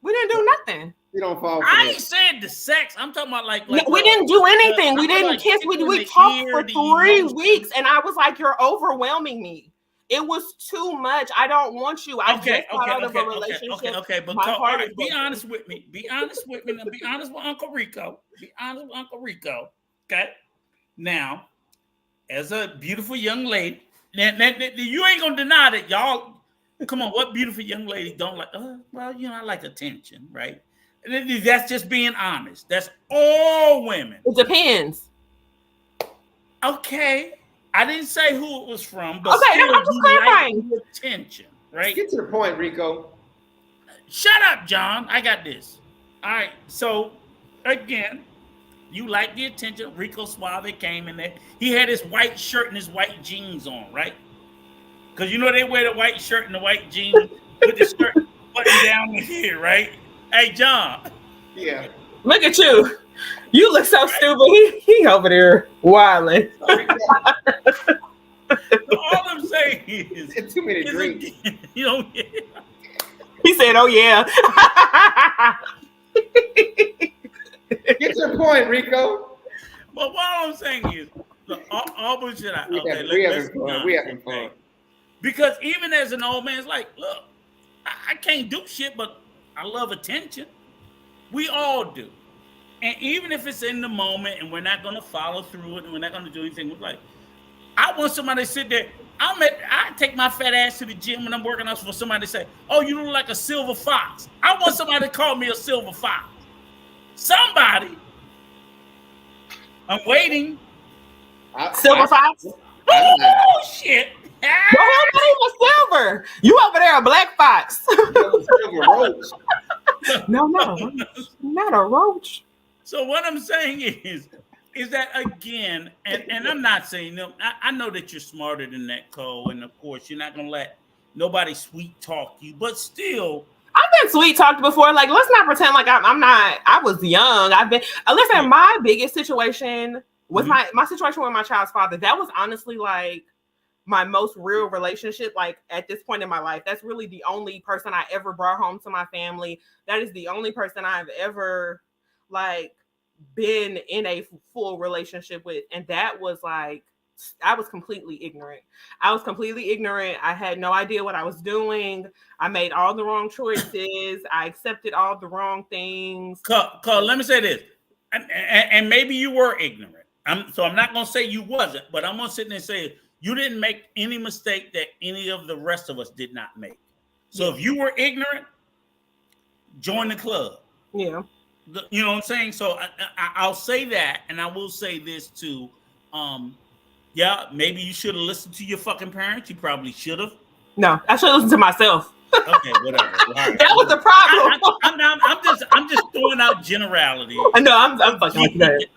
We didn't do nothing. You don't fall for I that. ain't saying the sex. I'm talking about like we didn't do anything. We didn't kiss. We talked for 3 weeks and I was like, you're overwhelming me. It was too much. I don't want you. I just got out of a relationship. Okay, but all right, be honest with me. Be honest with me. And be honest with Uncle Rico. Be honest with Uncle Rico. Okay. Now, as a beautiful young lady, now, you ain't gonna deny that, y'all. Come on, what beautiful young lady don't like? Well, you know, I like attention, right? And that's just being honest. That's all women. It depends. Okay. I didn't say who it was from, but okay, still, I'm just clarifying. Like attention, right? Get to the point, Rico. Shut up, John. I got this. All right. So again, you like the attention. Rico Suave came in there. He had his white shirt and his white jeans on, right? Because you know they wear the white shirt and the white jeans with the shirt button down here, right? Hey, John. Yeah. Look at you. You look so stupid. He over there wilding. All I'm saying is, it's too many drinks. You know, he said, "Oh yeah." Get your point, Rico. But what I'm saying is, all bullshit. We having fun. Because even as an old man, it's like, look, I can't do shit, but I love attention. We all do. And even if it's in the moment and we're not going to follow through it and we're not going to do anything, we're like, I want somebody to sit there. I take my fat ass to the gym when I'm working out for somebody to say, oh, you look like a silver fox. I want somebody to call me a silver fox. Somebody. I'm waiting. Silver fox? Oh, shit. Your hair not even silver. You over there a black fox. No, not a roach. So what I'm saying is that again, and I'm not saying no. I know that you're smarter than that, Cole, and of course you're not gonna let nobody sweet talk you, but still. I've been sweet talked before. Like, let's not pretend like I'm not. I was young. Listen, my biggest situation was my situation with my child's father. That was honestly like my most real relationship. Like at this point in my life, that's really the only person I ever brought home to my family. That is the only person I've ever like been in a full relationship with. And that was like, I was completely ignorant. I had no idea what I was doing. I made all the wrong choices. I accepted all the wrong things. Cole, let me say this. And maybe you were ignorant. I'm not going to say you wasn't, but I'm going to sit there and say you didn't make any mistake that any of the rest of us did not make. So if you were ignorant, join the club. Yeah. You know what I'm saying? So I'll say that, and I will say this too. Yeah, maybe you should have listened to your fucking parents. You probably should have. No, I should listen to myself. Okay, whatever. Right. That was the problem. I'm just throwing out generalities. No, I'm fucking with that.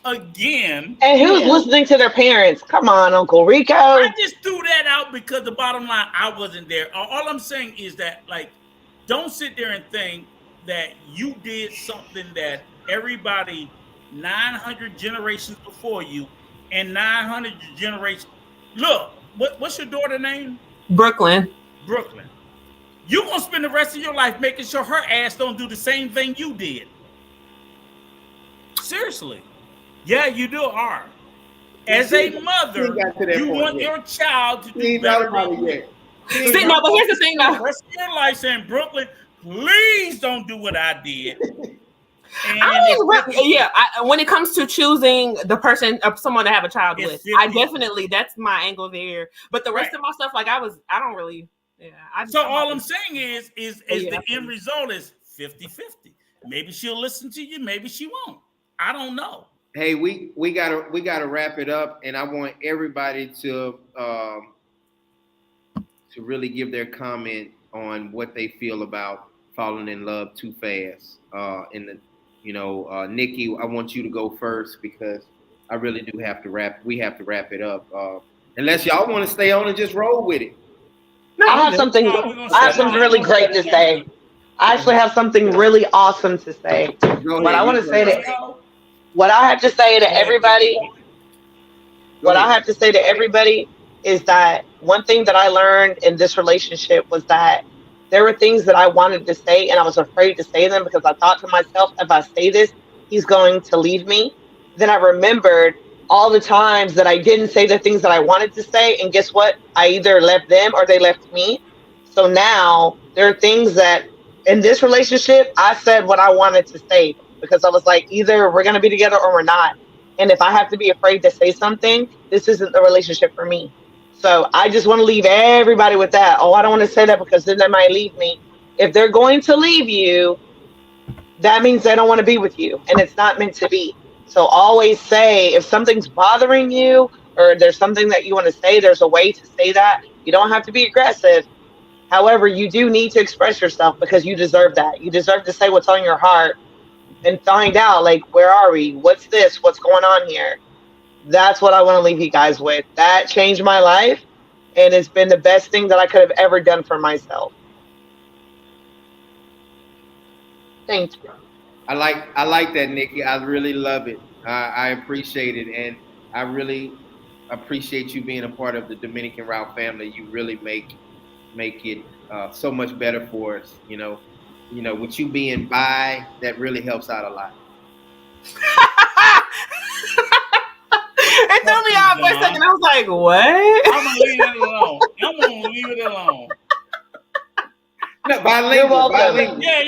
Again. And who's listening to their parents? Come on, Uncle Rico. I just threw that out because the bottom line, I wasn't there. All I'm saying is that, like, don't sit there and think that you did something that everybody 900 generations before you and 900 generations. Look, what's your daughter's name? Brooklyn. You're going to spend the rest of your life making sure her ass don't do the same thing you did. Seriously. Yeah, you do are. As a mother, you want your child to do better than you. See, no, but here's the thing, though. The rest of your life saying, Brooklyn, please don't do what I did. When it comes to choosing the person, someone to have a child with, that's my angle there. But the rest of my stuff, like I don't really. Yeah. All I'm saying is the end result is 50-50. Maybe she'll listen to you, maybe she won't. I don't know. Hey, we gotta wrap it up, and I want everybody to really give their comment on what they feel about falling in love too fast. Nikki, I want you to go first because I really do have to wrap. We have to wrap it up. Unless y'all want to stay on and just roll with it. I have something really great to say. I actually have something really awesome to say. But I want to say that what I have to say to everybody, is that one thing that I learned in this relationship was that there were things that I wanted to say and I was afraid to say them because I thought to myself, if I say this, he's going to leave me. Then I remembered all the times that I didn't say the things that I wanted to say. And guess what? I either left them or they left me. So now there are things that in this relationship, I said what I wanted to say because I was like, either we're going to be together or we're not. And if I have to be afraid to say something, this isn't the relationship for me. So I just want to leave everybody with that. Oh, I don't want to say that because then they might leave me. If they're going to leave you, that means they don't want to be with you. And it's not meant to be. So always say, if something's bothering you or there's something that you want to say, there's a way to say that. You don't have to be aggressive. However, you do need to express yourself because you deserve that. You deserve to say what's on your heart and find out, like, where are we? What's this? What's going on here? That's what I want to leave you guys with. That changed my life, and it's been the best thing that I could have ever done for myself. Thank you. I like that, Nikki. I really love it. I appreciate it, and I really appreciate you being a part of the Dominican Route family. You really make it so much better for us. With you being bi, that really helps out a lot. It threw me off for a second. I was like, what? I'm gonna leave it alone. No, bilingual. Yeah.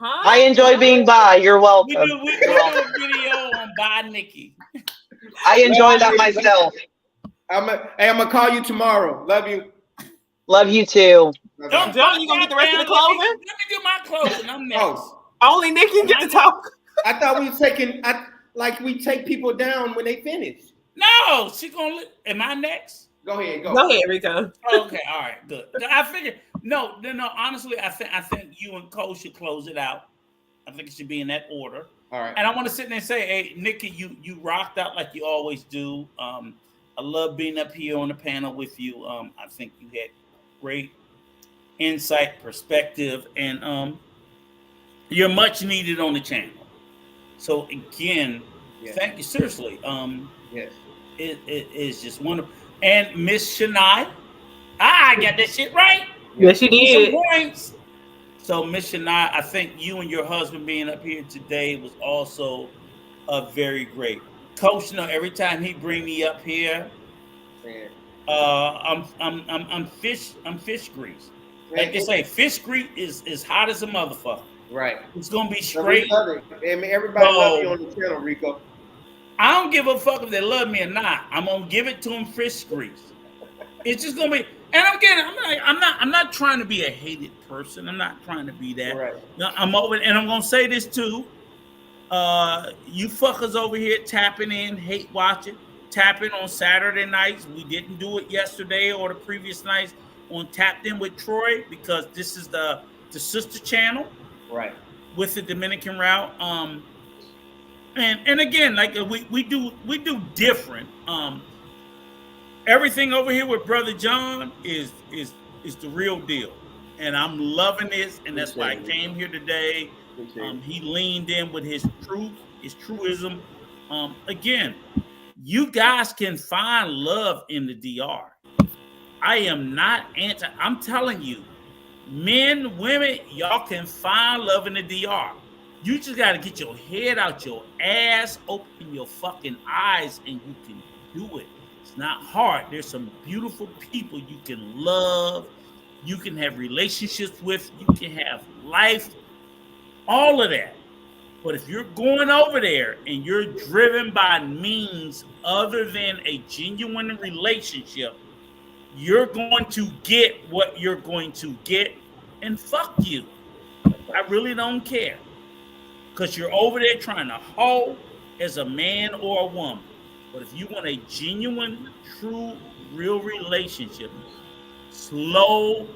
I enjoy being bi. You're welcome. We do a video on bi Nikki. I enjoy that myself. I'm gonna call you tomorrow. Love you. Love you too. John, you gonna get the rest of the closing? Let me do my closing. I'm next. Only Nikki get to talk. I thought we were taking, we take people down when they finish. No, she gonna. Am I next? Go ahead, Rico. Okay, all right, good. I figured. No. Honestly, I think you and Cole should close it out. I think it should be in that order. All right. And I want to sit there and say, hey, Nikki, you rocked out like you always do. I love being up here on the panel with you. I think you had great insight, perspective, and you're much needed on the channel. So again, thank you. Seriously. Yes. It is just wonderful. And Miss Shania, I got that shit right. Yes, you did. Points. So Miss Shania, I think you and your husband being up here today was also very great. Coach, every time he bring me up here, I'm fish grease. Like they say, fish grease is hot as a motherfucker. Right. It's gonna be straight. Everybody love you on the channel, Rico. I don't give a fuck if they love me or not. I'm gonna give it to them fish grease. It's just gonna be. And again, I'm not trying to be a hated person. I'm not trying to be that. Right. No, I'm over, and I'm gonna say this too. You fuckers over here tapping in, hate watching, tapping on Saturday nights. We didn't do it yesterday or the previous nights on Tapped In with Troy because this is the sister channel. Right. With the Dominican route. And again, like we do different. Everything over here with Brother John is the real deal. And I'm loving this, and that's why I came here today. He leaned in with his truth, his truism. Again, you guys can find love in the DR. I am not I'm telling you, men, women, y'all can find love in the DR. You just got to get your head out your ass, open your fucking eyes, and you can do it. It's not hard. There's some beautiful people you can love, you can have relationships with, you can have life, all of that. But if you're going over there and you're driven by means other than a genuine relationship, you're going to get what you're going to get, and fuck you. I really don't care. Because you're over there trying to hoe as a man or a woman. But if you want a genuine, true, real relationship, slow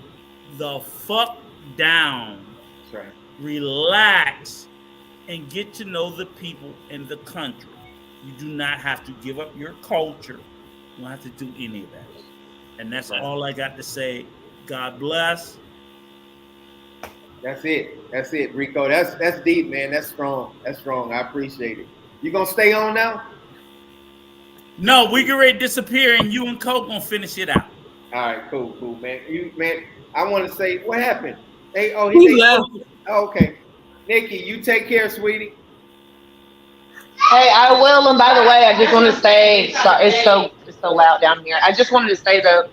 the fuck down. That's right. Relax and get to know the people in the country. You do not have to give up your culture. You don't have to do any of that. And that's all I got to say. God bless. That's it, Rico. That's deep, man. That's strong. That's strong. I appreciate it. You gonna stay on now? No, we get ready to disappear, and you and Coke gonna finish it out. All right, cool, man. Man, I want to say what happened. He left. Okay, Nikki, you take care, sweetie. Hey, I will. And by the way, I just want to say, it's so loud down here. I just wanted to say though,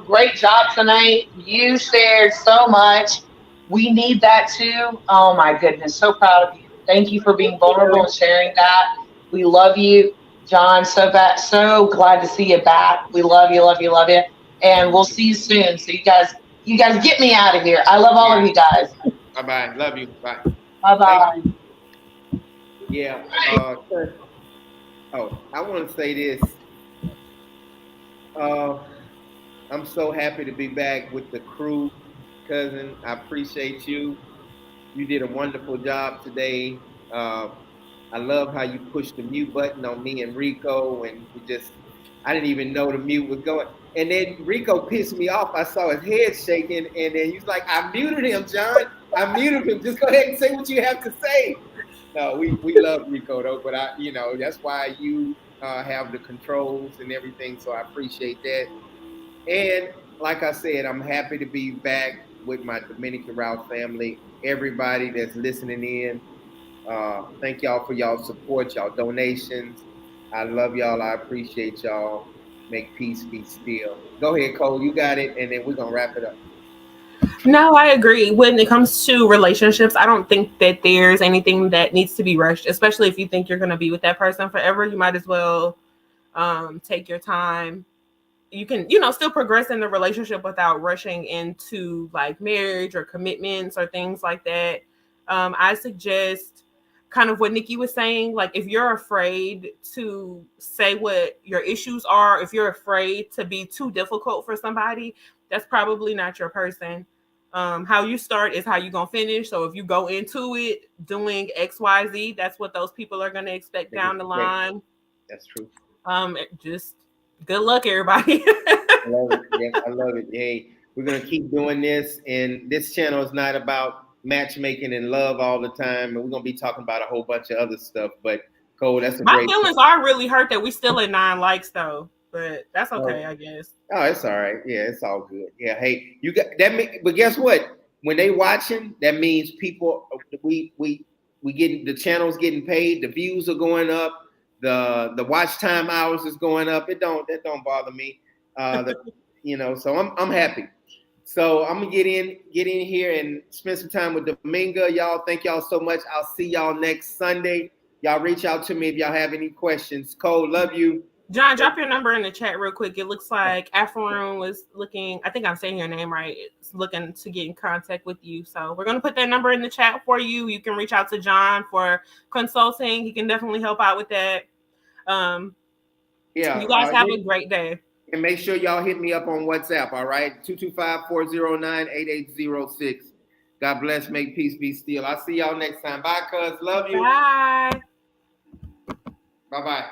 great job tonight. You shared so much. We need that too. Oh my goodness, so proud of you. Thank you for being vulnerable and sharing that. We love you, John. So glad to see you back. We love you, love you, love you. And we'll see you soon. So you guys get me out of here. I love all of you guys. Bye. Love you. Bye. Bye. Yeah. I want to say this. I'm so happy to be back with the crew, cousin. I appreciate you. You did a wonderful job today. I love how you pushed the mute button on me and Rico, and I didn't even know the mute was going. And then Rico pissed me off. I saw his head shaking, and then he's like, I muted him, John. I muted him. Just go ahead and say what you have to say. No, we love Rico, though, but that's why you have the controls and everything, so I appreciate that. And like I said, I'm happy to be back with my Dominican Route family, everybody that's listening in. Thank y'all for y'all support, y'all donations. I love y'all. I appreciate y'all. Make peace be still. Go ahead, Cole. You got it, and then we're going to wrap it up. No, I agree. When it comes to relationships, I don't think that there's anything that needs to be rushed, especially if you think you're going to be with that person forever. You might as well take your time. You can, still progress in the relationship without rushing into like marriage or commitments or things like that. I suggest kind of what Nikki was saying, like if you're afraid to say what your issues are, if you're afraid to be too difficult for somebody, that's probably not your person. How you start is how you're going to finish. So if you go into it doing XYZ, that's what those people are going to expect down the line. That's true. Just good luck, everybody. I love it. Yes, I love it. Hey, we're going to keep doing this. And this channel is not about matchmaking and love all the time. And we're going to be talking about a whole bunch of other stuff. But Cole, that's my feelings are really hurt that we still at 9 likes though. But that's okay, I guess. Oh, it's all right. Yeah, it's all good. Yeah, hey, you got that. But guess what? When they watching, that means people. We getting the channel's getting paid. The views are going up. The watch time hours is going up. That don't bother me. So I'm happy. So I'm gonna get in here and spend some time with Dominga. Y'all, thank y'all so much. I'll see y'all next Sunday. Y'all reach out to me if y'all have any questions. Cole, love you. John, drop your number in the chat real quick. It looks like Afroon was looking, I think I'm saying your name right, it's looking to get in contact with you. So we're going to put that number in the chat for you. You can reach out to John for consulting. He can definitely help out with that. You guys have a great day. And make sure y'all hit me up on WhatsApp, all right? 225-409-8806. God bless. Make peace be still. I'll see y'all next time. Bye, cuz. Love you. Bye. Bye-bye.